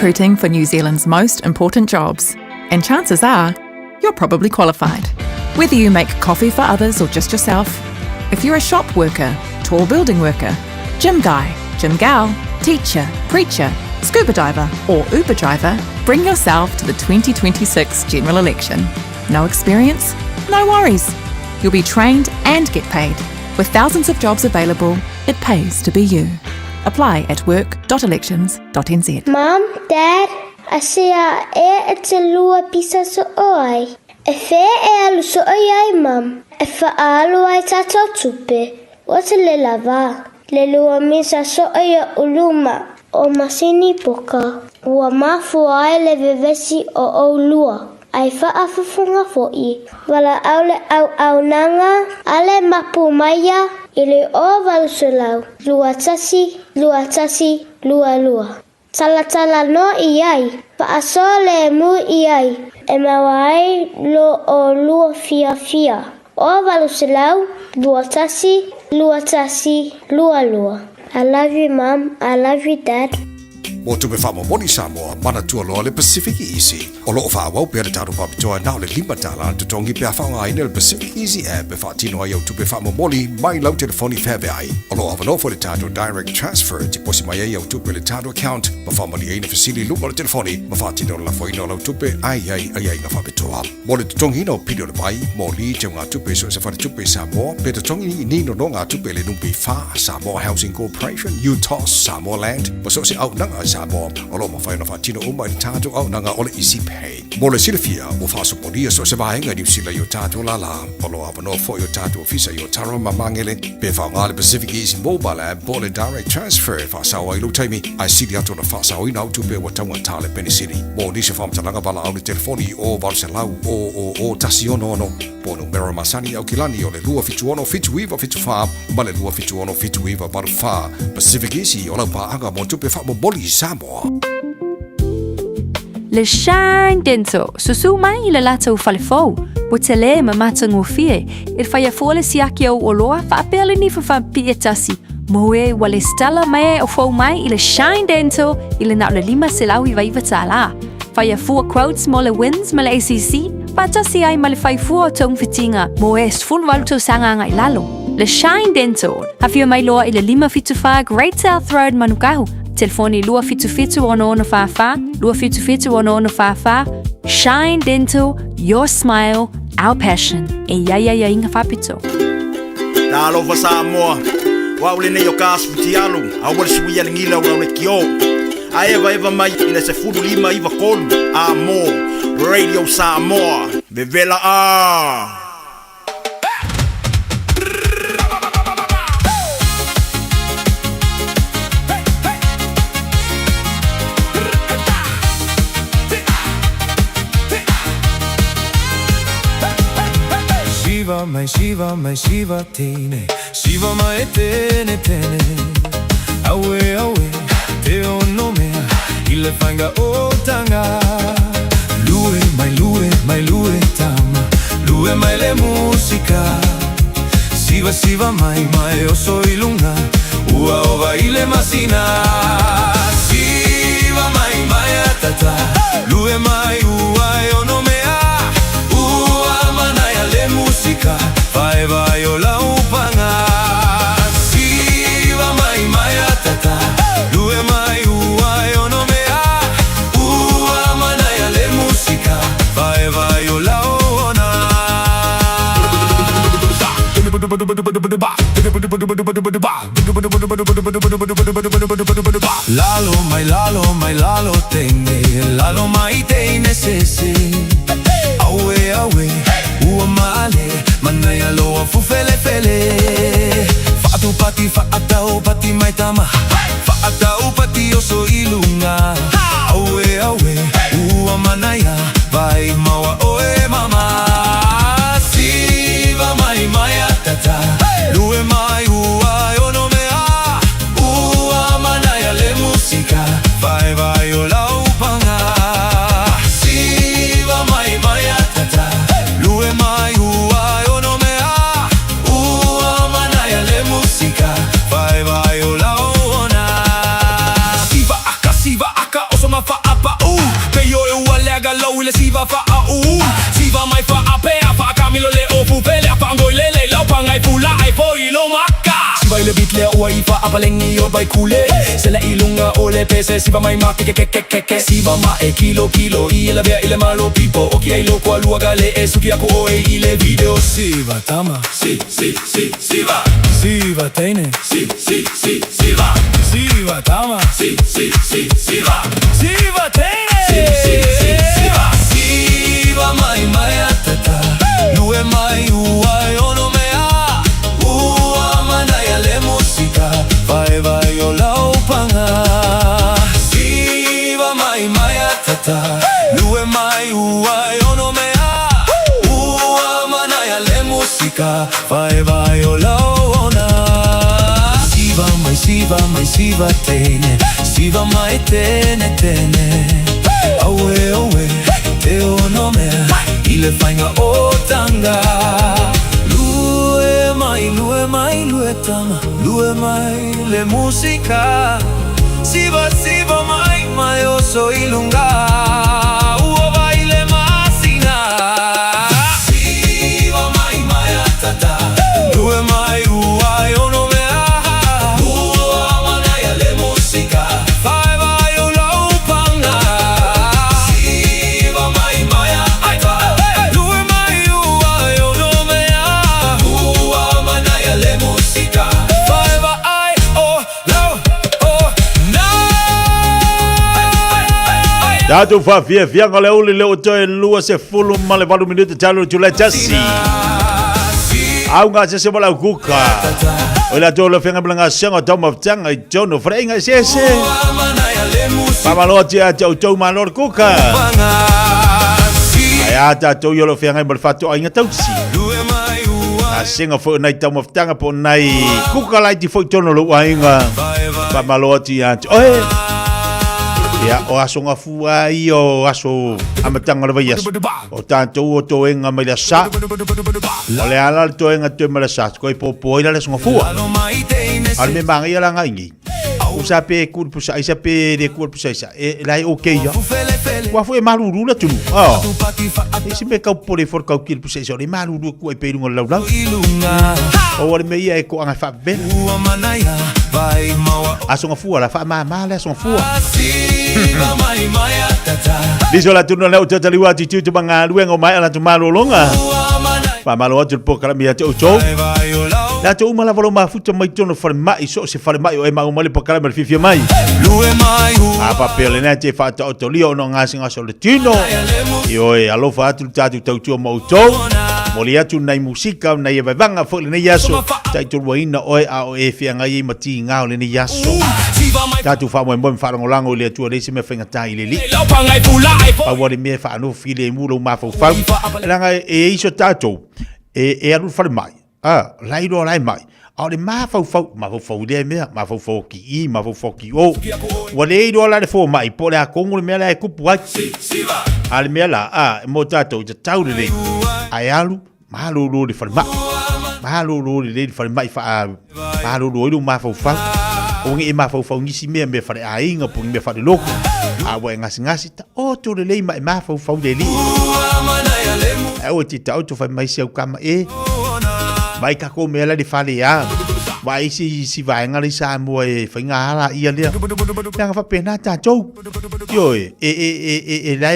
recruiting for New Zealand's most important jobs, and chances are you're probably qualified. Whether you make coffee for others or just yourself, if you're a shop worker, tall building worker, gym guy, gym gal, teacher, preacher, scuba diver or Uber driver, bring yourself to the 2026 general election. No experience? No worries. You'll be trained and get paid. With thousands of jobs available, it pays to be you. Apply at work.elections.nz. Mum, Dad, I see it's a lua pisa so oi. E fe alu so oi, Mum. E fa alu ai tato tupe. What's a lava? Le lua misa so oi uluma. O masini poka. Ua mafu ai le vevesi o lua. Ai whaafufunga fo'i. Wala aule au nanga, ale mapu maya, ili o valusulau. Lua tasi, lua. Tala no iai, paaso le mu iai. E mawai lo o lua fiafia. O valusulau, lua tasi, lua. I love you, Mum. I love you, Dad. O tupe whamomoni Samoa, mana tua loa le Pacific Easy. O loo whaawau pia le tātou papitoa nao le lima tāla tu tongi pia whaunga aina le Pacific Easy app e whaatino ai au tupe whamomoni mai lau telefoni whebe ai. O loo awanofo le tātou direct transfer ti posi mai ai au tupe le tātou account ma whamoni aina fasili lupa le telefoni ma whaatino la foina lau tupe ai nga whapitoa. Mo le tutongi ino pidio le mai, mo li te ngā tupe so se whare tupe Samoa, pe tutongi nino no ngā tupe le numpi wha, Samoa Housing Corporation, UTOS, Samoa Land, ma so se au nanga Samoa, o lo mawhai na whaatino uma i tātou au nanga o le isi pay. Mo le Fiafia, o whaasoponia so se vahenga New Zealand i o tātou lala, o lo awano fo i o tātou ofisa i o Tara Mamangele, pe whaongā le Pacific Easy Mobile App, po le direct transfer, whaasawa i lo taimi, ai siri ato na whaasawa i nau tupe wa taunga tāle penisiri. Mo nisi whamtalanga wala au le telefoni o Valselau, o Tasiono ono, po numero masani au kilani o le lua fitu ono, fitu iwa, fitu wha, ma le lua fitu ono, fitu iwa, maru wha, Pacific Easy, o lau paanga mo tupe wha mo boli Samoa. Le shine dento, susu mai i le lata u falefou, o te le ma matango fie, il whaia fōle siaki au o loa, whaapele ni whawhampi e tasi, moe wale stella mai o fau mai i le shine dento, i le nao le lima se lau i waiva tāla. Whaia fua quotes mo le wins ma le ACC, patasi ai ma le whai fua o tong fitinga, moe sfun waluto sanga ngai lalo. Le shine dento, hawhia mai loa i le lima fituwha Great South Road Manukau, telefoni lua fitu ono whawha, lua fitu ono whawha. Shine Dental, your smile, our passion. E ia inga whapito. Talo fa Samoa, waule ne yo kasputi alu, awal suia ngila wa le kio. A eva mai ina se fudu lima iva kolu, amo, Radio Samoa, bevela a. Shiva tine, Shiva mai tene, awe, te ono mea, ile fanga o tanga, lue tama, lue mai le musica, Shiva mai o soy luna, ua ova ile masina, Shiva mai atata, lue mai ua ono mea, ua manaya le musica. Vai o la upanga Siva mai atata Lue mai uai o no mea Ua manaya le musica Vai o la ona Lalo mai tene Lalo mai tene sese Awe Ua male Manaya loa fufele Fa'atau pati mai tama Fa'atau pati oso ilunga Awe Ua manaya Vai mawa oe mama Siva mai atata Lue mai ua ono mea Ua manaya le musika Vai o la upanga Siva mai atata Lue mai ua ono mea Ua manaya le musika Vai o la ona Siva aka Oso ma fa'apa aga low le siva fa au siva mai fa apea fa camilo le opu pele fa ngoi le lau pangai pula ai po ilo maka siva le bit le oi fa apalengi o bai kule se la ilunga o le pese siva mai ma ke siva ma e kilo i la bea ile malo pipo o ki ai lo kwa luaga le e suki ako o e ile video siva tama siva siva teine siva siva tama siva siva teine siva siva mai atata lue mai uai ono mea ua manaya le musika vai o lau panga siva mai atata lue mai uai ono mea ua manaya le musika vai o lau ona siva mai tene siva mai tene awe te ono mea ile fainga o tanga lue tama lue mai le musika siva mai o so ilunga ua baile masina siva mai atata lue mai uai ono mea ua manaya le musika vai o lau panga siva mai atata lue mai uai ono mea ua manaya le musika vai o lau Datu Fiafia ngale uli leo toe lua se fulu male valu minuto talo July Jasi. Au nga se bola kuka. Ola tolo fenga blanga senga toma tanga I jono frenga sese. Mama loti a tau malor kuka. Aya ta to yolo fenga bal fatu ainga tausi. A senga fo nai toma tanga po nai kuka lai ti fo tono lo ainga. Mama loti a ya o aso nga fua I o aso amatanga le vaias o tanto o toenga mai la sa o le ala le toenga te mai la sa ko I popo ila le nga fua al me manga ia la ngai o sa pe kur pusa isa pe de kur pusa isa e lai okay ya wa fu e maruru la tunu isi me ka pole for ka kil pusa isa le maruru ko e pe lunga lau o le me ia e ko anga fa ben aso nga fua la fa ma le aso nga fua Diso la tunu leo te taliwa titu te manga luengo mai ala tu malolonga. Pa malo atu po kala mia te ucho. La tu umala valo ma futa mai tono far mai so se far mai o e ma umale po kala Fiafia Mai. Apa pele na te fa to lio no ngasi ngaso le tino. Yo e alo fa atu tatu tau mo ucho. Moli atu nai musika nai e vanga fo le nei yaso. Tai tu waina o e a o e fia ngai mati ngao le nei yaso. Tatu fa mo fa ngolango le tu le se me fenga tai le li. Pa wale me fa no file mulo ma fo fa. Langa e iso tatu e alu fa mai. Lai do lai mai. O le ma fo le me ma fo ki ma fo ki o. Wale do la le fo mai po le a kongo me la e kupu ai. Al me la mo tatu te tau le. Ai alu ma lo le fa mai. Ma lo le fa mai fa ma lo ma fo fa. O ngi ma fo ngisi me fa a inga pu me fa de loko a wa ngasi ta o to le ma fo de li o ti ta o to fa mai se o kama mai ka ko me la di fa le ya vai si vai ngari sa mo e fa ngala ia le nga fa pena ta cho yo la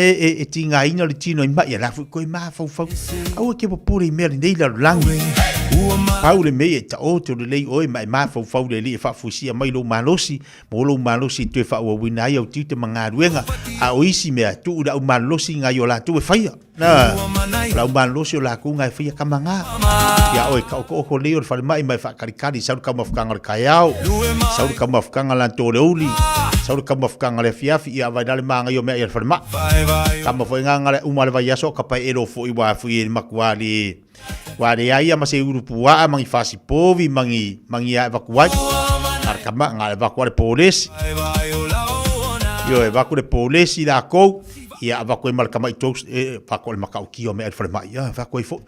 tinga ina le tino ma ya la fu ko ma fo o ke po puri me le la langi Paule me ta o te le o mai ma fo de li fa fusia mai lo malosi te fa o wina ia o tite manga ruenga a o isi me tu da o malosi nga yo la tu e faia na la o malosi la ku nga faia kamanga ya o ko le o fa mai fa karikari sa ka mafkanga ka yao sa ka mafkanga la to leuli sa ka mafkanga le Fiafia vai dale manga yo me ia fa ma kama fo nga le umale vai yaso ka pa ero fo I wa fu I makwali Wade ai ama se urupua mangi fasi povi mangi evacuai arkama nga evacuare polisi yo evacuare polisi la ko ia evacuare markama itos evacuare makau kio me alfa mai ia evacuare fo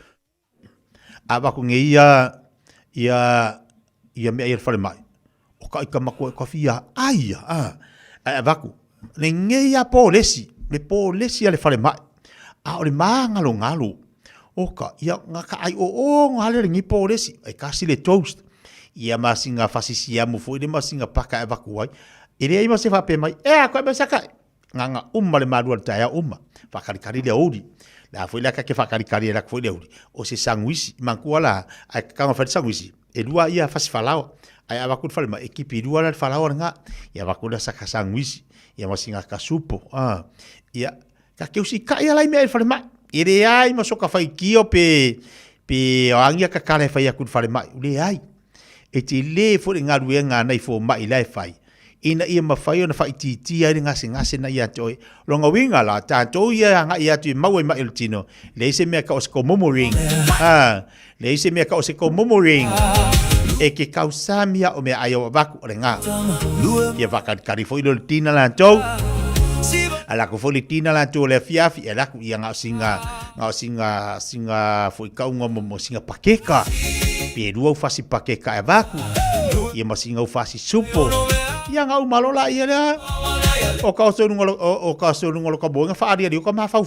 evacu ngia ia me alfa mai o ka kama ko fia ai evacu le ngia polisi le po lesi ale fale mai. A o le ngalo. Oka, ia ngaka ai o ngale ringi po lesi. Ai kasi le toast. Ia masinga fasisia mo foi le masinga paka e vakuai. Ile ai mase fape mai. E ko e saka. Nganga le madua taia Fakari le odi. La foi la ka ke fakari la foi le odi. O se sanguisi mankuala ai ka fa sanguisi. E lua ia fasifalao. Ai avakut fale mai ekipi lua la falao nga. Ia vakuda saka sanguisi. Ia masinga ka supo. Ia ka ke usi ka ia lai me fale mai. Ire ai masoka fai kio pe angia ka kale fai akut fale mai. Ule ai. E te le fo ngā ruenga nei fo mai lai fai. Ina ia mawhai o na whai titi ai ngase na ia toi. Ronga winga la, tātou ia nga ia tui maua mai iltino. Leise mea ka o se ko momoring. Leise mea ka o se ko momoring. E ke kausamia o mea ai o waku o le ngā. Ia wakari fo ilo le tina la tau. Ala ko fo le tina la tau le fiafi. Ala ko ia ngā singa fo i kaunga mo singa pakeka. Pe rua ufasi pakeka e waku. Ia masinga ufasi supo. Ia ngau malola ia lea. O ka so nungolo ka boinga whaari ari o ka maa fau.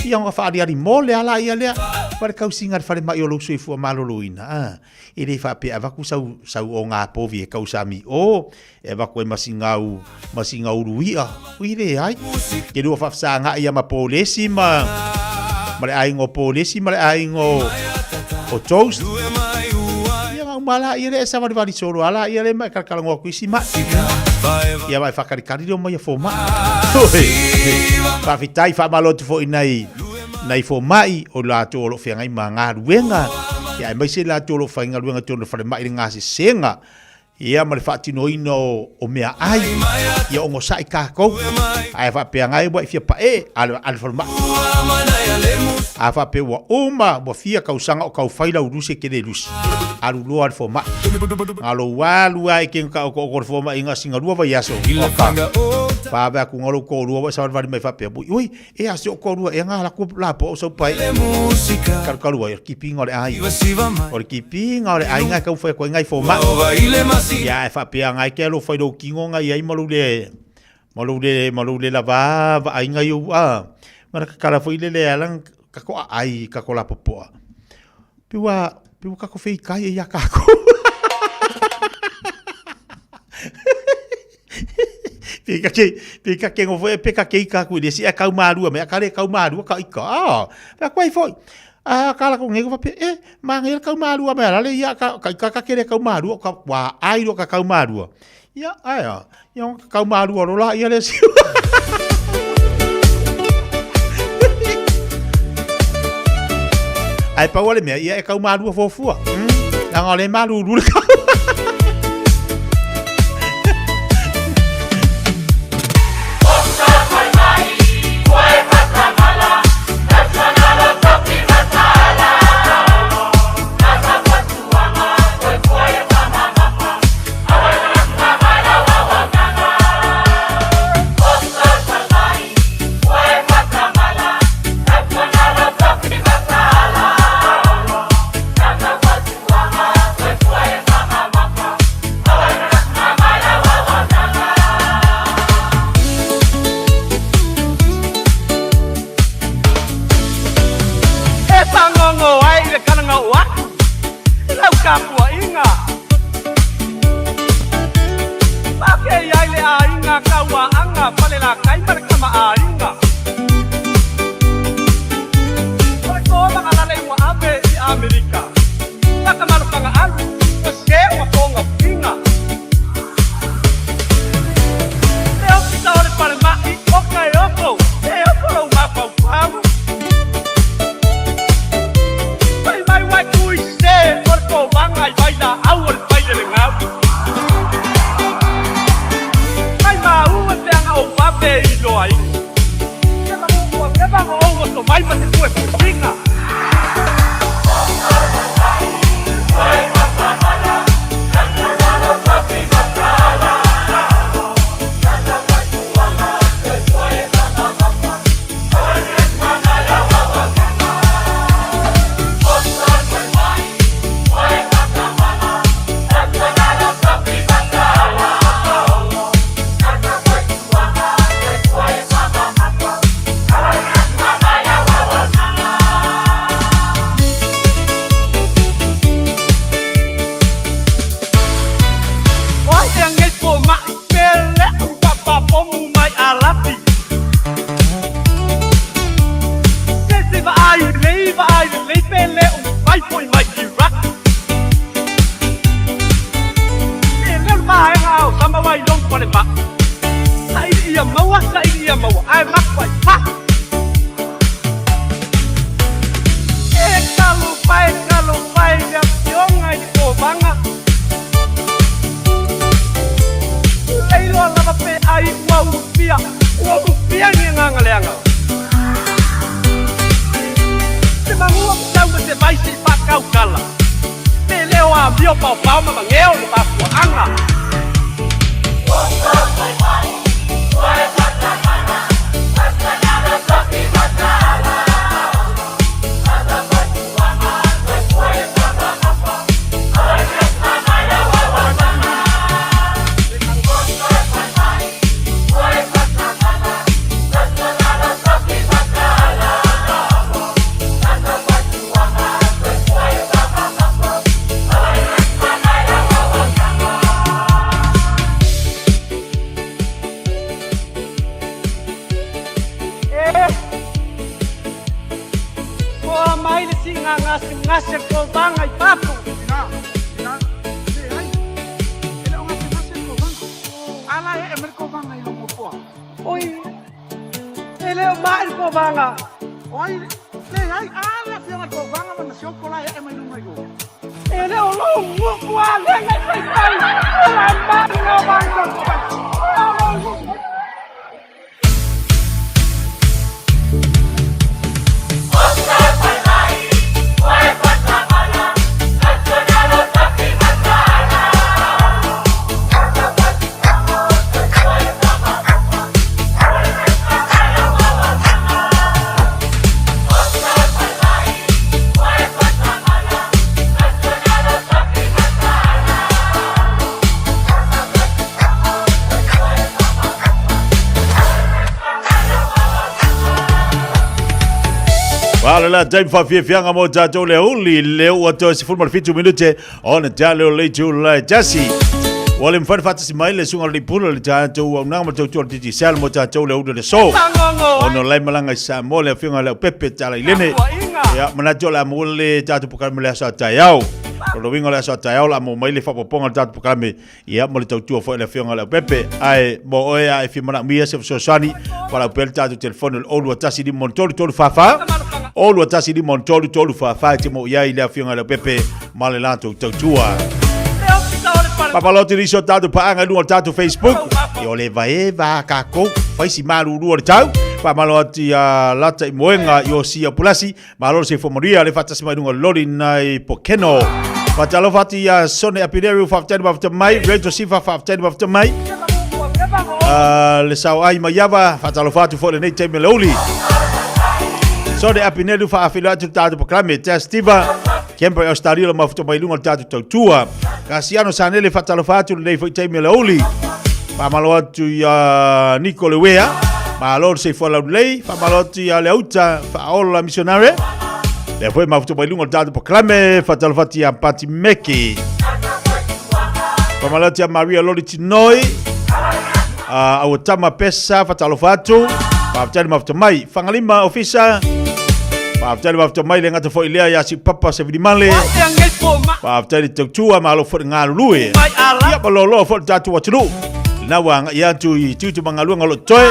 Ia ngā whaari ari mole ala ia lea. Pare kau singa whare mai o lau sui fua malolo ina. E rei whape a waku sau o ngā povi e kau sami o. E waku e masinga uruia. Ui re ai. Ke rua whafsa ngā ia ma polesi ma. Mare ai ngō polesi, mare ai ngō o toast. Mala ia le sa vari soro ala ia le mai kalkala ngo kuisi ma ia vai fakari do mai fo ma pa fitai fa malo tu fo inai fo mai o la to lo fe ngai manga ruenga ia mai se la to lo fa ngai ruenga to lo fa mai nga se senga ia ma le fatino ino o mea ai ia o ngo sai ka ko ai fa pe ngai bo fia pa al fo ma a fa pe wa uma bo fia ka usanga o ka faila uruse ke de lus alu lo al fo ma alo walu ai ke ka ko fo ma inga singa lua vai aso pa ba ku ngolo ko lua sa va mai fa pe ui e aso ko lua e nga la ko la po so pai kar lua ki pingo le ai o ki pingo le ai nga ka fa ko ngai fo ma ya e fa pe ngai ke lo fa do kingo ngai ai malule la va ai ngai u mara ka kala fo ile le alang kako ai kako la popoa piwa kako fei kai ya kako pika ke ngo foi pika ke kako de si ka maru me ka le ka maru ka ika pa kwai foi kala ko ngego pa mangel ka maru me la le ya ka ke le ka maru ka wa ai ro ka maru ya aya yo ka maru ro la ya le si ai pa wale me ia e kau maru fofua nga ole maru ru ka mai pa e kalu pai ya pionga i ko banga ei lo la pe ai wa upia ni nganga leanga te mangua tau te vai se pa kau kala te leo a bio pau ma ngeo ni pa anga ngasih kau bangai papu. Ala emer kau bangai lo mopo. Oi, ele mai kau banga. Oi, le ai ala fianga kau banga mana siokola emer lo mai go. Ele lo mopo ala ngai pai pai. Ala mai lo banga. Wala la time fa Fiafia mo tato le uli le wato si fulma fitu minute on talo le la jasi wale mfano fata si maile sunga le pulo le tato wa nanga tato titi sal mo tato le uli le so ono lai malanga sa mo le finga le pepe tala ilene ya manajo la mo le tato pokame le sa tayao Kalau wingo le sa tayao la mo maile fa poponga tato pokame ya mo le tato fo le finga le pepe ai mo oya ai fi mana mia se so sani para pel tato telefono olu tasi di montoli tolu fafa Olu atasi di montolu tolu fa te mo ia ile afianga le pepe male lanto tautua. Papalote riso tatu paanga lua tatu Facebook. Yo le vaeva kako faisi malu lua tau. Papalote lata imoenga yo sia pulasi. Malo se fomoria le fatasi mai dunga lori nai pokeno. Patalo fati sone apineru fafteni bafta mai. Rejo sifa fafteni bafta mai. Le sao ai mayava fatalo fatu fo le nei teme leuli. So de apinelu fa afilo atu tatu proclame testiva kempa australia ma futo mai lunga tatu tautua kasiano sanele fatalo fatu le foi teme leuli pa malo atu ya Nicole Wea ma lor se fola lei fa malo atu ya leuta fa ola missionary le foi ma futo mai lunga tatu proclame fatalo fatu ya pati meki pa malo atu ya Maria Loliti Noi awatama pesa fatalo fatu pa fatalo ma futo mai fangalima ofisa Paftali wafta mai le ngata fo ilea ya si papa se vidimale. Paftali tautua malo fo ngalu lui. Ia balolo fo tatu watulu. Na wanga ya tu tu mangalu ngalo toy.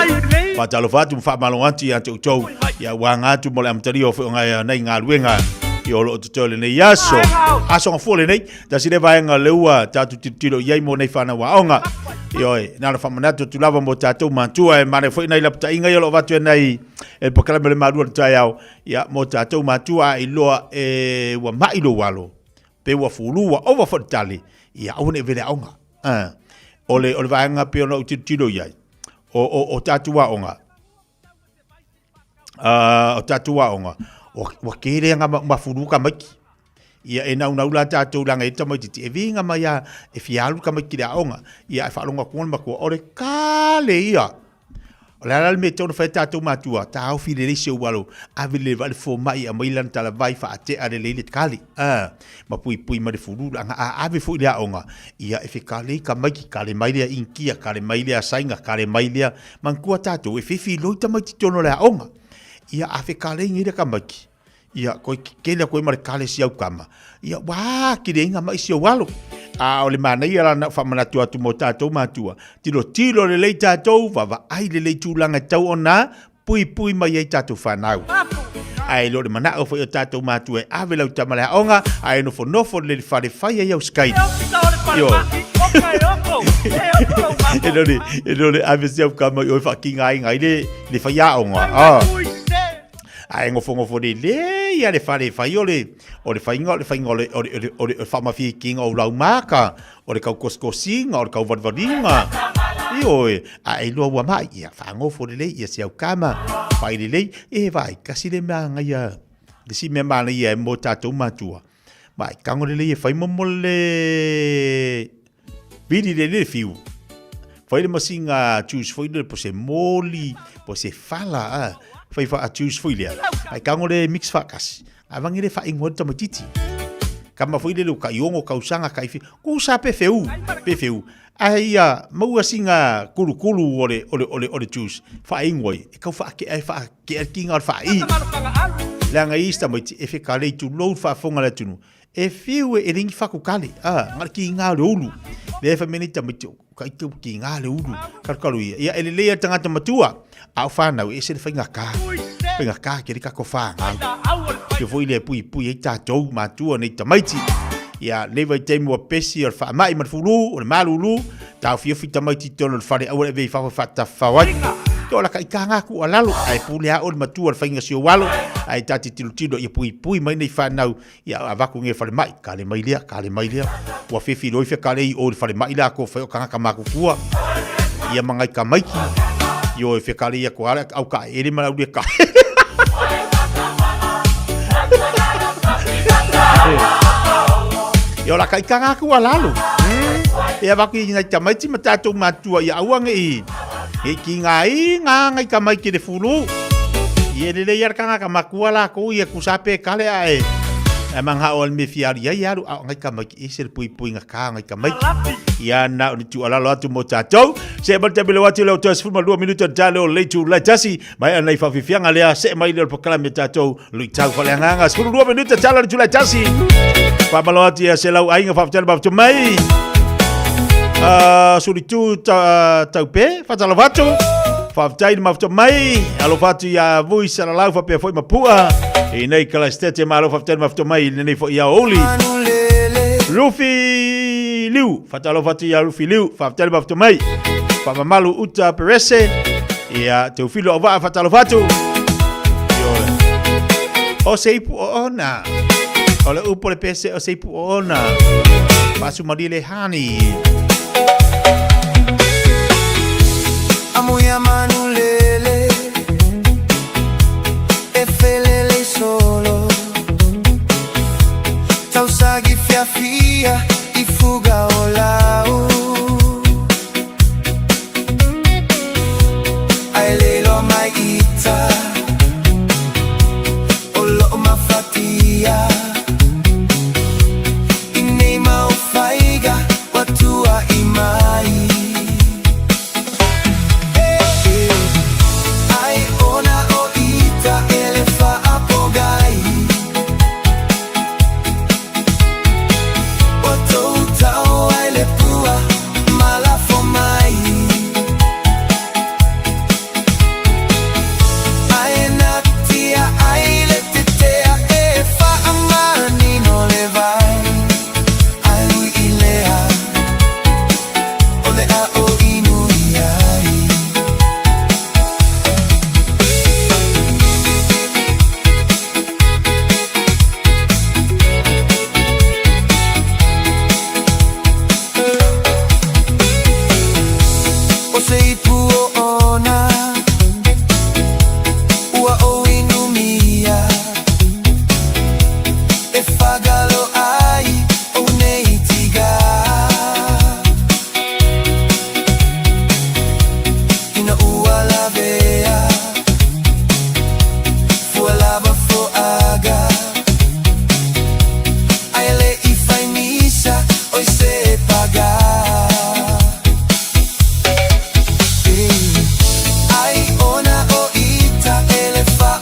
Patalo fatu fa malo anti ya tautou. Ya wanga tu mole amtari fo nga na ngalu nga. Yo lo tole ne yaso. Aso fo le nei. Da si le vai nga leua tatu titilo yai mo nei fana wa onga. Yo na la famana tu lava mo tatu mantua e mane fo ina lapta inga yo lo vatu nei. El proclame le madua tayao ya mo tatu matua iloa wa mailo walo. Pe wa fulu wa over for tali. Ya one vele onga. Ole vai nga pe no titilo yai. O tatu wa onga. O tatu wa onga. Wa kere nga mafuru ka maki ia ena una ula tatu langa ita mai titi e vinga mai ya e fialu ka maki da onga ia e falonga kuon mako ore kale ia ola la me tonu fa tatu matua ta au fi le se walo avile vale fo mai a mai lan tala vai fa ate ade le kali ma pui ma de furu langa ave fo ia onga ia e fikale ka maki kale mai le inkia kale mai le sainga kale mai le mankua tatu e fifi loita mai titono la onga ia afekale ngira kamaki ia ko kele ko mar kale si au kama ia wa kirenga mai si walo ole mana ia la fa mana tu mota to matua tilo le leita to va ai le leitu langa tau ona pui mai ai tātou whanau. Ai lo le mana o foi o tātou mātua e awe lau tamalea onga, ai nofo le whare whai ai au Skype. Yo. E lore ave se au kama i oi whakinga ai ngai le whaia onga. Ai ngofo le ia le whare whai o le whainga o le whamawhi kinga o lau maka, o le kau koskosinga, o le kau vadvadinga. Ioi, ai loa ua mai, ia whangofo le ia se au kama, whai le vai, kasi le mea ngai a, le si mea mana ia e mo tātou mātua. Mai, kango le ia whai momo le, vidi le fiu. Whai le masinga choose whai le po se moli, po se whala, whai wha choose whai lea. Ai kango le mix whakasi, ai wangi le whai ingoa tamatiti. Kama whai le lo ka iongo kausanga kaifi, kusa pe feu. Ai maua singa kulu o le juice fa ingoi e kau fa ke kinga fa I la nga ista mai e fe kale tu load fa fonga la tunu e fiu e ring fa ku kale ngal kinga le ulu le fa menita mai tu kai tu kinga le ulu karkalu ia ele le tanga matua au fa na e se fa nga ke ka ko fa ke foi le pui e ta tou matua nei tamaiti. Ia lewa I te mua pesi o le wha mai marfulu, o le malulu, tau fiafita mai ti tono le whare au le vei whawhata whawai. Tō la ka I ka ngaku a lalo, ai pulea o le matua le whainga sio walo, ai tati tilo ia pui mai nei whanau, ia avaku nge whare mai, ka le mai lea. Ua whiwhi loifia ka lei o le whare mai lea ko whai o ka ngaka makukua, ia mangai ka maiki, io e whikale ia ko ala, au ka ere marau lia ka Yo la kai kanga ku alalu. E avaku I ngai tamaiti matatu matua ia auange I. E ki ngai ngai kamai ki le fulu. Ie le ia kanga ka makua la ko ia kusape kale ae. E mangha o me fiari ia aru ngai kamai I se pui nga ka ngai kamai. Ia na o tu ala atu mo tatou. Se ba te bele watu le tos fuma 2 minuto tale o leitu la tasi. Mai ana I fafifianga lea se mai le pokala me tatou. Lui tau fale nganga. Skulu 2 minuto tale tu la tasi. Pamaloati ya selau ainga faftale bafto mai. Suri tu taupe fatalo vatu. Faftai mafto mai. Alo fatu ya vui sala lau fa pe foi mapua. E nei kala stete malo faftale mafto mai nei fo ya oli. Rufi liu fatalo fatu ya Rufi liu faftale mafto mai. Famamalu uta perese. Ya teufilo ova fatalo fatu. O seipu ona. Ole upo le pese o seipu ona. Pasu marile hani. Amuya manulele. Efelele solo. Tausagi fiafia. Ifuga olau. Ailelo mai ita. Olo mafatia. Ai ona o ita elefa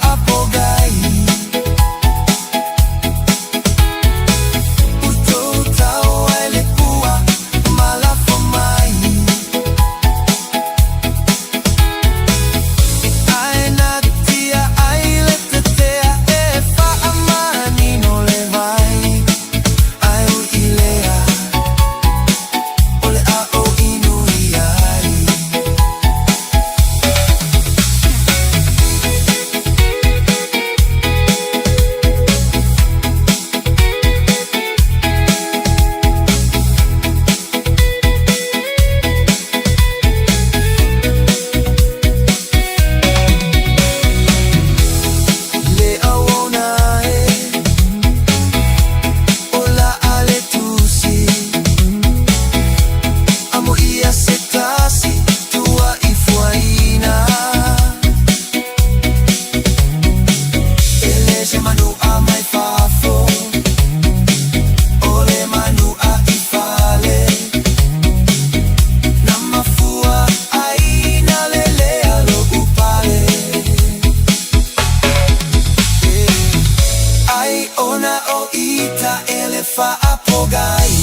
whaapogai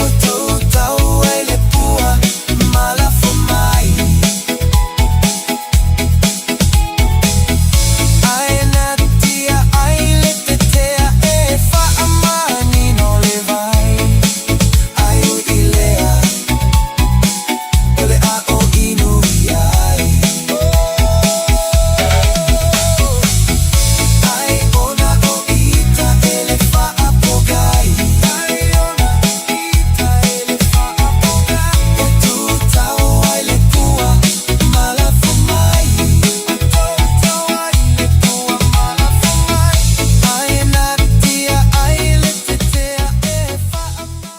O tau tau ai le pua Malafu mai Ai na tia ai le te tea E whaamani no le vai Ai u i lea O le a o inu i ai Ai ona o ita e le whaapogai Ai ona ita e le whaapogai O tu tau ai le pua Malafu mai O tu tau ai le pua Malafu mai Ai na tia ai le te tea e whaamani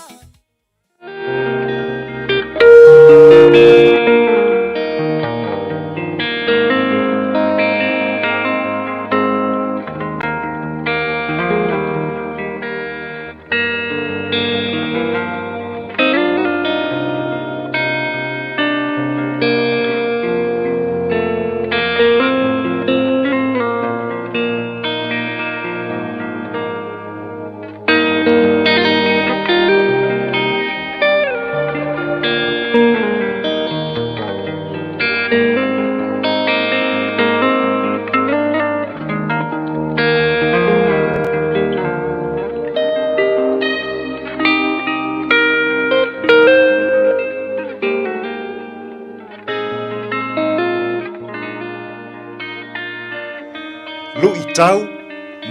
Lui tau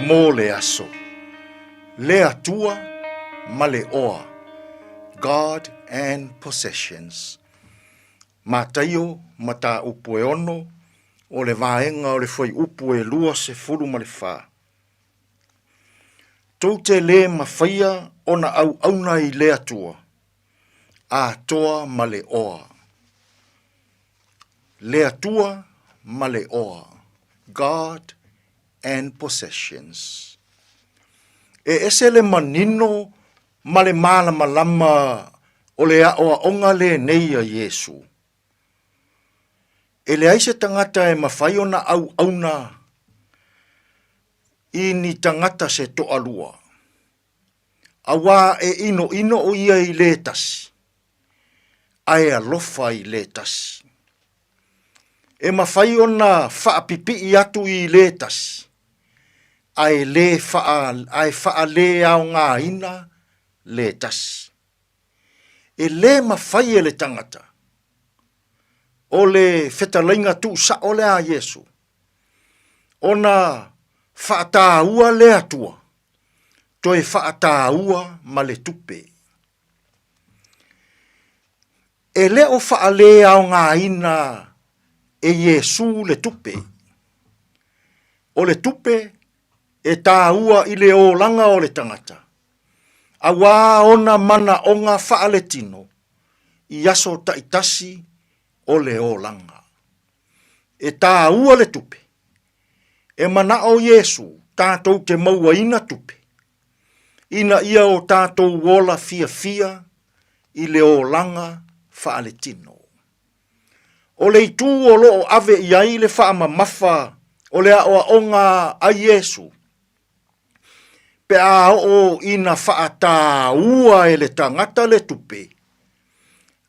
mō le aso. Le atua ma le oa. God and possessions. Mātaio ma tā upu e ono o le vaenga o le foi upu e lua se furu ma le whā. Tau te le ma whaia ona au auna i le atua. A toa ma le oa. Le atua ma le oa. God and possessions. E ese le manino ma le malama o le aoa onga le nei a Yesu. E le aise tangata e mawhai ona au auna i ni tangata se toa lua. Awa e ino o ia i le tasi. Ai alofa i le tasi. E mawhai ona whaapipi i atu i le tasi. Ai faa le au ngā ina le tasi. E le mawhai e le tangata. O le whetalainga tu sa o le a Yesu. Ona whaatāua le atua. Toi whaatāua ma le tupe. E le o wha le au ngā ina e Yesu le tupe. O le tupe e tāua i le o langa o le tangata. A wā ona mana o ngā wha le tino i aso taitasi o le o langa. E tāua le tupe. E mana o Yesu tātou te maua ina tupe. Ina ia o tātou wola fiafia i le o langa wha le tino. O le itu o loo ave i ai le wha mafa o le aoa onga a Yesu. Pe a o ina wha tā ua e le tangata le tupe.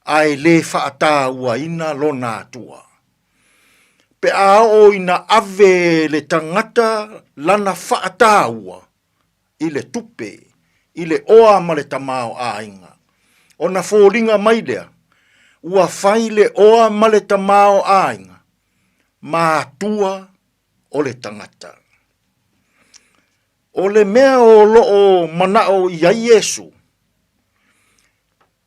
Ai le wha tā ua ina lona atua. Pe a o ina ave le tangata lana wha tā ua i le tupe. I le oa ma le tamao a inga. O na fōringa mai lea. Ua whai le oa ma le tamao a inga. Ma atua o le tangata. O le mea o loo manao i a Yesu.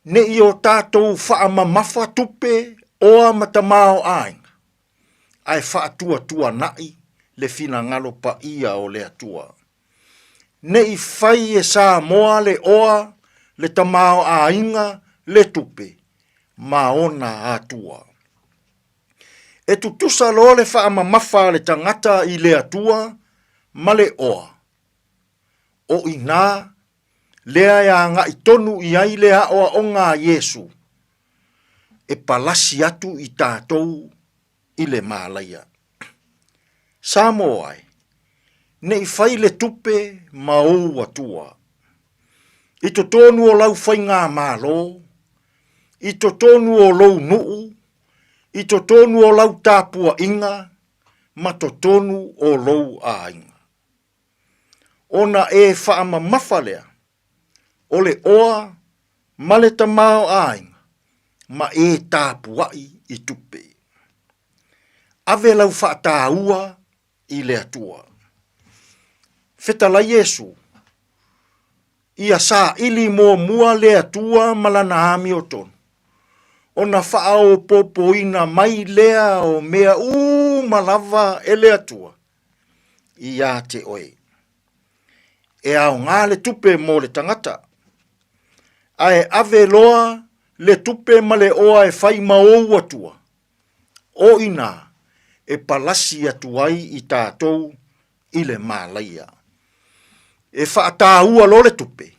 Ne i o tātou wha mamafa tupe oa ma tamao a inga. Ai wha tua nai le fina ngalo pa ia o le atua. Ne i whai e Samoa le oa le tamao a inga le tupe. Ma ona atua. E tutusa lo le wha mamafa le tangata i le atua ma le oa. O ina lea ya ngā i tonu i ai lea oa o ngā Yesu. E palasi atu i tātou i le mālaia. Samoa ne i whai le tupe ma o atua. I to tonu o lau whai ngā mālo, i to tonu o lau nuu, i to tonu o lau tāpua inga, ma to tonu o lau a inga. Ona e whaama mawhalea, o le oa, ma le tamao a inga, ma e tāpuai i tupe. Ave lau whaatāua i le atua. Whetala Yesu, ia sa ili mo mua le atua malana hami o tonu. Ona whaao popoina mai lea o mea malava e le atua. Ia te oe. E au ngā le tupe mo le tangata. Ae ave loa le tupe ma le oa e whai maou atua. O ina e palasi atuai i tātou i le mālaia. E whaatāua lo le tupe.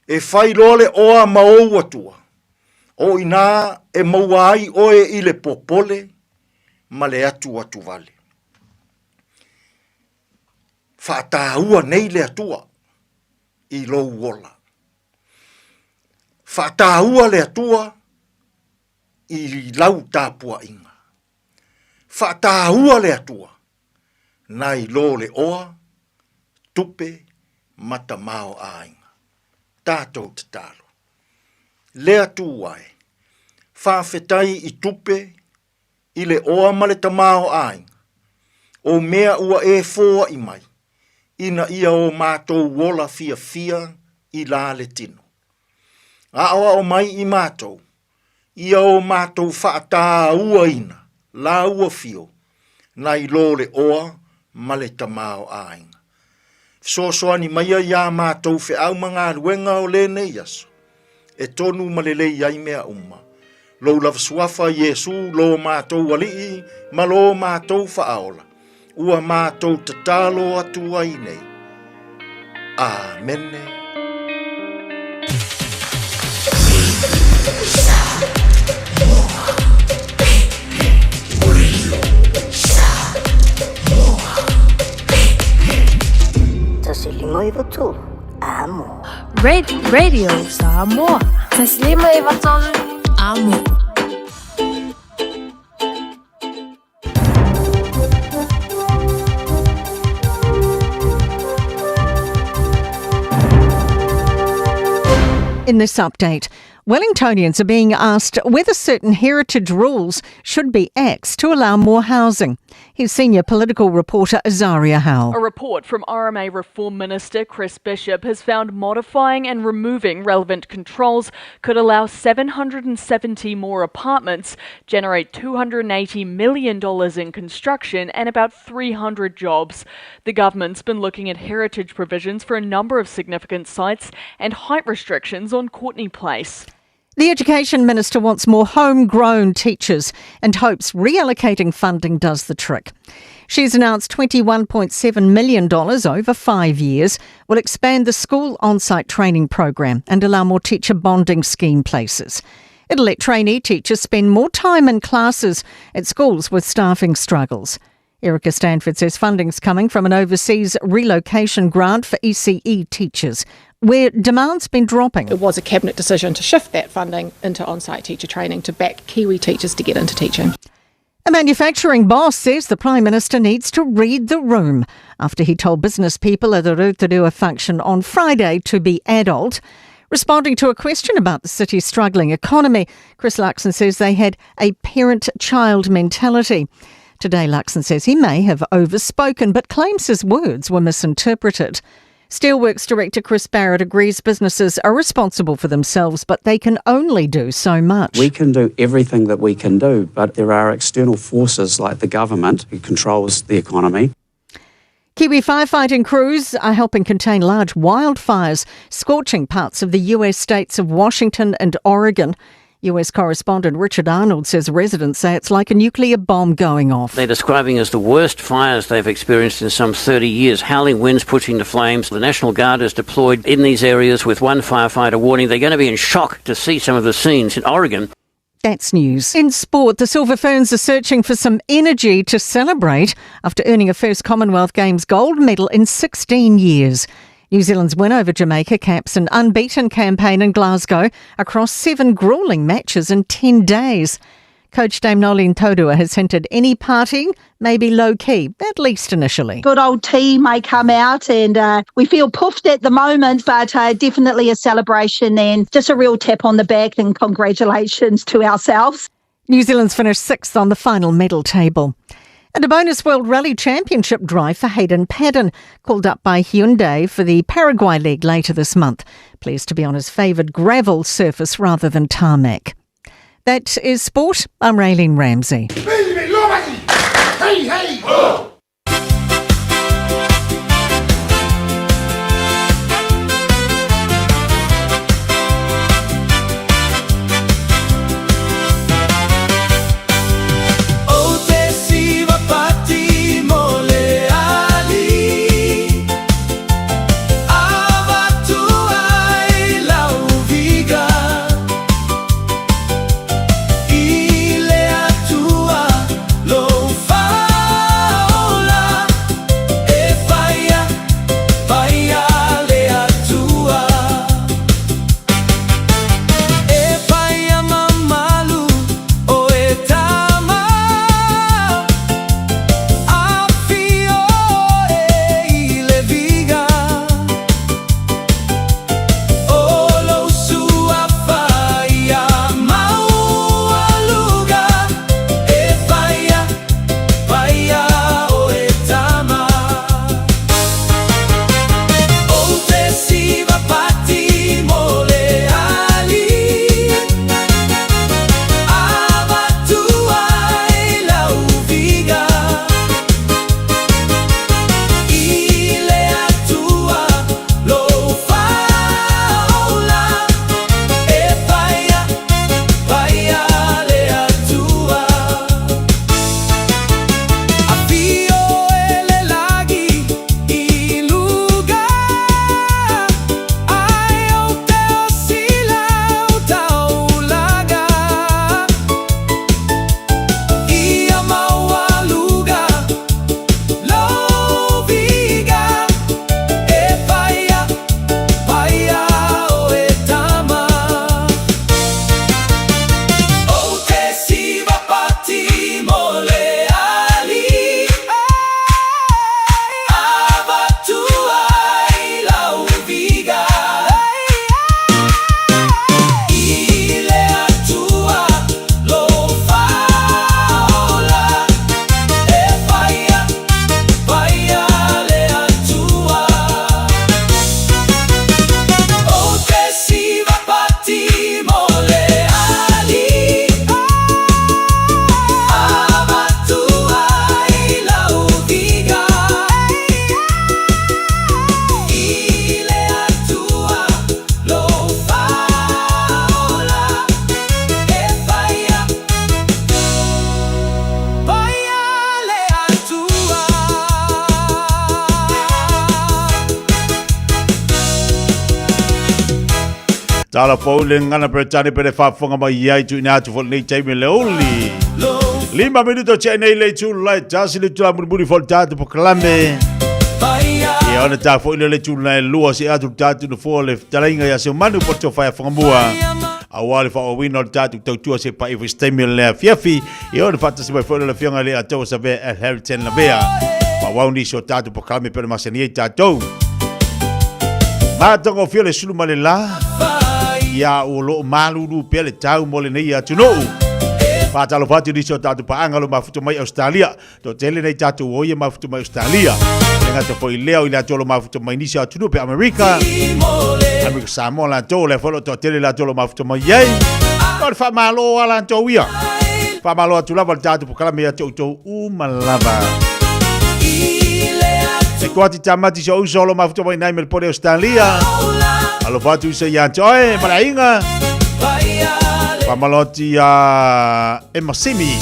E whai lo le oa maou atua. O ina e mauai oe i le popole ma le atu vale. Whaatāua nei le atua i lo wola. Whaatāua le atua i lau tāpua inga. Whaatāua le atua nai lo le oa tupe mata mao a inga. Tātou te talo. Le atua e. Whawhetai i tupe i le oa ma le tamao a inga. O mea ua e fōa i mai. Ina ia o mātou wola Fiafia i la le tino. Aoa o mai i mātou. Ia o mātou whaata ua ina, la ua fio, na i lo le oa ma le tamao a inga. Sosoani maia ia mātou whe au mga ruenga o le nei aso. E tonu ma le lei ai mea umma. Lo lava suafa Yesu lo mātou walii, ma lo mātou whaaola. Ua mātou tatalo atu ai nei. Amene. Taslima ivatulu amo. Radio Samoa. Taslima ivatulu amo. In this update, Wellingtonians are being asked whether certain heritage rules should be axed to allow more housing. Here's senior political reporter Azaria Howell. A report from RMA Reform Minister Chris Bishop has found modifying and removing relevant controls could allow 770 more apartments, generate $280 million in construction and about 300 jobs. The government's been looking at heritage provisions for a number of significant sites and height restrictions on Courtney Place. The Education Minister wants more homegrown teachers and hopes reallocating funding does the trick. She's announced $21.7 million over 5 years will expand the school on-site training program and allow more teacher bonding scheme places. It'll let trainee teachers spend more time in classes at schools with staffing struggles. Erica Stanford says funding's coming from an overseas relocation grant for ECE teachers, where demand's been dropping. It was a cabinet decision to shift that funding into on-site teacher training to back Kiwi teachers to get into teaching. A manufacturing boss says the Prime Minister needs to read the room after he told business people at the Rotorua function on Friday to be adult. Responding to a question about the city's struggling economy, Chris Luxon says they had a parent-child mentality. Today, Luxon says he may have overspoken, but claims his words were misinterpreted. Steelworks Director Chris Barrett agrees businesses are responsible for themselves, but they can only do so much. We can do everything that we can do, but there are external forces like the government who controls the economy. Kiwi firefighting crews are helping contain large wildfires, scorching parts of the US states of Washington and Oregon. US correspondent Richard Arnold says residents say it's like a nuclear bomb going off. They're describing as the worst fires they've experienced in some 30 years. Howling winds pushing the flames. The National Guard is deployed in these areas with one firefighter warning they're going to be in shock to see some of the scenes in Oregon. That's news. In sport, the Silver Ferns are searching for some energy to celebrate after earning a first Commonwealth Games gold medal in 16 years. New Zealand's win over Jamaica caps an unbeaten campaign in Glasgow across 7 gruelling matches in 10 days. Coach Dame Nolene Taurua has hinted any partying may be low-key, at least initially. Good old tea may come out and we feel puffed at the moment, but definitely a celebration and just a real tap on the back and congratulations to ourselves. New Zealand's finished 6th on the final medal table. And a bonus World Rally Championship drive for Hayden Paddon, called up by Hyundai for the Paraguay leg later this month. Pleased to be on his favoured gravel surface rather than tarmac. That is sport. I'm Raylene Ramsey. Hey, hey! Oh! Tala Paule ngana pretani pere whafonga mai iai tu ina atu fol nei taime le oli. 5 minuto che nei le tu lai tasi le tu la muri fol tatu po klame. Ia ona ta fo ile le tu lai lua si atu tatu no fo le talainga ya se manu po to whafonga mua. Awale fa o wino tatu tau tua se pa iwi taime le fiafi. Ia ona fata se mai fo le fionga le atou sa ve at Harrington la bea. Pa waundi so tatu po klame pere masani e tatu. Matongo fio le sulu male la. Ia o lo maluru pele tau mole nei atu no. Fatalo fatu di so tatu pa angalo mafuto mai Australia. To tele nei tatu oye mafuto mai Australia. Nenga to foi leo ila tolo mafuto mai nisi atu no pe America. America Samoa la to le folo to tele la tolo mafuto mai yei. Ko fa malo ala to wia. Fa malo atu lava tatu po kala me atu to malava. Se kuati tamati so usolo mafuto mai nai mel pole Australia. Alo fatu se ya joy malainga. Pamaloti ya emasimi.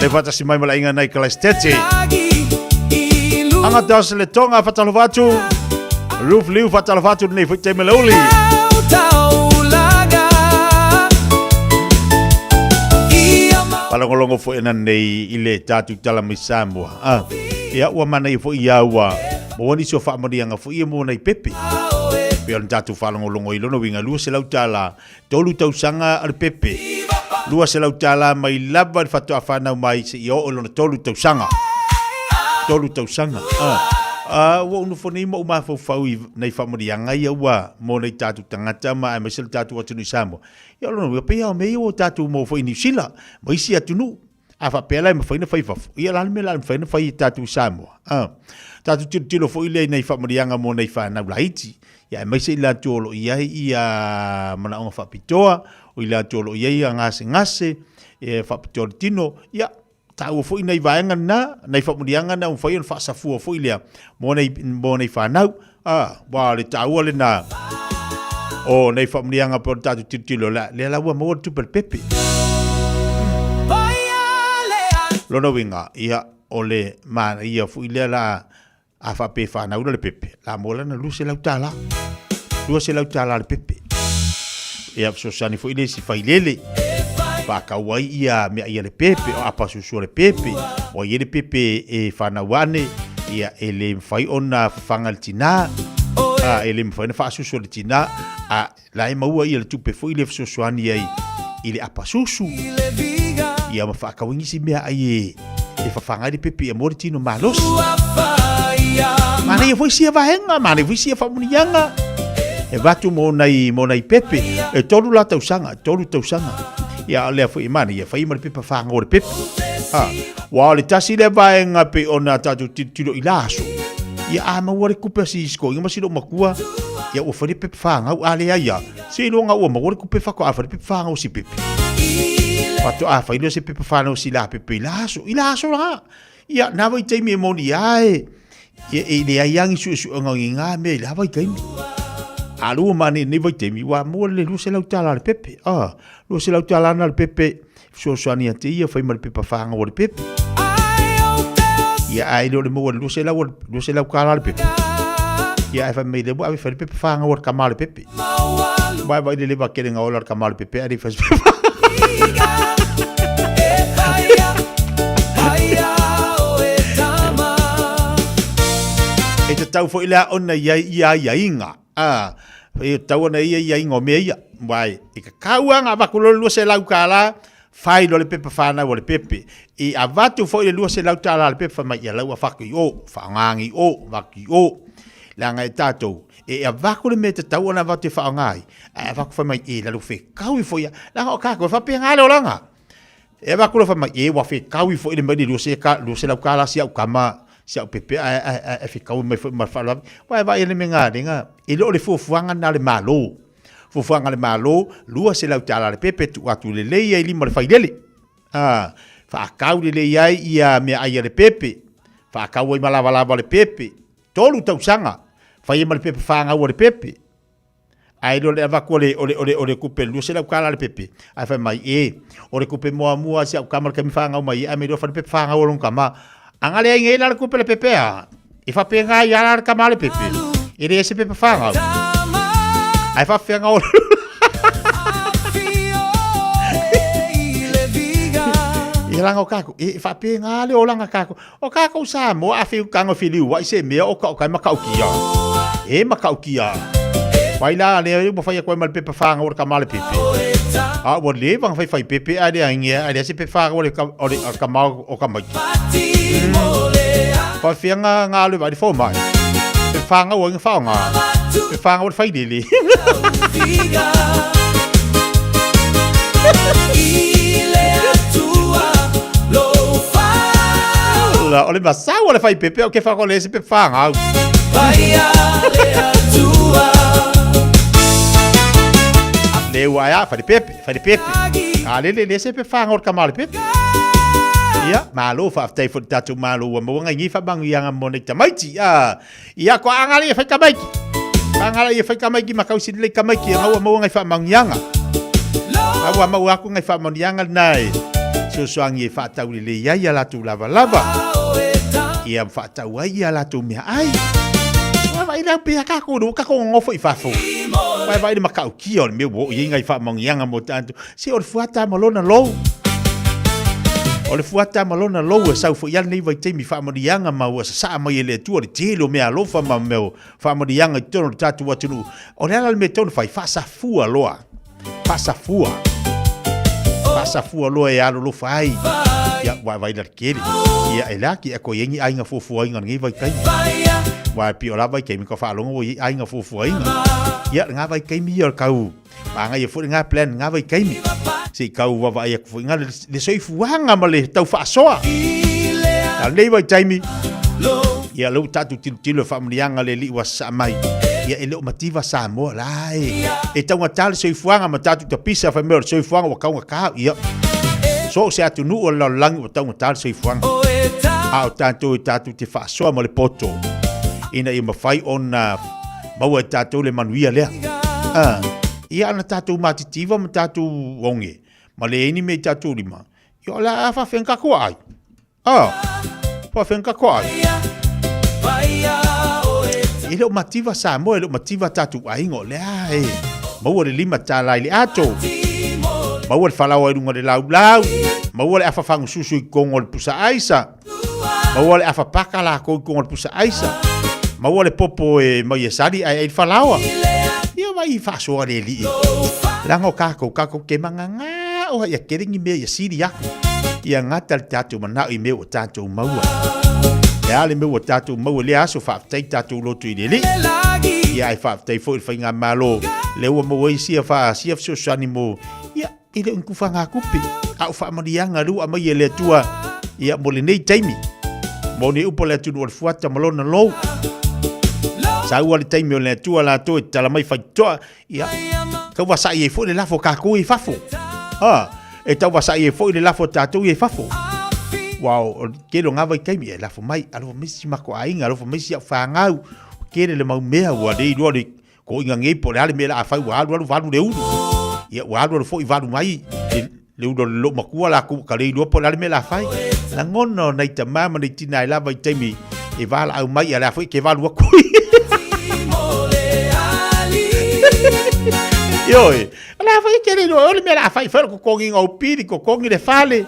Le fata si mai malainga nai kalastete. Anga das le tonga fatalo fatu. Roof liu fatalo fatu nei fute meloli. Falangolongo fo ena nei ile tatu tala mai Samoa. Ia ua mana i fo ia ua. Mo ni so fa morianga fo ia mo nei pepe. Pia tatu falangolongo i lono winga lua se lau tala. Tolu tau sanga al pepe. Lua se lau tala mai lava i fatu afana mai se i o lona tolu tau sanga. Tolu tau sanga. Wa unu fo nei mo ma fo fau i nei fa morianga ia ua mo nei tatu tangata ma ai mesel tatu atu ni Samoa. Ia lono pe ia me o tatu mo fo i New Zealand. Mo isi atunu. Afa pela me faina fai fafu. Ia la me la faina fai tatu Samoa. Tatu tilo fo ile nei fa morianga mo nei fa na Haiti. Ya mai se la tolo ia ia mana o fa pitoa o ila tolo ia ngase e fa pitoa tino ya tau fo nei vaenga na nei fa morianga na fo fa safu fo ile mo nei fa nau wa le tau le na o nei fa morianga por tatu tilo la le la mo tu per pepe lono winga ia ole ma ia fo ile la afa pe fa na le pepe la mola na lu se la tala le pepe ia so sani fo ile si fa ilele pa ka wai ia me ia le pepe o apa su le pepe o ia le pepe e fa na wane ia ele fai ona fangal tina ele fai na fa su le tina la e maua ia le tupe fo ile so swani ai ile apa susu ia ma fa ka wingi si me ai e fa fanga le pepe e mortino malos mana ia foi sia vahenga, mana foi sia famunianga. E vatu mo nei pepe, e tolu la tau sanga. Ia lea foi mana, ia fai mar pepe fanga o le pepe. Wa le tasi le vahenga pe ona tatu tiro ilaso. Ia ama ua le kupe si isko, inga masiro makua. Ia ua fai pepe fanga, u ale aia. Si longa ua ma ua le kupe fako, a fai pepe fanga o si pepe. Pato a fai lo si pepe fanga o si la pepe ilaso la. Ia nawa i teimi e moni ae. E le aiangi su ngonga me la vai kai alu mani ni vai te mi wa mo le lu se la tala le pepe lu se la tala na le pepe so ani ate ia fai mal pepe fanga o le pepe ia ai le mo lu se la kala le pepe ia fa me le bo ave fai pepe fanga o kamal le pepe vai le va kere nga o le kamal le pepe ari fa e te tau fo ila ona ia inga. E tau ona ia inga o mea ia. Wai, e ka kauanga wakulolo lua se lau kala, fai lo le pepe whana o le pepe. E a watu fo ila lua se lau tala le pepe mai ia lau a whaki o, whangangi o, waki o. Langa e tātou. E a wakule me te tau ona watu whaangai. A waku wha mai e lalu whe kaui fo ia. Langa o kako, whapea ngale o langa. E wakule wha mai e wa whe kaui fo ila mai lua se lau kala si au kama. Sia pepe e fikau mai fala vai ele menga dinga ele le fofuanga na le malo lua se lau tala le pepe tu atu le ia lima le failele fa kau le ia me ai le pepe fa kau i malava le pepe tolu tau sanga fa ia le pepe fanga o le pepe ai lo le avakole o le kupe lua se lau kala le pepe ai fa mai o le kupe moa sia kamar kami fanga mai ai me do fa le pepe fanga o long kama angale ai ngela ku pele pepea e fa penga ia la kamale pepe e re se pepe fanga ai fa fenga o e langa o kako e fa penga le o langa kako o kako sa mo a fi kango filiu wa se me o ka makaukia e makaukia vai la le mo fa ia ko mal pepe fanga o kamale pepe o le vang fai pepe a de ainga a se pepe fanga o kamal o kamai fa fianga ngalo vai fo mai pe fanga o nga fanga pe fanga o fai dele la ole masa o le fai pepe o ke fa ko le se pe fanga vai ale atua le wa fa de pepe ale se pe fanga o kamal pepe ia malo fa tai fo tatu malo wa mo ngai fa bang yang mo ne tamaiti ia ko angali fa tamaiti angali fa tamaiti makau si le tamaiti nga mo ngai fa bang yang wa mo aku ngai fa mo yang nai so angi fa tau le ia la tu lava ia fa tau ia la tu me ai vai la pe ka ko ngofo i fa fo vai de makau ki o me wo ngai fa mo yang mo tanto si o fuata mo lona lo O le fuata malona lou e sau fo iana nei vai teimi whaamarianga ma ua sa mai ele tua le telo mea alofa ma meo whaamarianga i tono tatu atunu. O le ala le me tono whai whaasafua loa. Whaasafua. Whaasafua loa e alo lofa ai. Ia vai la kere. Ia e laki e ko yengi ainga fofua inga ngai vai kaimi. Wa pio la vai kaimi ko whaalonga o ainga fofua inga. Ia ngā vai kaimi o kau. Anga ia fo ngā plan ngā vai kaimi. Se kau wawa ia kufu inga le soifuanga ma le tau whaasoa. Ia nei vai taimi. Ia lau tatu tilo whaamarianga le li wa sa mai. Ia e leo mativa Samoa lai. E taunga tale soifuanga ma tatu ta pisa whai meo soifuanga wa kaunga kao. Ia. So se atu nu o lau langi wa taunga tale soifuanga. Ao tatu e tatu te whaasoa ma le poto. Ina i mawhai ona maua e tatu le manuia lea. Ia ana tatu matitiva ma tatu wonge. Ma le eni me tatu lima. Ia la fa whenka ko ai. Fa whenka ko ai. I leo mativa Samoa, leo mativa tatu aingo lea e. Maua le lima tālai le ato. Maua le whalawa irunga le lau. Maua le afa whangu susu i kongo le pusa aisa. Maua le afa paka la ko i kongo le pusa aisa. Maua le popo e mai e sari ai e whalawa. Ia mai i whasoa le li. Lango kako ke manganga o ia keringi mea ia siri aku. Ia ngata le tatu manau i mea o tatu maua. Ia le mea o tatu maua le aso whaaftei tatu lotu i le li. Ia ai whaaftei fo i whainga malo. Le ua maua i sia wha sia fsio sani mo. Ia i le unkufanga kupi. Au whaamarianga rua mai e le tua. Ia mo le nei taimi. Mo ne upo le atu nuar fuata malona lou. Sa ua le taimi o le tua la to e tala mai whaitoa. Ia. Kau wasai e fo le lafo kako i fafo. E tau wasai e fo le lafo tatou i fafo. Wow, kero ngā vai kaimi e lafo mai. Alofa mesi mako ainga, alofa mesi au whangau. Kere le mau mea ua rei roa le ko inga ngepo le ale mea la awhai walu valu le unu. Ia walu fo i valu mai. Le uno le lo makua la ka rei roa po le ale mea la awhai. La ngono nei ta mama nei tina e la vai taimi e vala au mai a la awhai ke valu akui. Ioi, la foi que ele olha me la fai fer ko kongi ngau piri ko kongi le fale.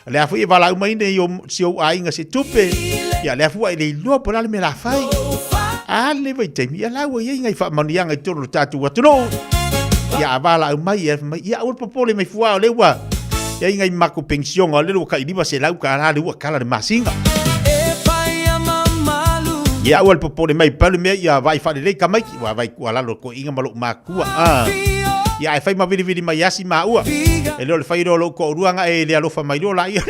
La foi vala uma ine yo si o ainga se tupe. Ya la foi ele lo por ale me la fai. Ale vai te mi la wo ye ngai fa manianga i tonu tatu wa tno. Ya vala uma ya o popole me fua le wa. Ya ngai mako pension o le lo ka idiba se la ka la le wa kala de masinga. Ya o popole mai pale me ya vai fa le ka mai wa vai ku ala lo ko inga malo makua. Ia e whai mawiri mai asi maua. E leo le whai rolo ko uruanga e le alofa mai rola ia.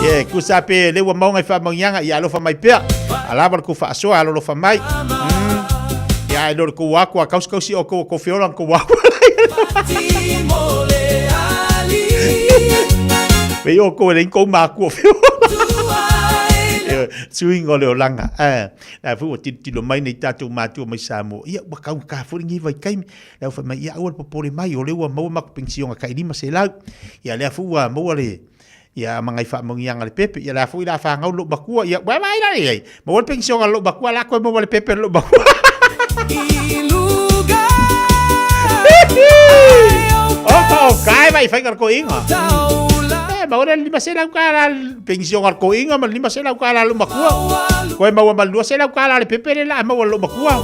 Ie, kusape lewa maunga i whamauianga i alofa mai pia. Alawar ku whaasoa alofa mai. Ia e loro ko wakua kausi o ko whiola ko wakua. Pei o ko e rinko māku o whiola. Suingo leo langa. La fu tilo mai nei tatu matu mai Samoa. Ia wa kau ka fu ngi vai kaimi. La fa mai ia o popole mai o lewa mau mak pension ka lima se lau. Ia la fu wa mo le. Ia mangai fa mongianga le pepe. Ia la fu ila fa ngau lo bakua. Ia wa mai la ia. Mo pension lo bakua la ko mo le pepe lo bakua. Oh, kai vai fa ko inga. Maura lima sela ukala pension arko inga ma lima sela ukala lo makua ko e maua malua sela ukala le pepe la maua lo makua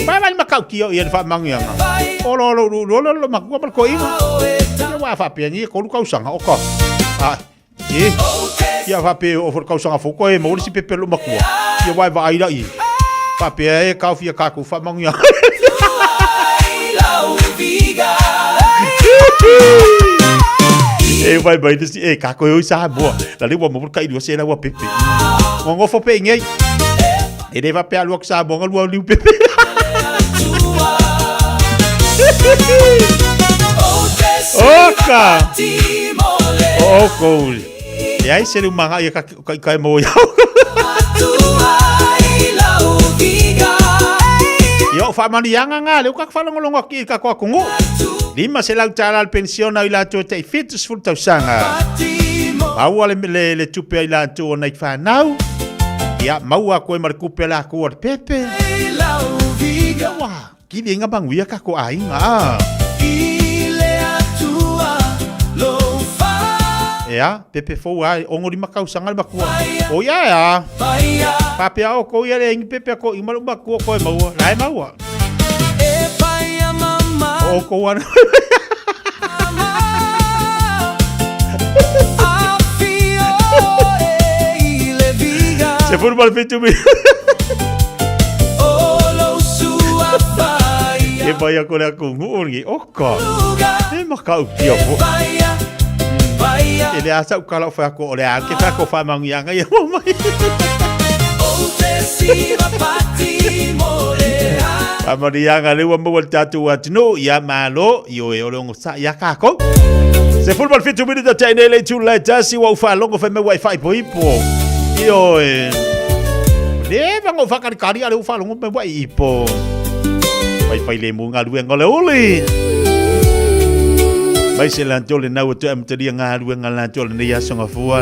pa vai makau kio ia fa mangianga o lo makua mal ko inga wa fa pe ni ko lu kausanga o ko ia fa pe o for kausanga fo ko e maura si pepe lo makua ia vai vai ira i fa pe e ka fia ka ku fa mangianga E vai desi e kako e sa boa. La le wa mo kai do se la wa pepe. Ngo fo pe ngai. E deva pe alu sa bo ngalu liu pepe. Oka. Oko. E ai se le manga ia kai mo ya. Yo fa manianga nga le ka fa longo ki ka ko kungu. Lima se lau tala al pension au la to te fitus full tau sanga. Maua le tupe ai la to na fa nau. Ya maua ko mar kupe la ko pepe. Wa, ki dinga bang wia ka ko ai nga. ya pepe fo ai ongo di makau sanga makua o ya pape o ko ya le ngi pepe ko i malu makua ko e maua lai maua o ko wana se for mal feito me e vai a kore aku ngi oka e makau pia po ele asa o kala fa ko ole a ke fa ko fa mangianga ia mai Amarianga le wa mo tatu atno ya malo yo e olongo sa ya ka ko se football fit to minute the time ele tu let us see wa fa longo fa me wifi po ipo yo e le va ngo fa kari ale fa longo me wa ipo wifi le mo nga luenga le oli mai se lan tole na o te am te nga luenga lan tole ne ya songa fua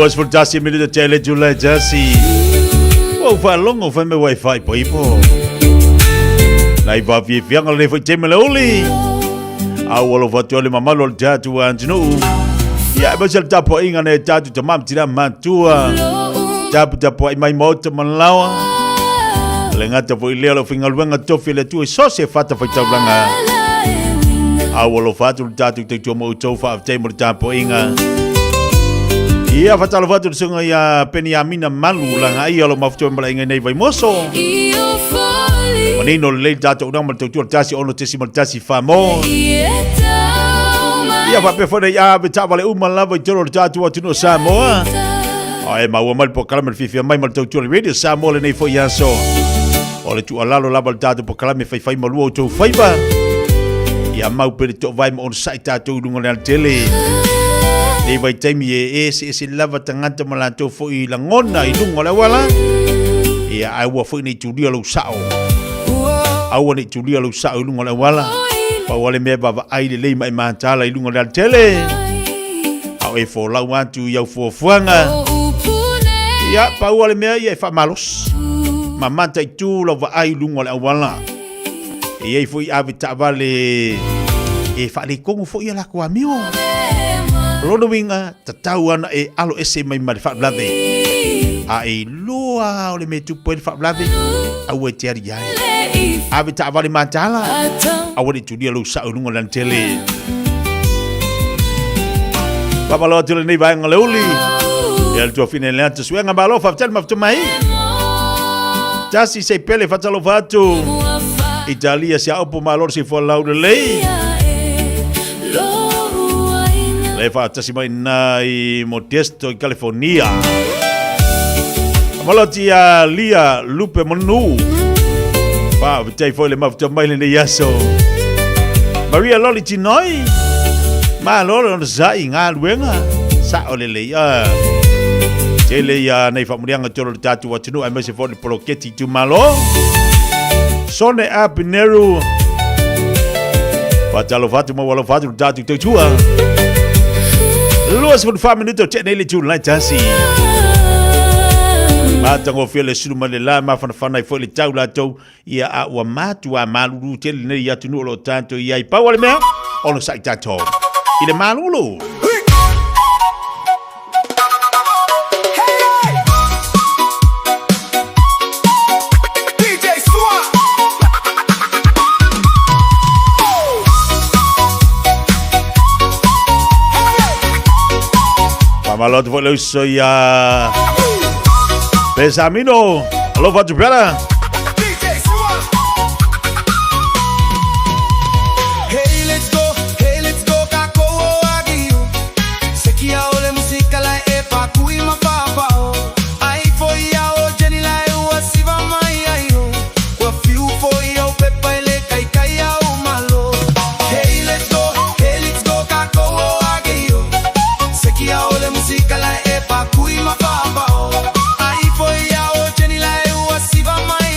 Luas for Jasi minute tele July Jasi. Oh, fa longo fa me wifi po ipo. Lai va Fiafia le fo teme le oli. Awalo fatu le mamalo tatu anjinu. Ya basal tapo inga ne tatu tamam tira mantua. Tapo mai moto malawa. Lenga tapo ilelo fingal wenga tofi le tu so se fata fa tablanga. Awalo fatu tatu te tomo tofa of table tapo inga. Ia fatalo fatu sunga ya Peniamina malu langa ia lo mafto mbala inga nei vai moso. Manino le tatu nang mal tu tasi ono tesi mal tasi famo. Ia fa pe fone ya beta vale lava toro tatu atu no Samoa. Ai ma mal po kalama Fiafia Mai mal tu radio Samoa le nei fo ya so. Ole tu alalo lava tatu po kalama fai malu tu fai ba. Ia mau pe to vai mo on site tatu dungo le tele. Nei vai taimi se lava tangata malato fo I langona I lungo le wala. Ia ai wa fo ni tu dia lo sao. Au ni tu dia lo sao lungo le wala. Pa wale me baba ai le mai mantala I lungo le tele. Au e fo la wantu ia fo fuanga. Ia pa wale me ia fa malos. Mamanta I tu lo va ai lungo le wala. Ia fo I avita vale e fa le kongo fo ia la kwa mio. Lono winga tatau ana e alo ese mai mai fa blave. Ai loa ole me tu poe fa blave. Au e tiari ai. Avita vale mantala. Au e tu dia lo sa lungo lan tele. Papa lo tele nei vai ngaleuli. El tu fine le antes wenga balo fa tel maftu mai. Tasi se pele fa talo fatu. Italia sia opo malor si fo laude lei. Lefa tasi mai nai Modesto I California. Malotia Lia Lupe Monu. Pa vitai foi le mafta mai le yaso. Maria Loli Tinoi. Ma lolo no sai nga luenga. Sa ole le ya. Tele ya nei fa murianga tolo tatu watinu ai mese for poloketi tu malo. Sone apineru. Fatalo fatu mo walo fatu tatu te tua. Luas for 5 minutos te nei le tu lai tasi. Matango fele sulu le la ma fana foi le tau la tau ia a wa matu a malulu te le ia tunu lo tanto ia I pa wale me ono sai tato. Ile malulu. Malot foi lo so ya Pesamino. Alô, Vado Bela. Hey, let's go, kako agio. Sekia ole musika la epa kui mapapa. Ai foi ya o Jenny la u asiva mai ayo. Wa fiu foi ya pepa ele kai ya o malo. Hey, let's go, kako agio. Sekia ole musika la epa kui mapapa. Ai foi ya o Jenny la u asiva mai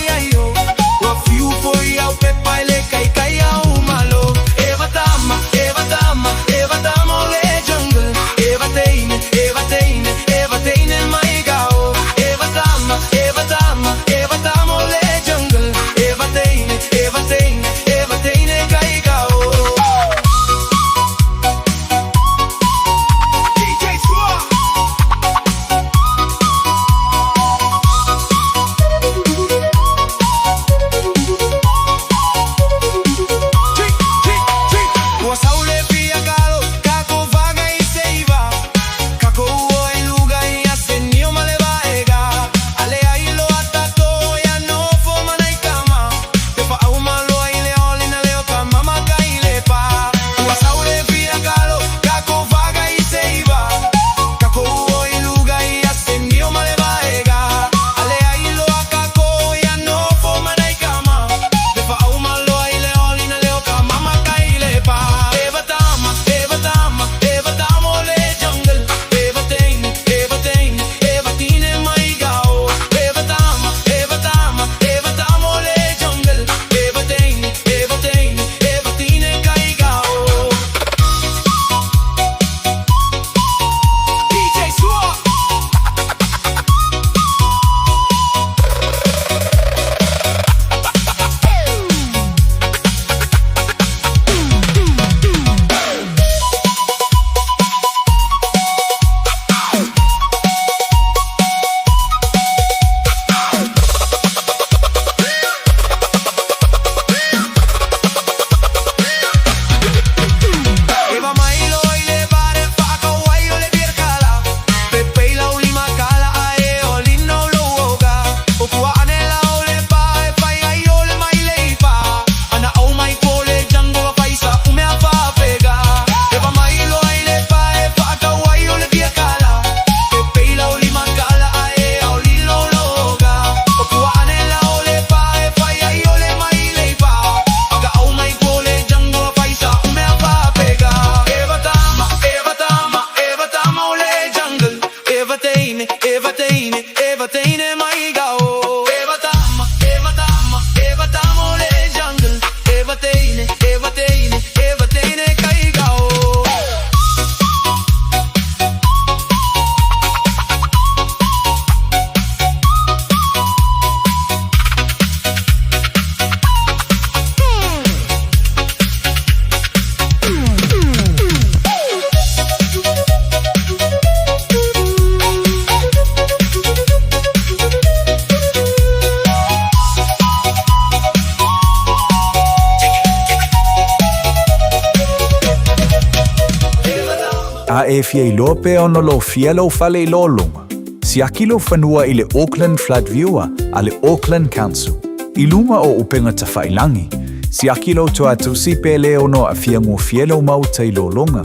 A e fia I loa pe ono lo fia lo fale I lo lunga. Si aki lo whanua I le Auckland Flood Viewer a le Auckland Council. I lunga o upenga ta whailangi. Si aki lo toa tusi pe le ono a fia ngō fia lo mau tai lo lunga.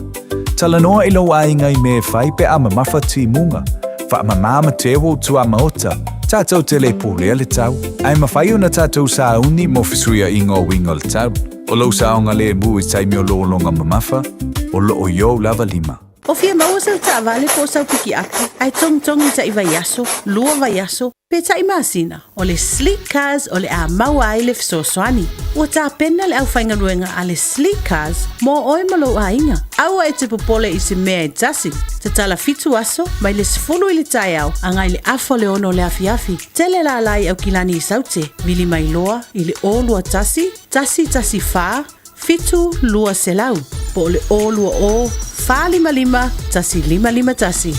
Tala noa I lo ainga I me whai pe ama mawhati munga. Wha ama mama tewo tua maota. Tātou te le pōlea le tau. Ai mawhai o na tātou sa uni mo fisuia I ngō winga le tau. O lo sa onga le mu I taimi o lo longa mamafa. O lo o yo lava lima. O fia maua sau ta vale po sau piki aki. Ai tong ta iwa yaso, lua va yaso, pe ta imasina. O le sleek cars o le a maua ai le fisosoani. O ta pena le au whainga ruenga a le sleek cars mo oe malo a inga. Aua e te popole I se mea I tasi. Te tala fitu aso, mai le sifulu I le tai au, angai le afo le ono le afiafi. Tele la lai au kilani I saute, vili mai loa, I le o lua tasi fa, fitu lua selau. Po le o lua o, fa lima, tasi lima tasi.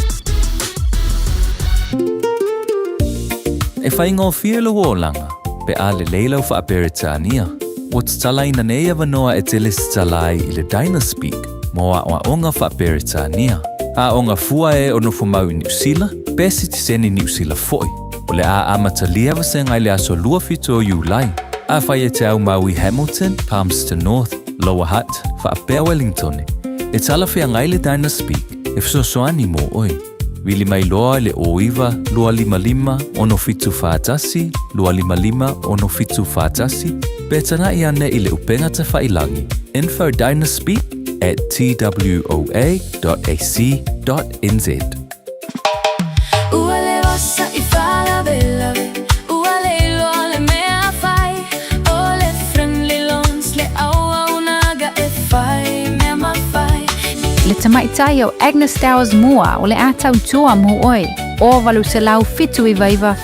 E whaingo fia lo langa, pe a le leilau wha aperitania. O te tala ina nei avanoa e te lesi talai I le Dynaspeak, mo a onga wha aperitania. A onga fua e ono fumau I New Zealand, pesi ti seni New Zealand foi. O le a amata liava se ngai le aso lua fitu o Julai. A whai e te au mau I Hamilton, Palmerston North, Lower Hutt, wha apea Wellington. E tala whea ngai le Dynaspeak, e fisosoani mo oi. Wili mai loa le oiva, lua lima, ono fitu whaatasi, lua lima, ono fitu whaatasi, petana I ane I le upenga te whailangi. Info Dynaspeak at twoa.ac.nz. Uale ossa I fala bella, uale ilo le mea fai, ole friendly lons le aua unaga e fai, mea ma fai. Le tamaitai o Agnes Towers mua o le atau tua mo oi. O valu se lau fitu I vaiva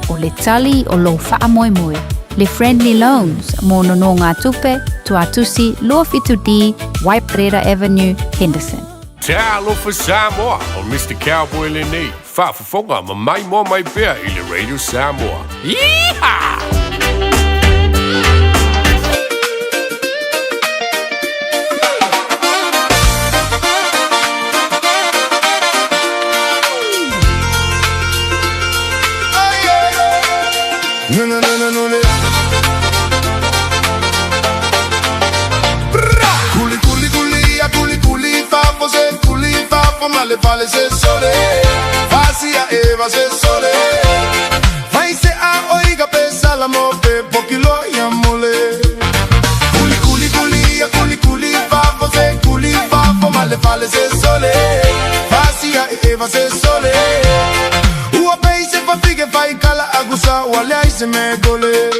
o le tali o lo faa moi moi. Le Friendly Loans mo nono ngā tupe, tuatusi, lua fitu di, Waiparera Avenue, Henderson. Te alofa Samoa o Mr. Cowboy Lenny. Whaafafonga ma mai mo mai pēr I le Radio Samoa. Yeehaw! Le vale se sole, facia Eva se sole. Vai se a oiga pesa la mope, pokilo yamole. Culi, fafo, ma le vale se sole, facia Eva se sole. Ua pei se fa fige fai kala agusa, wale ai se me gole.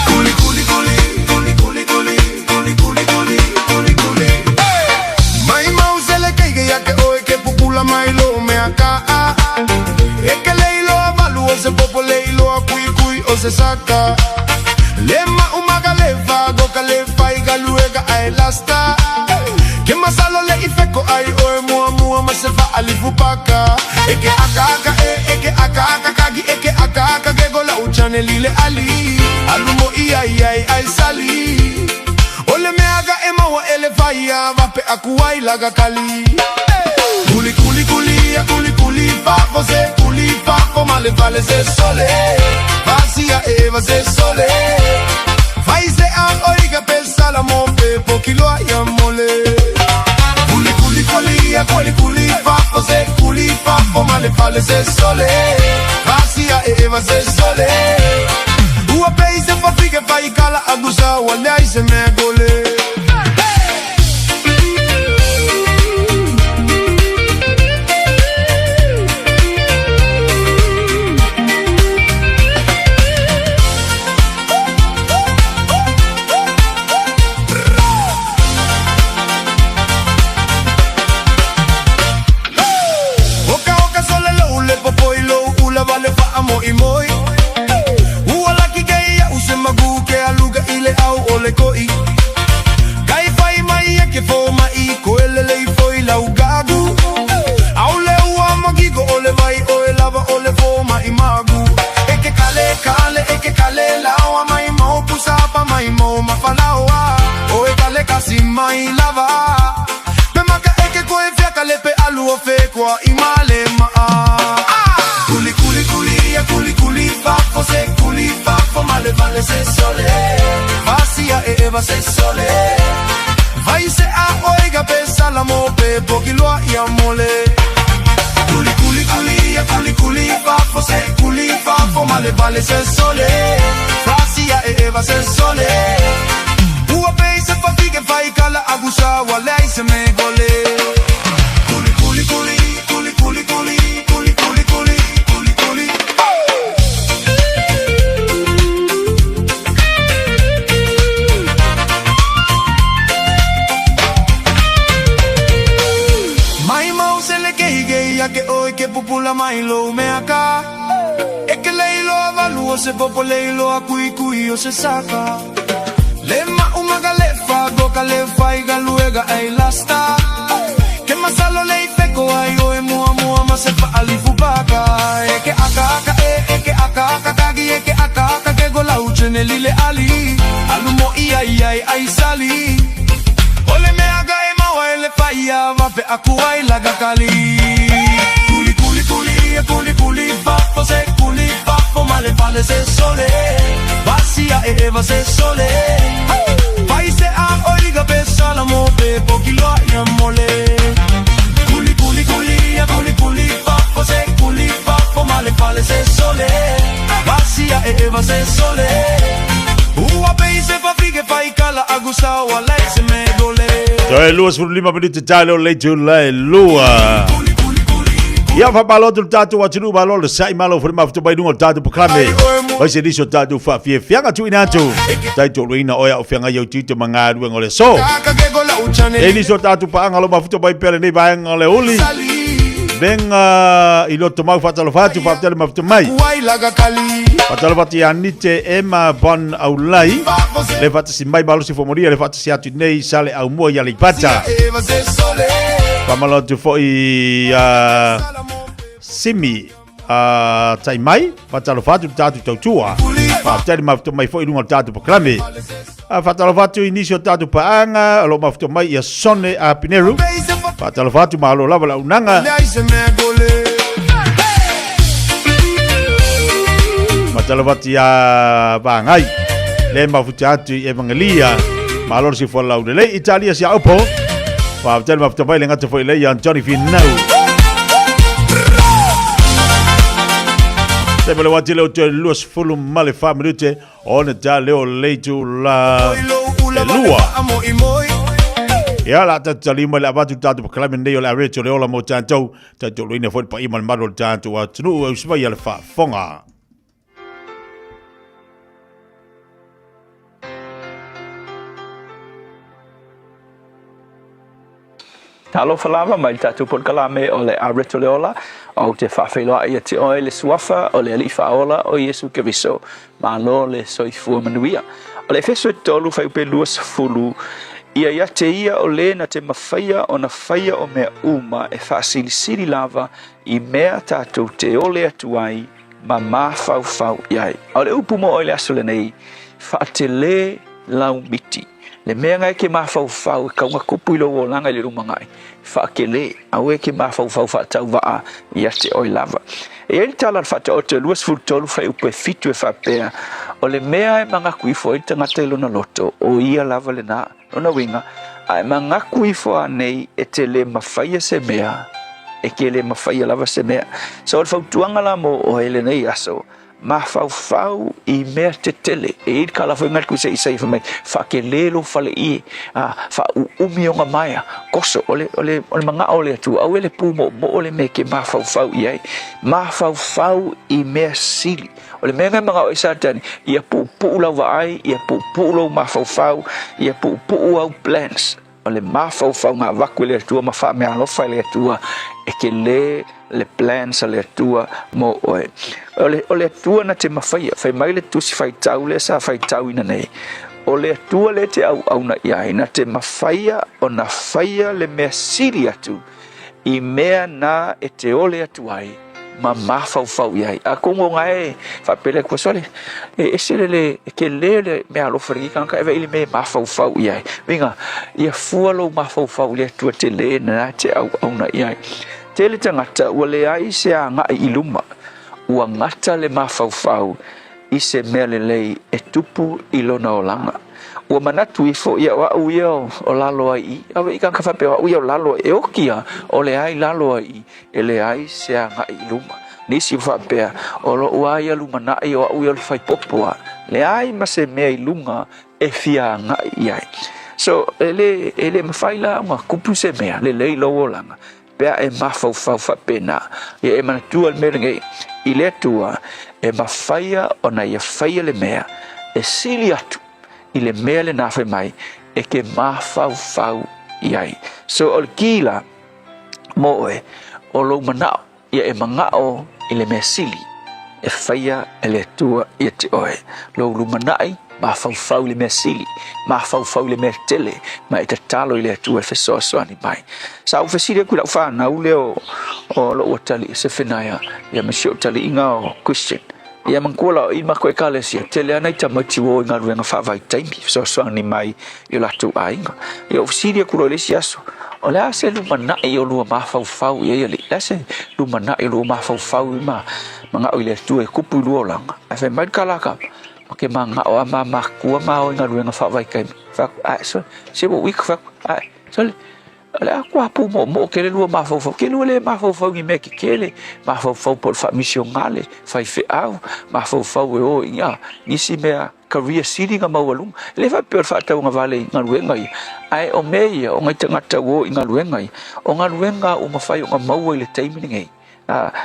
Culi. Mai mau se le caiga ya que la mailo me acá es que leilo avalu o se popo leilo a cui o se saca lema umagalefa gokalefa y galuega a elasta que más a lo le ifeco ay o mua más se fa alifupaka es que acá que gola uchane lile ali alumo y ay sali ole me haga ema o elefaya vape akuai laga kali Culi, fafo, ma le vale se sole, facia Eva se sole. Fai se an oiga pesa la mope, pokilo ayamole. Culi, fafo, ma le vale se sole, facia Eva se sole. Ua pei se fa fige fai kala agusa, wale ai se me gole. mai lava me maka eke koe fiaka lepe alu o fe kwa imale ma kuli kuli kuli ya kuli kuli fafo se kuli fafo male vale se sole vasia e eva se sole vai se a oiga pesa la mo pe pokiloa ya mole kuli kuli kuli ya kuli fafo se kuli fafo male vale se sole vasia e eva se sole ua pe se fafi che fai cala agusa wa lei se me gole kuli kuli kuli kuli kuli kuli kuli kuli kuli kuli kuli mai mau se le che ya che oi che popula mai lo me acá e che lei lo avaluo se popo lei lo a cui o se saca Lema umaga lefa, goka lefa iga luega ei lasta Ke masalo lei feko ai oe mua ma se fa alifu baka Eke aka kagi eke aka ke gola uchene lile ali Alumo ai sali Ole me aga e mawa ele faya vape akuai laga kali Kuli kuli kuli kuli kuli fafo se kuli fafo male vale se sole Vasia e eva se sole Vai se a oiga pesa la mo pe pokilo ya mole Kuli kuli kuli fafo se kuli fafo male vale se sole Vasia e eva se sole Ua pe se fa fige fai kala agusa wa lei se me gole Toi luas for 5 minute talo le July lua. Ia fa baloto tatu wa tunu balolo sai malo for mafto bai dungo tatu proklame. Vai se diso tatu fa fianga tu inatu. Tai to ruina oya ofianga yo tito manga duengo le so. Eni so tatu pa angalo mafto bai pele nei vai ngale uli. Venga ilo tomau fatalo fatu fatalo mafto mai. Fatalo fati anite ema bon aulai. Le fata si mai balo si fomoria le fata si atu nei sale au mo ya le pata. Pamalo tu foi simi tai mai fatalo fatu tatu tautua. Fatalo mafto mai foi lunga tatu proklame. Fatalo fatu inisio tatu paanga alo mafto mai ya sone a pineru. Fatalo fatu malo lava la unanga. Fatalo fatu ya bangai. Le mafuta atu evangelia. Malo si fola udele Italia si opo. Fatalo mafto mai lenga te foi le yan Johnny Finau. Sebele wati leo te luas fulu male faminute. One ta leo leitu la lua. Ya la talima la batu tatu proklame nei la reto le ola mo tanto tanto luina foi pa iman maro tanto wa tunu usba ya fa fonga Talo falava mai tatu por kalame o le areto le ola o te whawhiloa ia te oe le suafa o le alifa ola o Yesu Keriso ma lo le soifua manuia o le feso tolu fai pe luas fulu ia te ia o le na te mawhaia o na whaia o mea uma e whaasilisiri lava i mea tātou te ole atu ai ma mawhau iai. O le upu mo o le aso le nei, whaate le lau miti. Le mea ngai ke mawhau e kaunga kupu ilo o langa i le rumangai. Whaake le, au e ke mawhau whaatau waa i ate oi lava. E eri tala whaate o te luas fultolu whai upe fitu e whapea. O le mea e mangaku ifo e tangata ilo na loto o ia lava le na. Ona winga, ai mangaku ifo anei e te le mawhaia se mea. E ke le mawhaia lava se mea. So o whautuanga la mo o ele nei aso. Ma fau I mea te tele. E iri kala fo ingat kuise isa ifa mai. Whake lelo fale I. Wha umi o ngā maia. Koso, ole manga ole atu. Au ele pū mo ole me ke ma fau iai. Ma fau I mea sili. Ole mea ngai mga o isa tani. Ia pu lau wa ai. Ia pu lau ma fau. Ia pu au plans. Ole ma fau ngā waku le atua. Ma wha mea alofa le atua. E ke le plans le atua mo oe. Ole atua na te mawhaia. Whai mai le tusi whai tau le sa whai tau ina nei. Ole atua le te au na iai. Na te mawhaia o na whaia le mea siri atu. I mea na e te ole atu ai. ma fau iai a kongo ngai fa pele ko sole e sele ke le me alo friki kan ka ele me ma fau iai vinga ia fualo ma fau le tu te le na te au na iai te le tangata wale ai se anga iluma ua ngata le ma fau i se mele le e tupu ilona olanga ua manatu ifo ia wa uia o lalo ai ava i kan ka fa pe wa uia o lalo e okia o le ai lalo ai ele ai se anga iluma nisi fa pe o lo ua ia lumana i o uia le fai popoa le ai ma se me ilunga e fia nga iai so ele mafaila ma kupu se me le lo olanga pe e ma fau fa pena e manatu al merenge i le tua e mafaia ona ia faia le mea e sili atu i le mea le nafe mai e ke mafau iai so o kila mo o lo manao ia e mangao i le mea sili e faia e le tua i te oe lo manai mafau le mea sili mafau le mea tele ma e te talo i le tua e fesoasoani mai sa u fesiri ku la fa na u leo o lo otali se fenaia ia mesio tali inga o Christian ia mangkola i mako e kalesia tele ana i tamati wo inga ruenga fa vai taimi fesoasoani mai i la tu ainga ia u fesiri ku lo le siaso o le ase lumana i o lua mafau ia le ase lumana i lua mafau ma manga o le tua e kupu lua langa a fe mai kalaka ke manga o ma kua ma o inga ruenga fa vai kai fa so se bo week fa so le akua pu mo ke le lua mafau ke lua le mafau ngi me ke le mafau por fa mission ngale fa fe au mafau e o inga ni si mea career seeding nga mawalung le fa per fa ta nga vale nga ruenga ai o me o ngai tanga wo inga ruenga o nga ruenga o mafai o nga mawa le timing ngai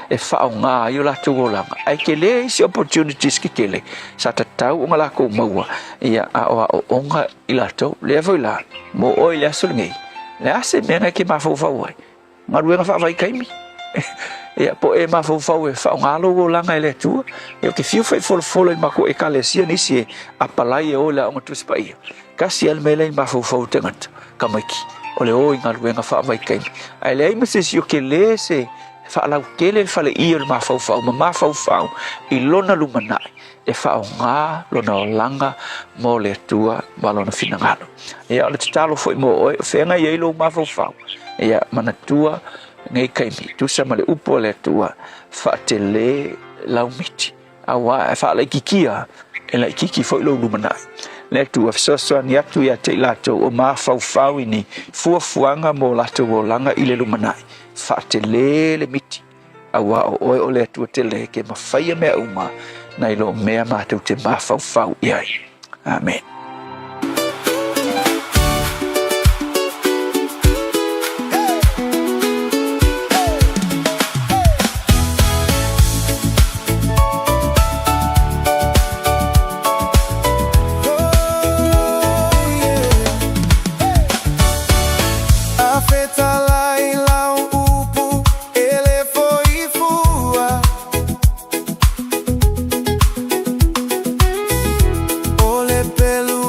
e fa nga yo la tu gola ai ke le si opportunities ki kele sa ta tau nga la ko mawa ia o nga ila to le voila mo o ile asul ngai le ase mena ke mafau ai nga ruenga fa vai kaimi ia po e mafau e fa nga lo gola nga ile tu yo ke fiu fa fol ma ko e kalesia ni si apalai e ola o tu spai kasi al mele mafau tengat kamaki ole o nga ruenga fa vai kaimi ai le me se yo ke le se fa la kele fa le i ma fau i lona lumana e fa nga lona langa mo le tua balona finangalo e ala talo foi mo fe nga ye lo ma fau e mana tua ngai kaimi tu sama le upo le tua fa tele la umiti awa fa le kikia e la kiki foi lo lumana le tua so ni atu ya te lato o ma fau ini fuanga mo lato langa i le lumana fa tele le miti awa o le tu tele ke mafai me uma na ilo mea ma tu te mafau iai amen pelo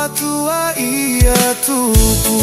atua ia tupu.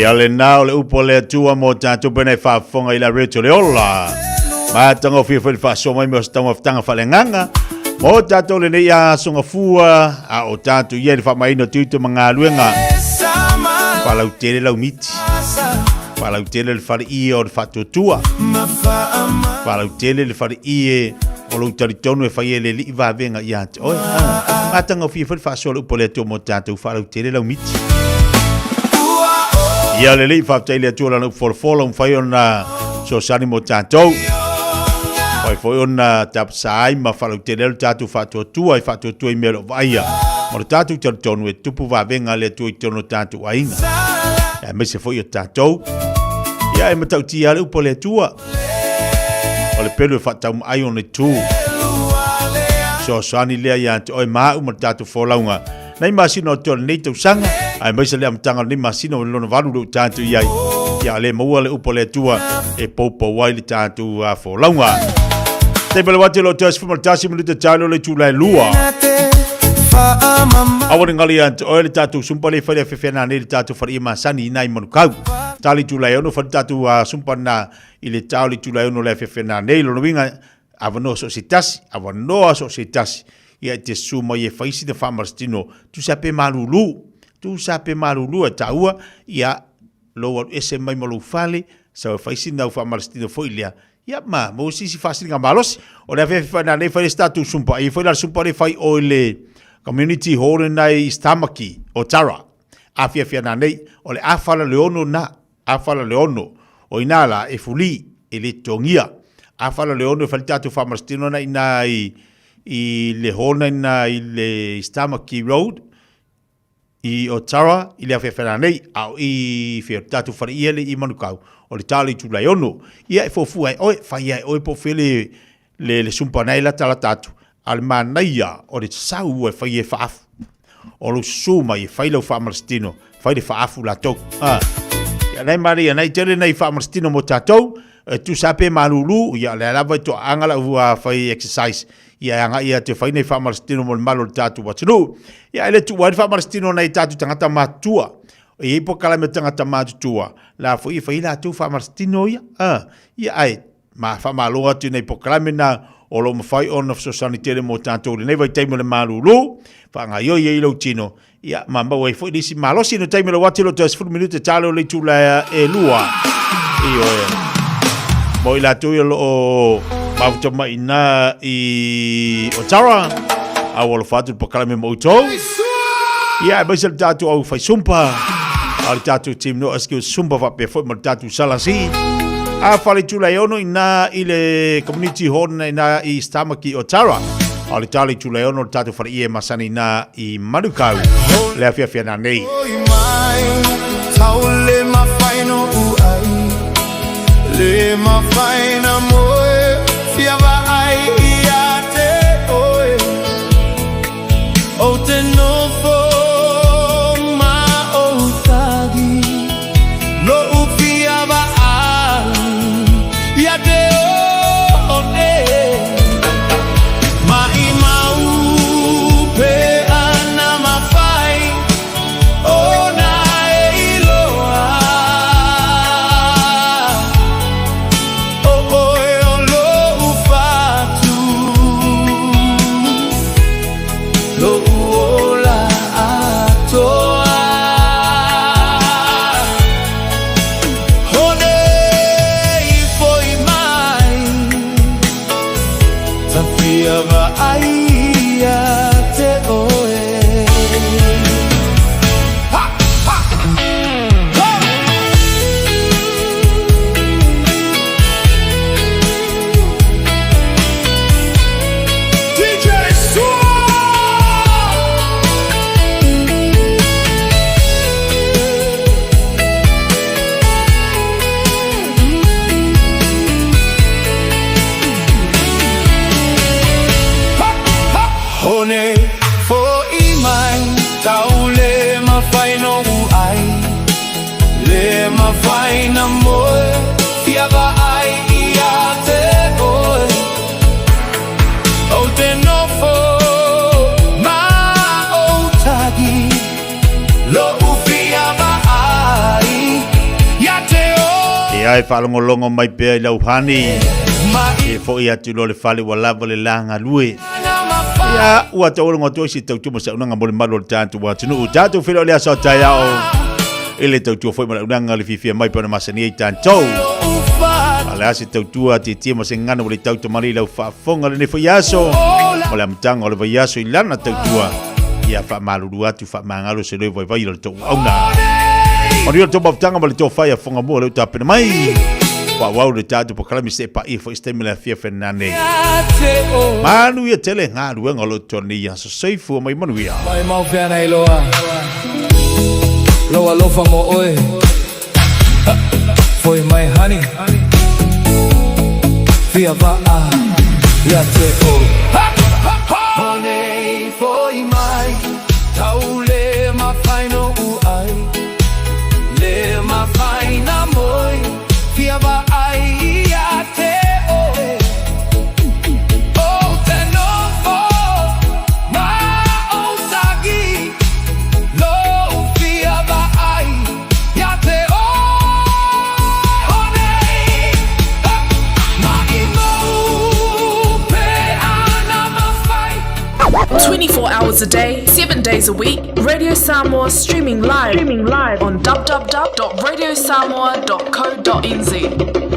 Ia le nao le upo le atua mo tātou pene whaafonga i la reto le ola. Ma tanga whia whai whaasoma mai mo stama whtanga whalenganga. Mo tātou le nei a songa fua a o tātou ia le whamaino tuitu mga luenga. Whalau tere lau miti. Whalau tere le whare ie o le whatutua. Whalau tere le whare ie o lo taritonu e whai le li vavenga i ate. Oi, ma tanga whia whai whaasoa le upo le atua mo tātou whalau tere lau miti. Ia le lei whaftai le atua lana ufolofolo mwhai ona so sani mo tātou. Whai ona tapsai ma whalau te lelu tātou whatuatua i whatuatua i mero vaia. Moro tātou taritonu e tupu wavenga le atua i tono tātou ainga. E me se fwoi o tātou. Ia e matau tia le upo le atua. O le pelu e whatau ma ai on le tū. So sani lea i ante oi maa umar tātou wholaunga. Nei masino o tōna nei tau sanga. Ai mai se le amtanga ni masino o lona valu lo tātou iai. Ia le maua le upo le atua e poupa wai le tātou a wholaunga. Te pele wate lo tēs fumaltasi minuta tālo le tūlai lua. Awari ngali ante oe le tātou sumpa le whare awhewhena ne le tātou whare ima sani inai manukau. Tāli tūlai ono whare tātou sumpa na i le tāo le tūlai ono le awhewhena ne lono winga awanoa so se tasi. Awanoa so se tasi. Ia te suma i e whaisi na whamarastino. Tu sape marulu. Tu sape marulu e taua. Ia loa ese mai malu whale. Sa whaisi na whamarastino foilea. Ia ma, mo sisi whasiri ngā malosi. O le awhewhi na nei whaile statu sumpa. I whaile sumpa le whai o le community hall nei Stamaki o Tara. A Fiafia na nei. O le awhala leono na. Awhala leono. O inala e fuli e le tongia. Awhala leono e whaile tatu whamarastino na i le hona na i le Stamaki Road i o Tara i le awhewhena nei au i whia tatu whare ia le i manukau o le tali tu lai ono ia e fofua e oe whai ai oe po while le sumpa nei la tala tatu al manaia o le sau e whai e whaafu o lo suma i whai lau whamarastino whai le whaafu la tau ia nei maria nei tere nei whamarastino mo tatou tu sape malulu ia le alava to angala ua whai exercise ia anga ia te whai nei whamarastino mo le malo le tatu watanu ia ele tu wai whamarastino nei tatu tangata matua e ipo kala me tangata matua la whai la tu whamarastino ia ia ai ma whamaloa tu nei po kala me na o lo mawhai on of sanitere mo tatu nei vai teimo le malulu whanga yo ia ilo tino ia mamba wai whai nisi malosi no teimo le watilo te 10 minuta talo le tula e lua Iyo e. Mo ila tu yo lo mauta mai na I Otara. Awal fatu pakalame mo uto. Ia ba sel tatu au fai sumpa. Al tatu tim no aski sumpa fa pe fo mo tatu salasi. A fale tu leono ina ile community hall na I Stamaki Otara. Al tali tu leono tatu fale ie masani na I Manukau. Le Fiafia Mai. Taule mafaino uai Le mafaina moe Fiava ai iate oe O te nofo ma o tagi No ufiava ai Iate o ne Ma I mau pe ana mafai O na Faina moe Fiava ai iate oe O te nofo Ma o tagi Lo ufiava ai Iate oe E ai whalongolongo mai pēr I lauhani E fo I atu lo le whale wa lava le langa lue Ia ua te orongo toisi tau tuma sa unanga mole malo le tātu wa tunu Tātu whilo le aso tai ao Ele tau tua foi mala unanga le Fiafia Mai pana masani I tātou. Ale ase tau tua te tia ma se ngana wale tau tamari lau whaafonga le ne whaiaso. Ole amtanga ole whaiaso I lana tau tua. Ia whaamaluru atu whaamangalo se leo vai le tau auna. O rio tau maftanga wale tau whaiafonga mua leo tāpena mai. Wau le tātu po kalami se pa I fo istemi le Fiafia nane. Manu ia tele ngā ruenga lo toni ia so seifu mai manuia. Mai mau whiana I loa. Loa lofa mo oe Foi mai honey Fiava a Ia te o Honey foi mai Taule ma faino uai Le ma faina moi Fiava ai ia te oe O te nofo Ma o tagi Lo fiava Ia te o Honey Ma I mau pe ana mawhai 24 hours a day, 7 days a week. Radio Samoa streaming live on www.radiosamoa.co.nz.